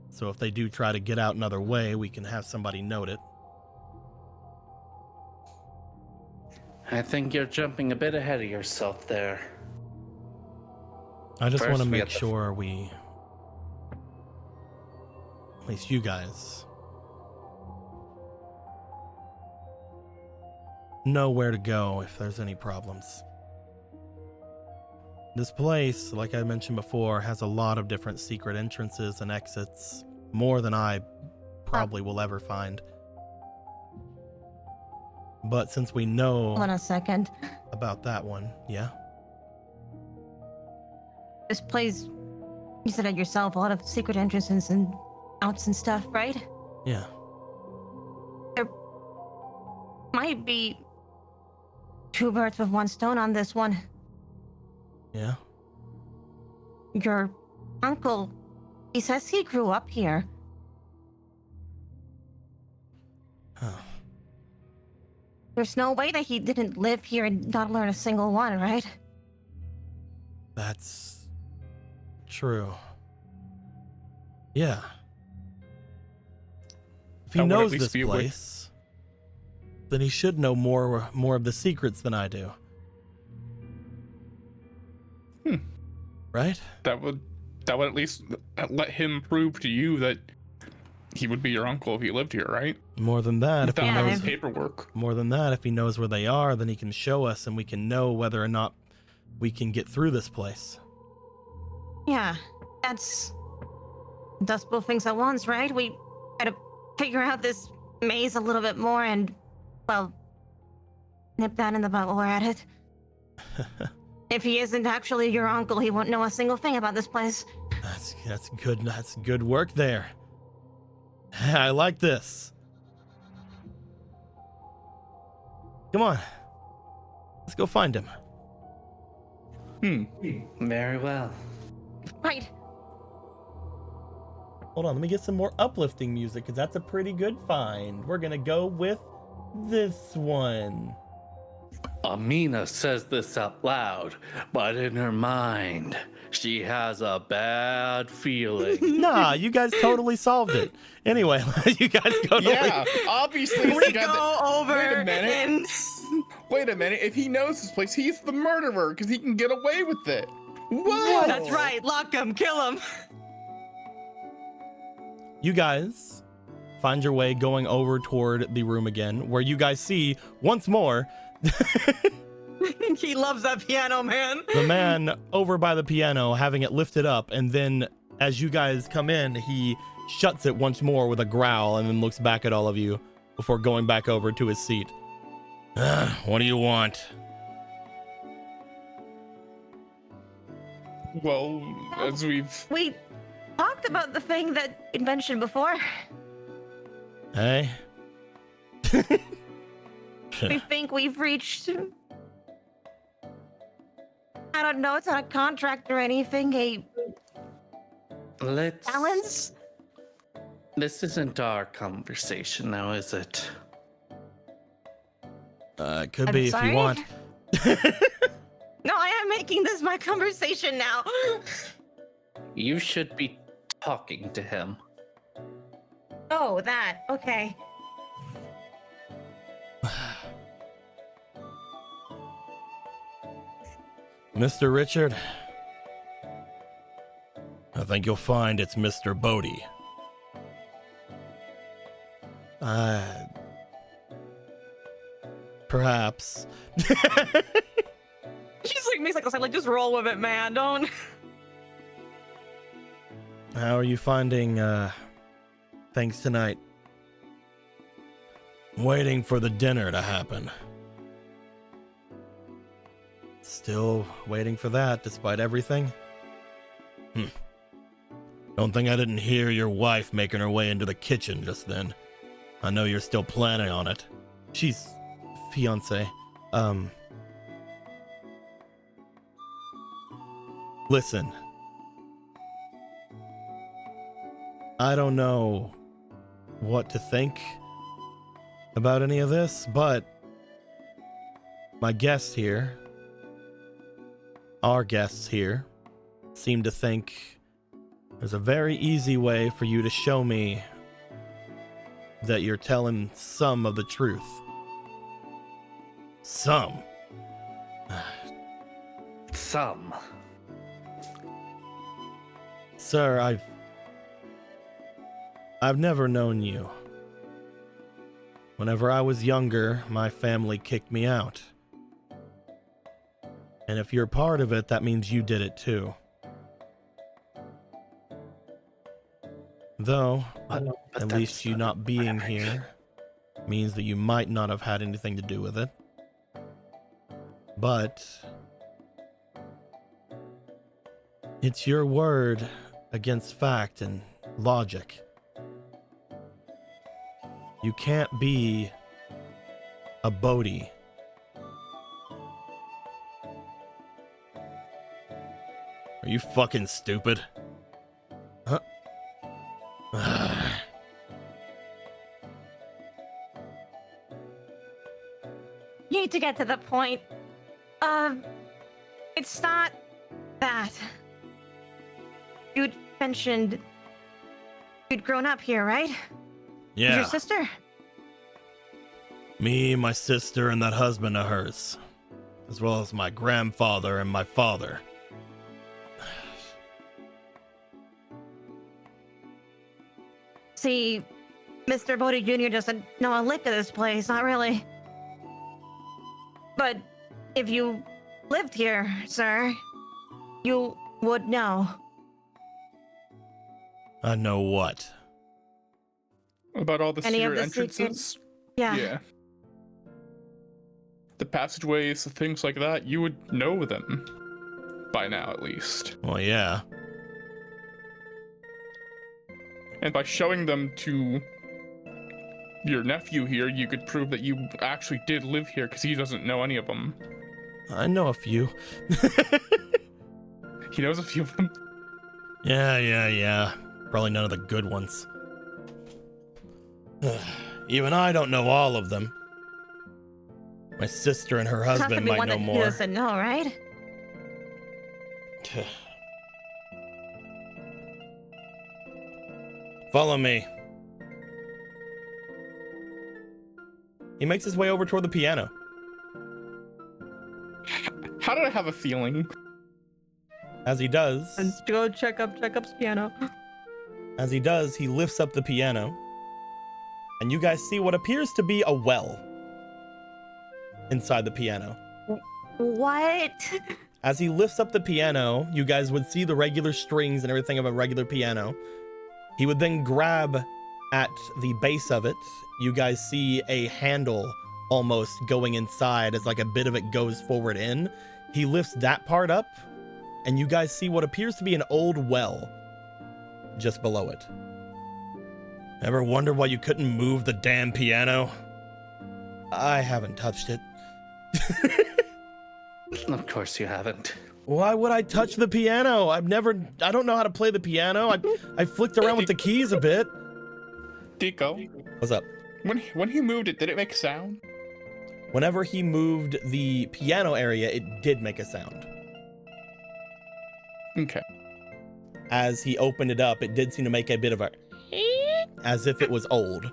so if they do try to get out another way, we can have somebody note it. I think you're jumping a bit ahead of yourself there. I just First, want to we make got the- sure we, at least you guys, know where to go if there's any problems. This place, like I mentioned before, has a lot of different secret entrances and exits, more than I probably will ever find. But since we know Hold on a second. about that one, yeah? This place, you said it yourself, a lot of secret entrances and outs and stuff, right? Yeah. There might be two birds with one stone on this one. Yeah? Your uncle, he says he grew up here. Huh. There's no way that he didn't live here and not learn a single one, right? That's true. Yeah. If he That would at knows least this be a way- place, then he should know more of the secrets than I do. Right? That would at least let him prove to you that he would be your uncle if he lived here, right? More than that, if he Without Yeah, his knows if- paperwork. more than that, if he knows where they are, then he can show us and we can know whether or not we can get through this place. Yeah, that's both things at once, right? We gotta figure out this maze a little bit more and, well, nip that in the butt while we're at it. If he isn't actually your uncle, he won't know a single thing about this place. That's good. That's good work there. I like this. Come on. Let's go find him. Very well. Right. Hold on, let me get some more uplifting music because that's a pretty good find. We're gonna go with this one. Amina says this out loud, but in her mind, she has a bad feeling. Nah, you guys totally solved it. Anyway, you guys go to Yeah, obviously. it's We the guy that- go over Wait a minute. and Wait a minute. If he knows this place, he's the murderer because he can get away with it. Whoa! that's right. Lock him, kill him. You guys find your way going over toward the room again, where you guys see once more He loves that piano, man. The man over by the piano, having it lifted up, and then as you guys come in, he shuts it once more with a growl and then looks back at all of you before going back over to his seat. What do you want? Well, as we've... We talked about the thing that you mentioned before. Hey? We think we've reached... I don't know, it's not a contract or anything, a Let's. balance? This isn't our conversation now, is it? It could I'm be if sorry? you want. No, I am making this my conversation now. You should be talking to him. Oh, that. Okay. Mr. Richard, I think you'll find it's Mr. Bodie. Perhaps. She's like, makes like a sign, like, just roll with it, man. Don't. How are you finding, things tonight? Waiting for the dinner to happen. Still waiting for that, despite everything? Don't think I didn't hear your wife making her way into the kitchen just then. I know you're still planning on it. She's fiance. Listen. I don't know what to think about any of this, but my guests here, our guests here, seem to think there's a very easy way for you to show me that you're telling some of the truth. Some. Some. Sir, I've never known you. Whenever I was younger, my family kicked me out. And if you're part of it, that means you did it too. Though, at least you not being here means that you might not have had anything to do with it. But it's your word against fact and logic. You can't be a Bodhi. Are you fucking stupid? Huh? You need to get to the point. It's not that. You'd mentioned you'd grown up here, right? With Yeah. your sister? Me, my sister, and that husband of hers. As well as my grandfather and my father. See, Mr. Bodhi Jr. doesn't know a lick of this place, not really. But if you lived here, sir, you would know. I know what. About all the Any of secret the secret- entrances? Yeah. The passageways, things like that, you would know them. By now, at least. Well, yeah. And by showing them to your nephew here, you could prove that you actually did live here, because he doesn't know any of them. I know a few. He knows a few of them. Yeah. Probably none of the good ones. Even I don't know all of them. My sister and her It's not to husband be might one know that he more. doesn't know, right? Follow me. He makes his way over toward the piano. How did I have a feeling? As he does, Let's go check up's piano. he lifts up the piano. And you guys see what appears to be a well inside the piano. What? As he lifts up the piano, you guys would see the regular strings and everything of a regular piano. He would then grab at the base of it. You guys see a handle almost going inside as like a bit of it goes forward in. He lifts that part up, and you guys see what appears to be an old well just below it. Ever wonder why you couldn't move the damn piano? I haven't touched it. Of course you haven't. Why would I touch the piano? I don't know how to play the piano. I flicked around with the keys a bit. Deco, What's up? when he moved it, did it make sound? Whenever he moved the piano area, it did make a sound. Okay. As he opened it up, it did seem to make a bit of a as if it was old.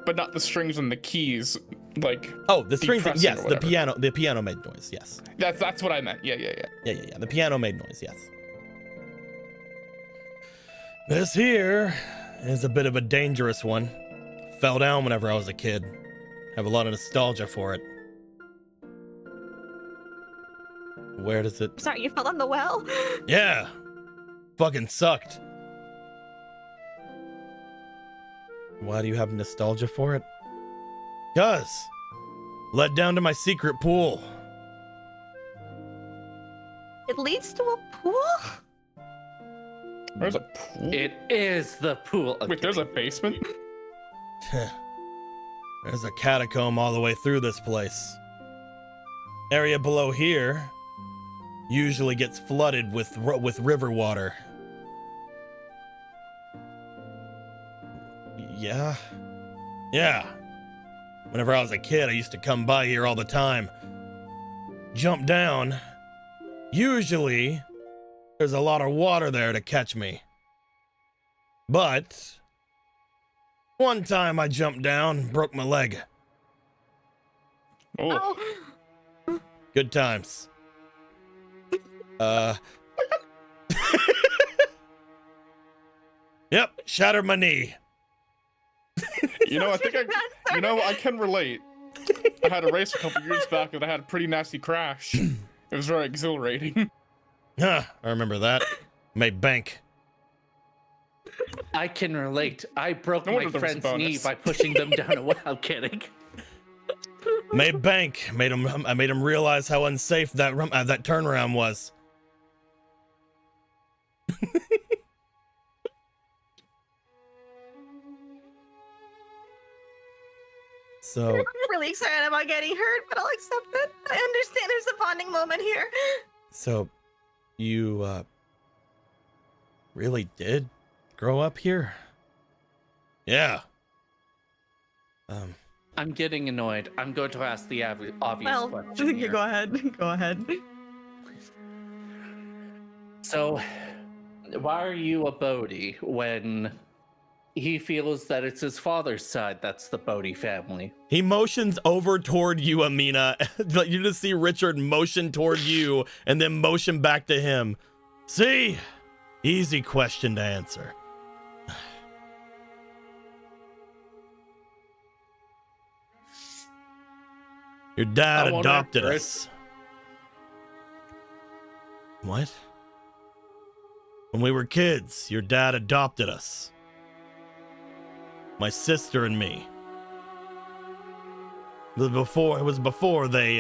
But not the strings and the keys, like. Oh, the strings, depressing yes, or the whatever. piano made noise, yes. That's what I meant. Yeah. Yeah. The piano made noise, yes. This here is a bit of a dangerous one. Fell down whenever I was a kid. Have a lot of nostalgia for it. Where does it? Sorry, you fell in the well? Yeah. Fucking sucked. Why do you have nostalgia for it? 'Cause led down to my secret pool. It leads to a pool? There's a pool. It is the pool. Wait, there's a basement? There's a catacomb all the way through this place. Area below here usually gets flooded with river water. Yeah. Whenever I was a kid, I used to come by here all the time. Jump down. Usually, there's a lot of water there to catch me. But one time I jumped down, broke my leg. Oh. Good times. Yep, shattered my knee. You know, I can relate. I had a race a couple years back that I had a pretty nasty crash. It was very exhilarating. Huh, I remember that. Made bank. I can relate. I broke No my wonder there was a friend's knee bonus. by pushing them down a well. I'm kidding. Made bank. I made him realize how unsafe that turnaround was. So I'm really excited about getting hurt, but I'll accept it. I understand there's a bonding moment here. So you really did grow up here? Yeah. I'm getting annoyed. I'm going to ask the obvious Well, question. here. go ahead. Go ahead. So, why are you a Bodhi when he feels that it's his father's side that's the Bodhi family? He motions over toward you, Amina. You just see Richard motion toward you and then motion back to him. See? Easy question to answer. Your dad I won't adopted answer it. us. What? When we were kids, your dad adopted us. My sister and me. It was before they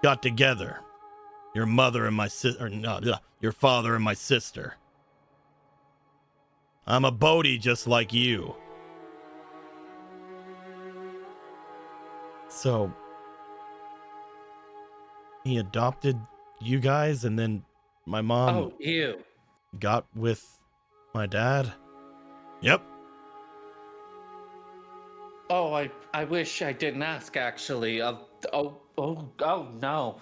got together. Your mother and my sister, your father and my sister. I'm a Bodhi just like you. So he adopted you guys, and then my mom Oh, you. got with my dad. Yep. Oh, I wish I didn't ask, actually. Oh, no.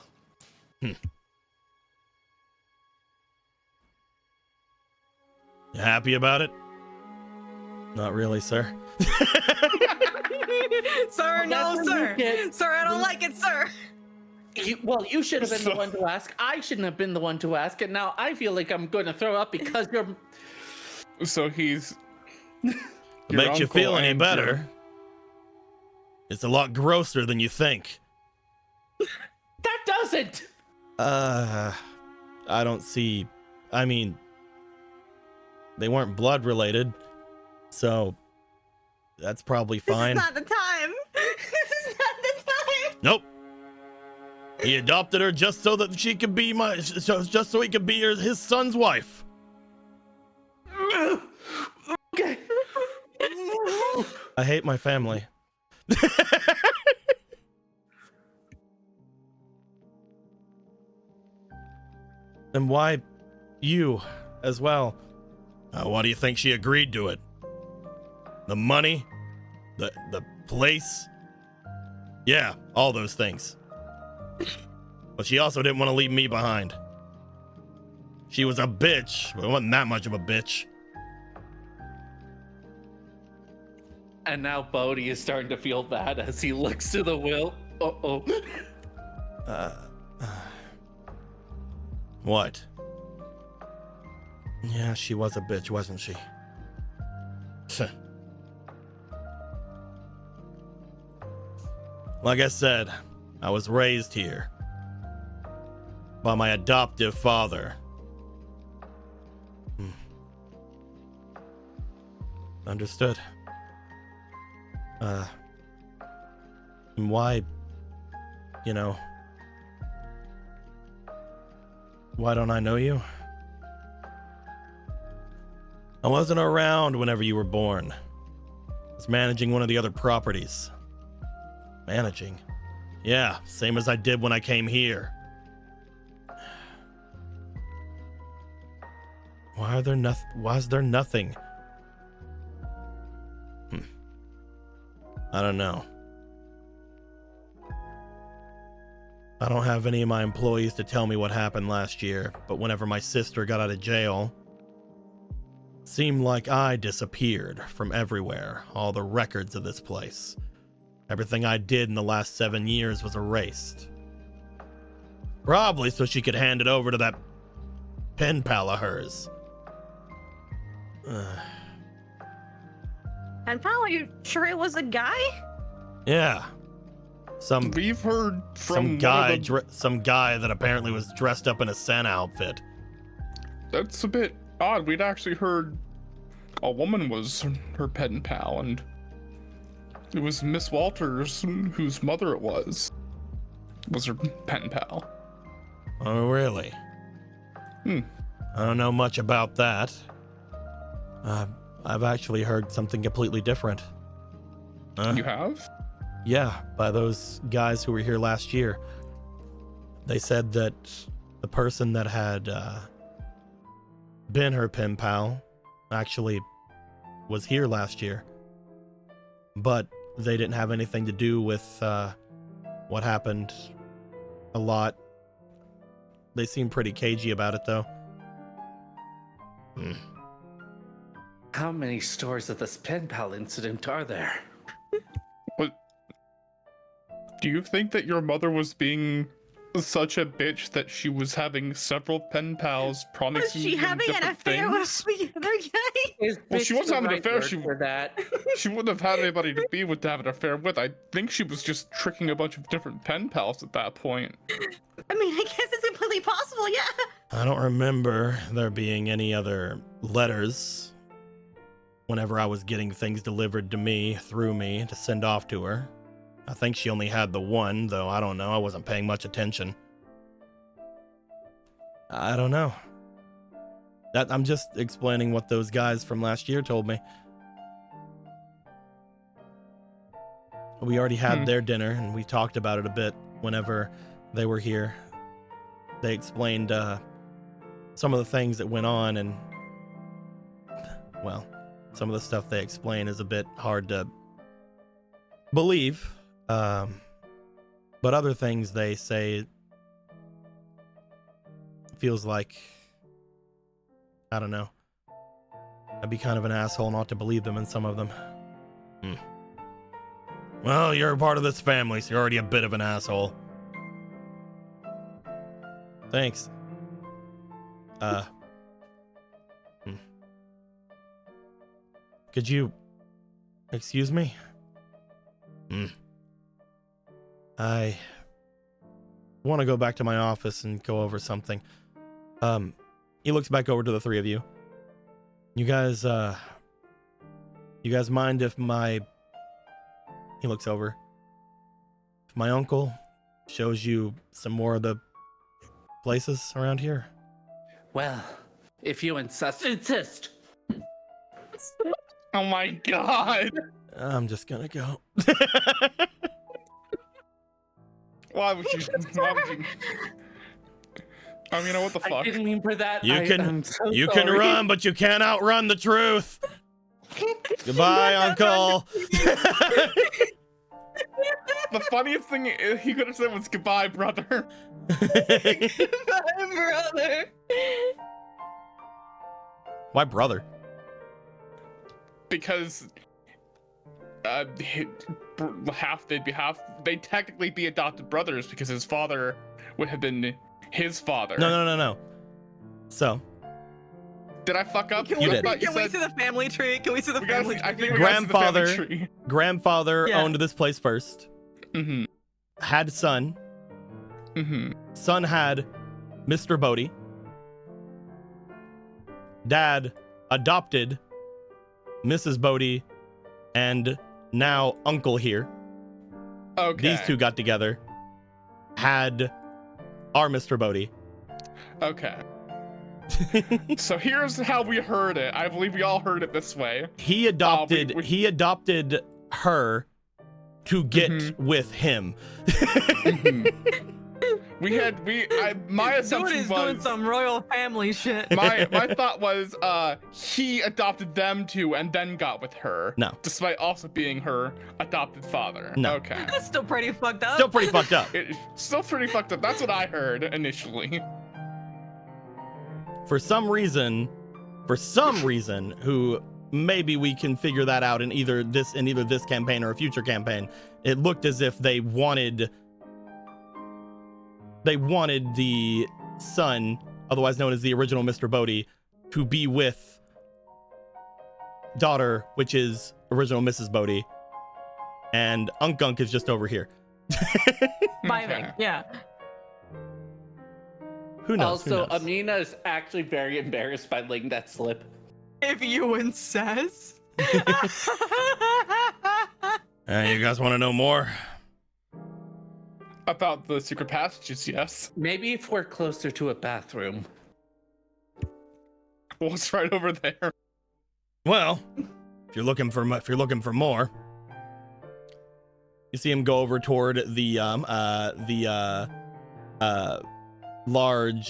You happy about it? Not really, sir. Sir, no, That's sir. what you get. Sir, I don't like it, sir. You should have been the one to ask. I shouldn't have been the one to ask, and now I feel like I'm going to throw up because you're... So he's. Makes you feel any better. It's a lot grosser than you think. That doesn't. I don't see. I mean, they weren't blood related, so that's probably fine. This is not the time. This is not the time. Nope. He adopted her just so that she could be just so he could be his son's wife. Okay. I hate my family. And why you as well? Why do you think she agreed to it? The money? The place? Yeah, all those things. But she also didn't want to leave me behind. She was a bitch, but wasn't that much of a bitch. And now Bodhi is starting to feel bad as he looks to the will. Uh-oh. What? Yeah, she was a bitch, wasn't she? Like I said, I was raised here by my adoptive father. Understood. And why, why don't I know you? I wasn't around whenever you were born. I was managing one of the other properties. Managing? Yeah, same as I did when I came here. Why is there nothing? I don't know. I don't have any of my employees to tell me what happened last year, but whenever my sister got out of jail, it seemed like I disappeared from everywhere. All the records of this place. Everything I did in the last 7 years was erased. Probably so she could hand it over to that pen pal of hers. And pal, are you sure it was a guy? Yeah. We've heard from Some guy that apparently was dressed up in a Santa outfit. That's a bit odd. We'd actually heard a woman was her pen pal, and it was Miss Walters, whose mother it was her pen pal. Oh, really? I don't know much about that. I've actually heard something completely different. You have? Yeah, by those guys who were here last year. They said that the person that had been her pen pal actually was here last year. But they didn't have anything to do with what happened a lot. They seem pretty cagey about it, though. How many stories of this pen pal incident are there? What? Do you think that your mother was being such a bitch that she was having several pen pals Was promising she having an different affair things? with the other guy? Well, she wasn't having an affair. For that. She wouldn't have had anybody to be with to have an affair with. I think she was just tricking a bunch of different pen pals at that point. I mean, I guess it's completely possible, yeah. I don't remember there being any other letters whenever I was getting things delivered to me through me to send off to her. I think she only had the one, though I don't know. I wasn't paying much attention. I don't know. I'm just explaining what those guys from last year told me. We already had their dinner, and we talked about it a bit whenever they were here. They explained some of the things that went on, and, well, some of the stuff they explain is a bit hard to believe. But other things they say feels like, I don't know. I'd be kind of an asshole not to believe them in some of them. Well, you're a part of this family, so you're already a bit of an asshole. Thanks. Could you excuse me? I want to go back to my office and go over something. He looks back over to the three of you. You guys mind if he looks over. If my uncle shows you some more of the places around here? Well, if you insist. Oh my god. I'm just gonna go. Why would you? I mean, what the I fuck? didn't mean for that. You can sorry. run, but you can't outrun the truth. Goodbye, Uncle. The funniest thing he could have said was goodbye, brother. Goodbye, brother. Why brother? Because they'd technically be adopted brothers because his father would have been his father. No. So, Did I fuck up? You we did. see the family tree? Can we see the family tree? I think we gotta see the family tree. grandfather Yeah. owned this place first. Mm-hmm. Had son. Mm-hmm. Son had Mr. Bodie. Dad adopted Mrs. Bodie, and now uncle here. Okay. These two got together, had our Mr. Bodie. Okay. So here's how we heard it. I believe we all heard it this way. He adopted we- he adopted her to get Mhm. with him. My assumption Dude is doing was some royal family shit. my thought was he adopted them two and then got with her. No. Despite also being her adopted father. No. Okay. That's still pretty fucked up. Still pretty fucked up. It's still pretty fucked up. That's what I heard initially. For some reason, who maybe we can figure that out in either this campaign or a future campaign. It looked as if they wanted the son, otherwise known as the original Mr. Bodie, to be with daughter, which is original Mrs. Bodie, and Unk is just over here. Vibing. Okay. Yeah. Who knows? Also, Amina is actually very embarrassed by laying that slip. If you insist. You guys want to know more? About the secret passages, yes. Maybe if we're closer to a bathroom. What's right over there? Well, if you're looking for more, you see him go over toward the large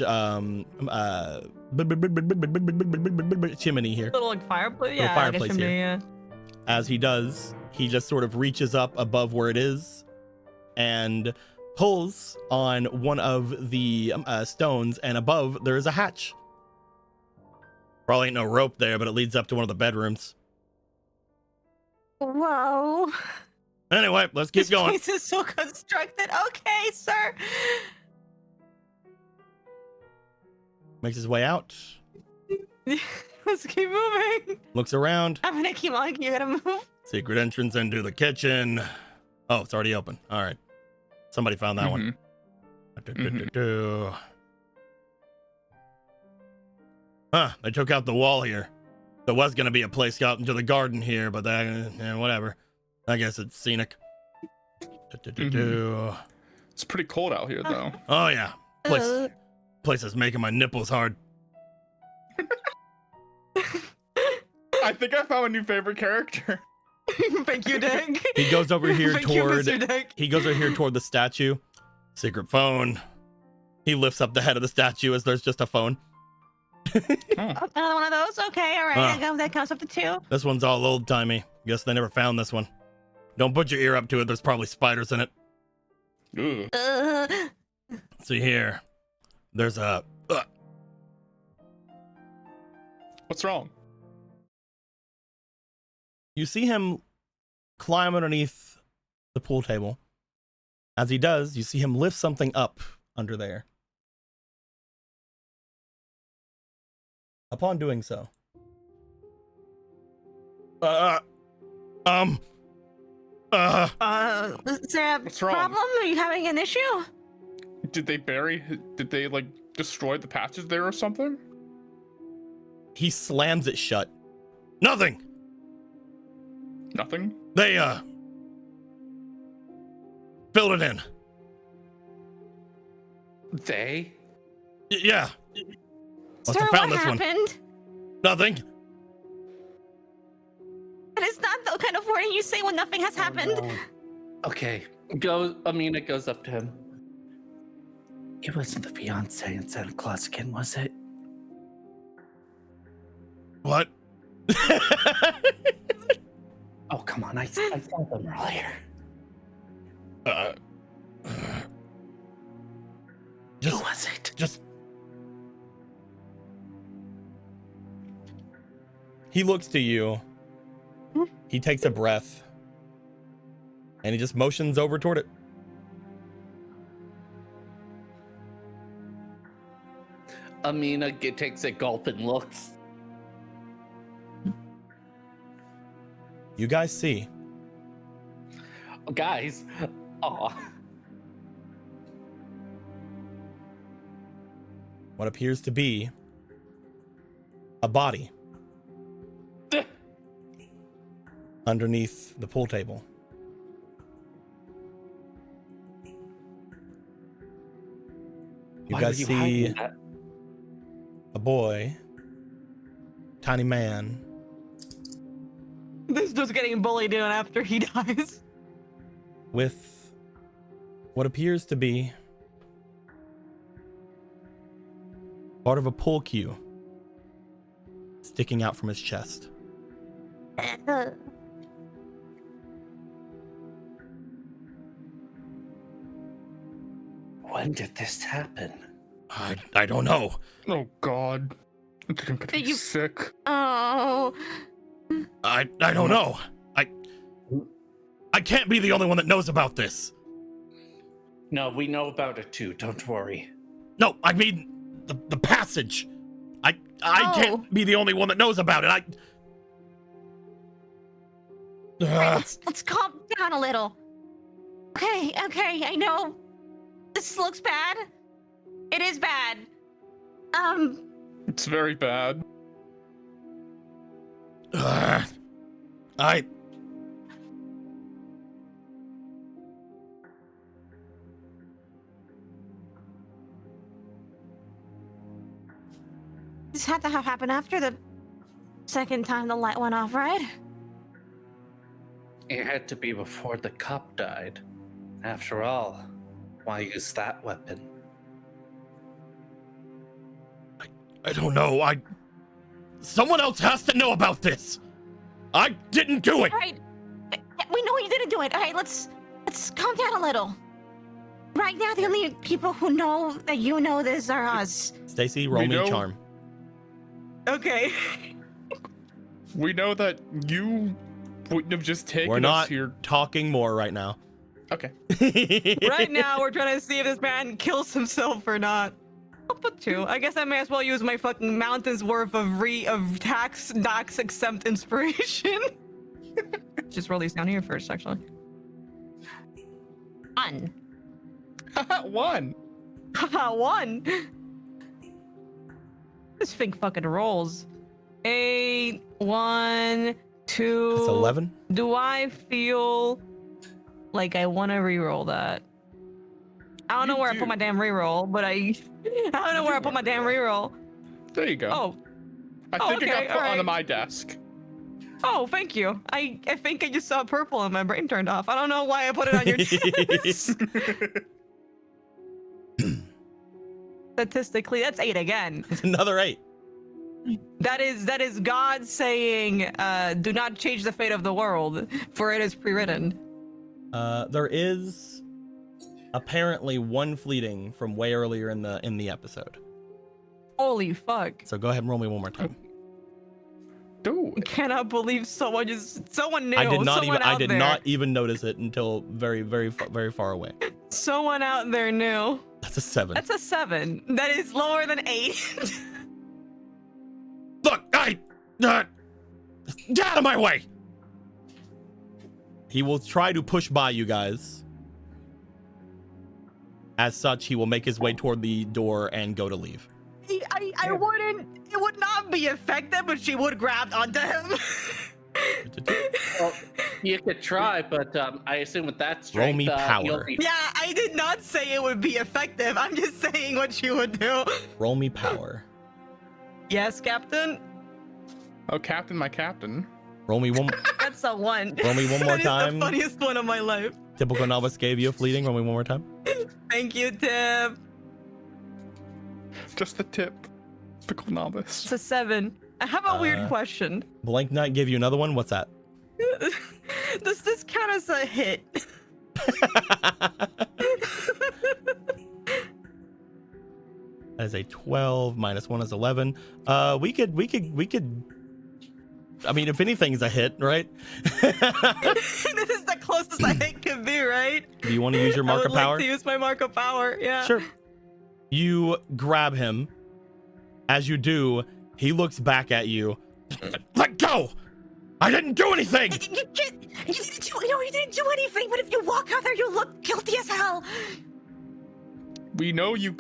chimney here. Little like fireplace. Little Yeah. fireplace I guess here. yeah. As he does, he just sort of reaches up above where it is and pulls on one of the stones, and above there is a hatch. Probably ain't no rope there, but it leads up to one of the bedrooms. Whoa. Anyway, let's keep This going. place is so constructed. Okay, sir. Makes his way out, Let's keep moving. looks around. I'm gonna keep on. You gotta move. Secret entrance into the kitchen. Oh, it's already open. All right. Somebody found that one. Huh, they took out the wall here. There was going to be a place out into the garden here, but whatever. I guess it's scenic. It's pretty cold out here, though. Oh, yeah. Place is making my nipples hard. I think I found a new favorite character. Thank you, Dick. He goes over here Thank you, toward... Mr. Dick. He goes over here toward the statue. Secret phone. He lifts up the head of the statue as there's just a phone. Another one of those. Okay, all right. That counts up to 2. This one's all old-timey. Guess they never found this one. Don't put your ear up to it. There's probably spiders in it. Ugh. See here. There's a... What's wrong? You see him climb underneath the pool table. As he does, you see him lift something up under there. Upon doing so, Is there a What's wrong? problem? Are you having an issue? Did they like destroy the patches there or something? He slams it shut. Nothing. Nothing? They, filled it in. They? Yeah. Must Sir, have found what this one. happened? Nothing. That is not the kind of wording you say when nothing has happened. Oh, no. Okay. Amina goes up to him. It wasn't the fiance in Santa Claus again, was it? What? Oh, come on. I saw them earlier. Who was it? Just He looks to you. He takes a breath. And he just motions over toward it. Amina takes a gulp and looks. You guys see Guys. Aw. what appears to be a body underneath the pool table. You Why guys were see hiding that? a boy, tiny man, This dude's getting bullied even after he dies. with what appears to be part of a pool cue sticking out from his chest. When did this happen? I don't know. Oh god. I think I'm gonna be You- sick. Oh, I don't know. I can't be the only one that knows about this. No, we know about it too. Don't worry. No, I mean the passage. I Oh. can't be the only one that knows about it. let's calm down a little. Okay, I know this looks bad. It is bad. It's very bad. I This had to have happened after the second time the light went off, right? It had to be before the cop died. After all, why use that weapon? I don't know. Someone else has to know about this. I didn't do it. All right, we know you didn't do it. All right, let's calm down a little. Right now, the only people who know that you know this are us. Stacy, roll me know- charm. Okay. We know that you wouldn't have just taken We're us not here. talking more right now. Okay. Right now, we're trying to see if this man kills himself or not. I'll put 2. I guess I may as well use my fucking mountain's worth of tax docs exempt inspiration. Just roll these down here first, actually. 1. 1. Haha, 1. This thing fucking rolls. 8, 1, 2. That's 11. Do I feel like I want to reroll that? I don't know You where I do. put my damn reroll, but I don't know where I put my damn reroll. There you go. Oh, I oh, think it okay, got put onto alright. my desk. oh, thank you. I think I just saw purple and my brain turned off. I don't know why I put it on your desk. Statistically, that's 8 again. It's another 8. That is God saying, "Do not change the fate of the world, for it is pre-written." There is apparently one fleeting from way earlier in the episode. Holy fuck! So go ahead and roll me one more time. Dude. I cannot believe someone knew. I did not someone even I out did there. not even notice it until very far away. Someone out there knew. That's a 7. That's a 7. That is lower than 8. Look, get out of my way. He will try to push by you guys. As such, he will make his way toward the door and go to leave. I wouldn't. It would not be effective, but she would grab onto him. Well, you could try, but I assume with that strength, Roll me power. you'll be... Yeah, I did not say it would be effective. I'm just saying what she would do. Roll me power. Yes, Captain. Oh, Captain, my captain. Roll me one. That's a 1. Roll me one more That is time. the funniest one of my life. Typical novice gave you a fleeting. Roll me one more time. Thank you, Tip. Just the tip. Typical novice. It's a 7. I have a weird question. Blank Knight gave you another one. What's that? Does this count as a hit? That is a 12 minus 1 is 11. We could. I mean, if anything's a hit, right? This is the closest a hit could be, right? Do you want to use your mark I of would power? like to use my mark of power. Yeah. Sure. You grab him. As you do, he looks back at you. Let go! I didn't do anything! You didn't do anything, but if you walk out there, you look guilty as hell. We know you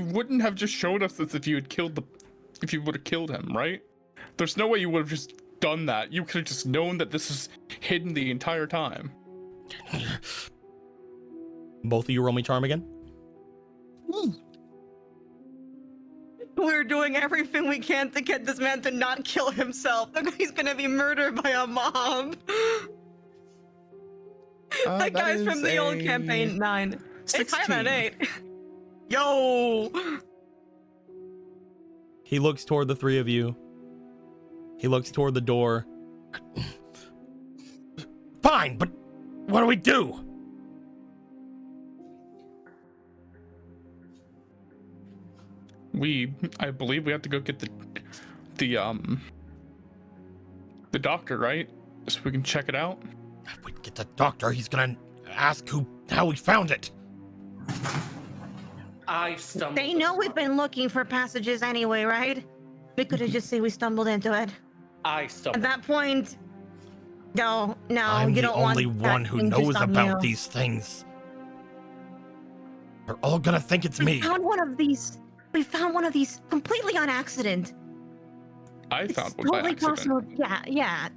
wouldn't have just showed us this if you would have killed him, right? There's no way you would have just done that. You could have just known that this is hidden the entire time. Both of you roll me charm again. We're doing everything we can to get this man to not kill himself. He's gonna be murdered by a mob. That guy's from the old campaign 9. It's higher than 8. Yo! He looks toward the three of you. He looks toward the door. Fine, but what do we do? I believe we have to go get the doctor, right? So we can check it out. If we get the doctor, he's gonna ask how we found it. I stumbled. They know we've been looking for passages anyway, right? We could have just said we stumbled into it. I At stumbled. that point, no, I'm you the don't want only that one who thing just knows on about you. these things. They're all gonna think it's me. We found one of these. We found one of these completely on accident. I It's found one by totally accident. possible. Yeah.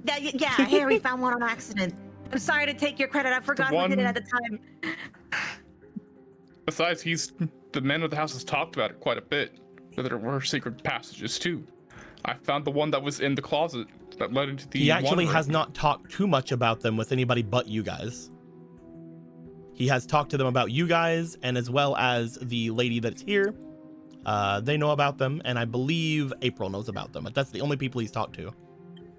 Harry found one on accident. I'm sorry to take your credit. I forgot who did it one- at the time. Besides, the man of the house has talked about it quite a bit. That there were secret passages too. I found the one that was in the closet that led into the. He actually one has room. not talked too much about them with anybody but you guys. He has talked to them about you guys and as well as the lady that's here. They know about them, and I believe April knows about them. But that's the only people he's talked to.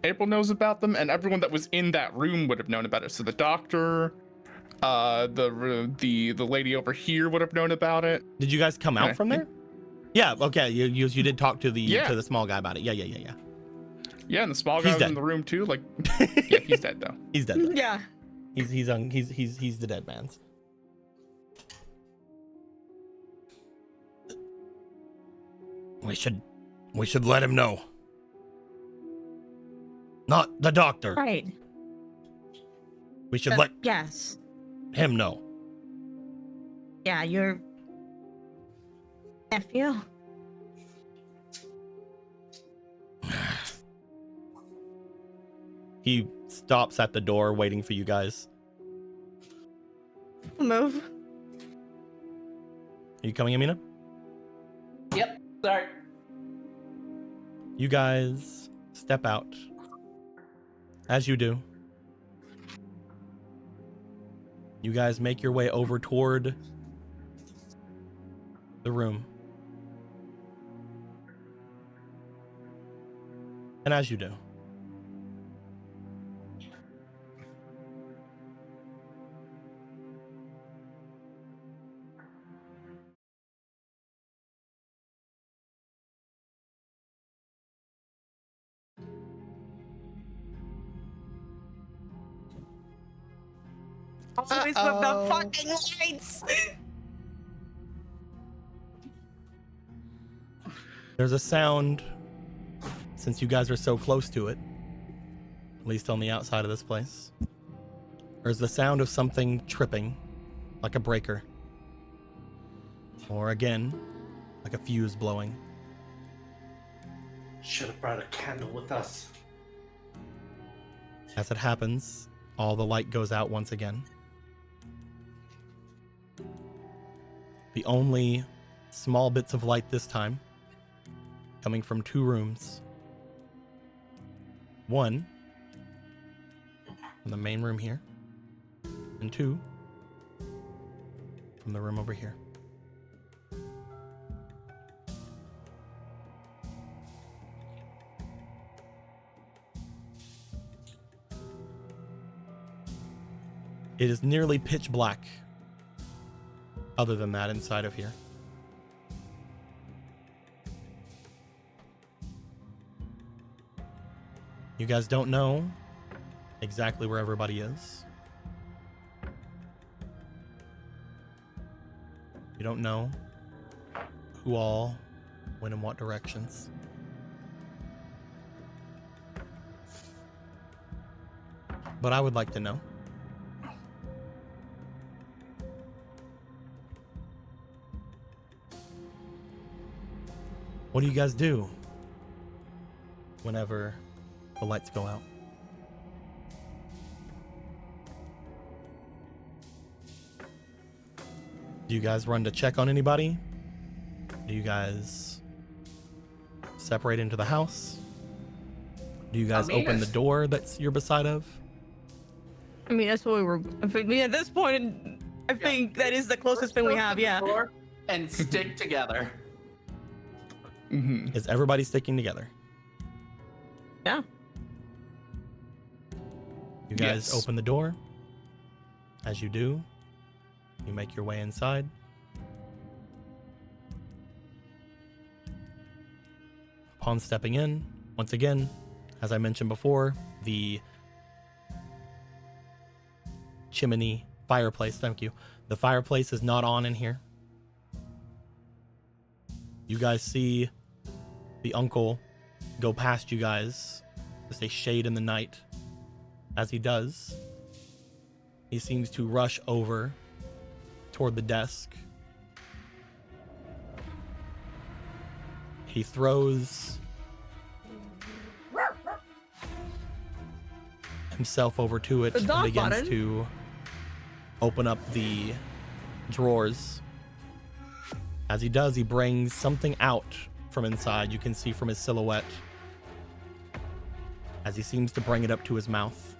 April knows about them, and everyone that was in that room would have known about it. So the doctor, the lady over here would have known about it. Did you guys come out Okay. from there? Yeah. Okay. You did talk to the Yeah. to the small guy about it. Yeah. Yeah, and the small He's guy was dead. in the room too. Like, yeah, he's dead though. He's dead. Though. Yeah. He's the dead man's. We should let him know. Not the doctor. Right. We should let Yes. him know. Yeah, your nephew. He stops at the door waiting for you guys. Move. Are you coming, Amina? Yep. Sorry. You guys step out. As you do, you guys make your way over toward the room. And as you do, Always with the fucking lights. there's a sound, since you guys are so close to it, at least on the outside of this place. There's the sound of something tripping, like a breaker. Or again, like a fuse blowing. Should have brought a candle with us. As it happens, all the light goes out once again. The only small bits of light this time coming from 2 rooms. One from the main room here, and 2 from the room over here. It is nearly pitch black, other than that, inside of here. You guys don't know exactly where everybody is. You don't know who all went in what directions. But I would like to know. What do you guys do whenever the lights go out? Do you guys run to check on anybody? Do you guys separate into the house? Do you guys open the door that's you're beside of? I mean, that's what we were. I mean, at this point, I think that is the closest thing we have. Yeah. And stick together. Is everybody sticking together? Yeah. You guys open the door. As you do, you make your way inside. Upon stepping in, once again, as I mentioned before, the chimney fireplace, thank you. The fireplace is not on in here. You guys see the uncle go past you guys, just a shade in the night. As he does, he seems to rush over toward the desk. He throws himself over to it and begins to open up the drawers. As he does, he brings something out from inside. You can see from his silhouette as he seems to bring it up to his mouth.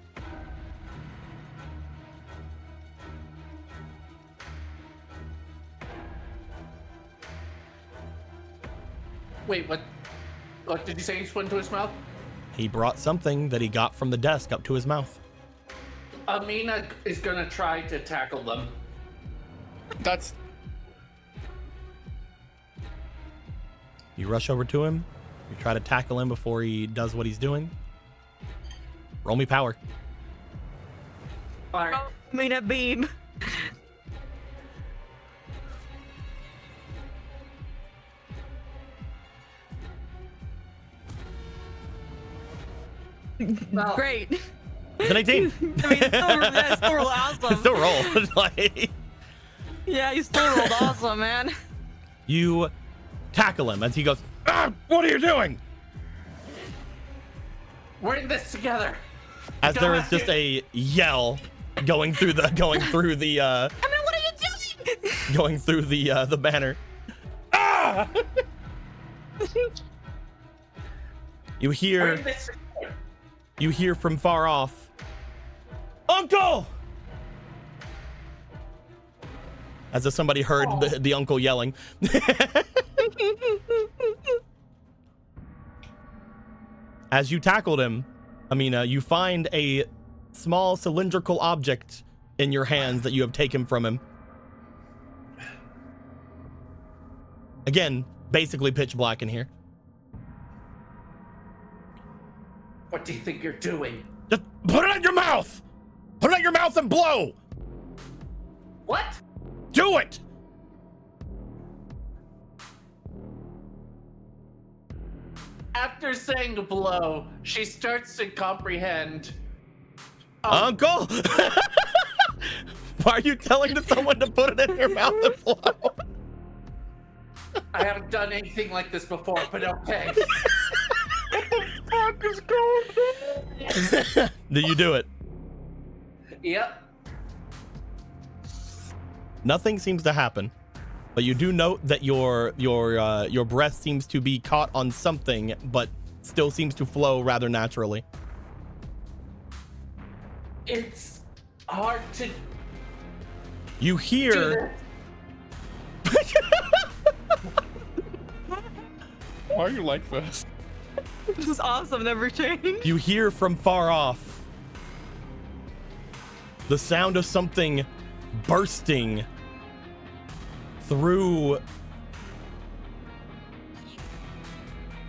Wait, what? What did you say he went to his mouth? He brought something that he got from the desk up to his mouth. Amina is gonna try to tackle them. You rush over to him. You try to tackle him before he does what he's doing. Roll me power. All right. Amina beam. Well, Great. It's an 18. I mean, that's still rolled awesome. Still roll. Like, Yeah, you still rolled awesome, man. you tackle him as he goes, "Ah, what are you doing?" we're in this together. As there is just a yell going through the I mean, what are you doing? the banner. Ah! You We're hear in this together. from far off, "Uncle!" As if somebody heard the uncle yelling. As you tackled him, Amina, you find a small cylindrical object in your hands that you have taken from him. Again, basically pitch black in here. What do you think you're doing? Just put it in your mouth! Put it in your mouth and blow! What? Do it! After saying blow, she starts to comprehend. Uncle? Why are you telling someone to put it in your mouth and blow? I haven't done anything like this before, but okay. What the fuck is going on? Do you do it? Yep. Nothing seems to happen, but you do note that your breath seems to be caught on something, but still seems to flow rather naturally. It's hard to You do hear this. Why are you like this? This is awesome. Never change. you hear from far off the sound of something bursting through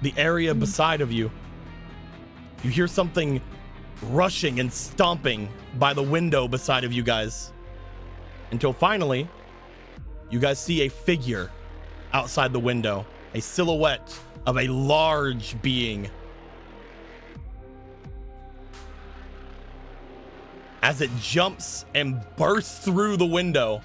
the area beside of you. You hear something rushing and stomping by the window beside of you guys, until finally you guys see a figure outside the window, a silhouette of a large being. As it jumps and bursts through the window.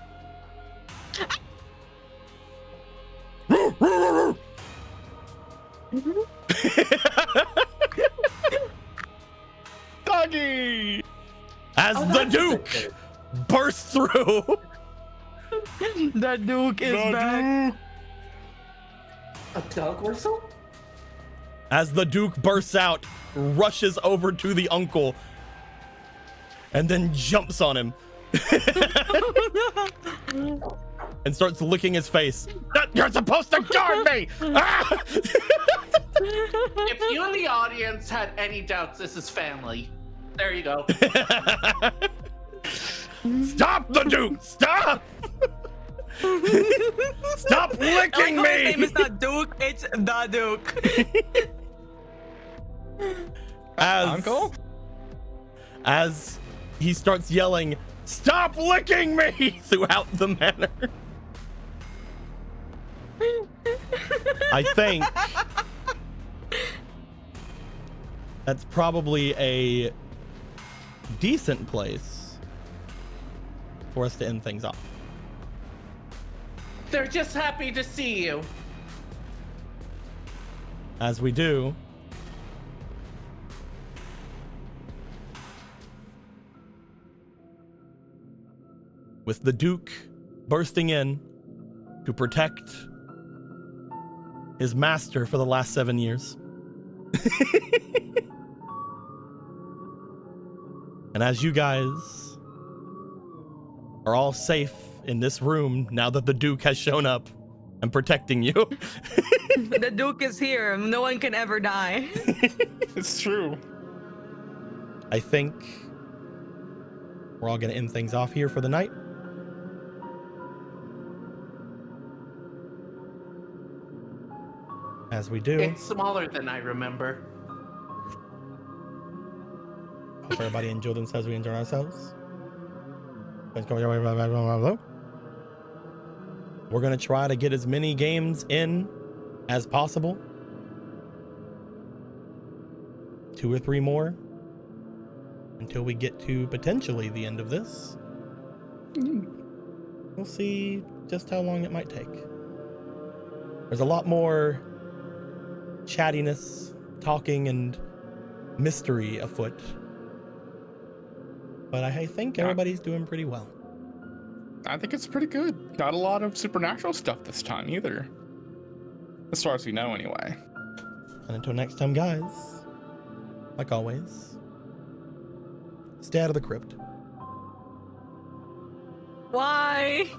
Doggy! As the Duke bursts through. The Duke is back. A dog whistle? As the Duke bursts out, rushes over to the uncle, and then jumps on him. And starts licking his face. You're supposed to guard me! Ah! If you in the audience had any doubts, this is family. There you go. Stop the Duke! Stop! Stop licking His me! name is not Duke, it's the Duke. Uncle? As he starts yelling, "Stop licking me!" throughout the manor. I think that's probably a decent place for us to end things off. They're just happy to see you. As we do, with the Duke bursting in to protect his master for the last 7 years. And as you guys are all safe in this room now that the Duke has shown up and protecting you. The Duke is here. No one can ever die. It's true. I think we're all going to end things off here for the night. As we do. It's smaller than I remember. Hope everybody enjoyed themselves. We enjoy ourselves. We're going to try to get as many games in as possible. 2 or 3 more until we get to potentially the end of this. We'll see just how long it might take. There's a lot more chattiness, talking, and mystery afoot. But I think everybody's doing pretty well. I think it's pretty good. Not a lot of supernatural stuff this time either. As far as we know, anyway. And until next time, guys, like always, stay out of the crypt. Why?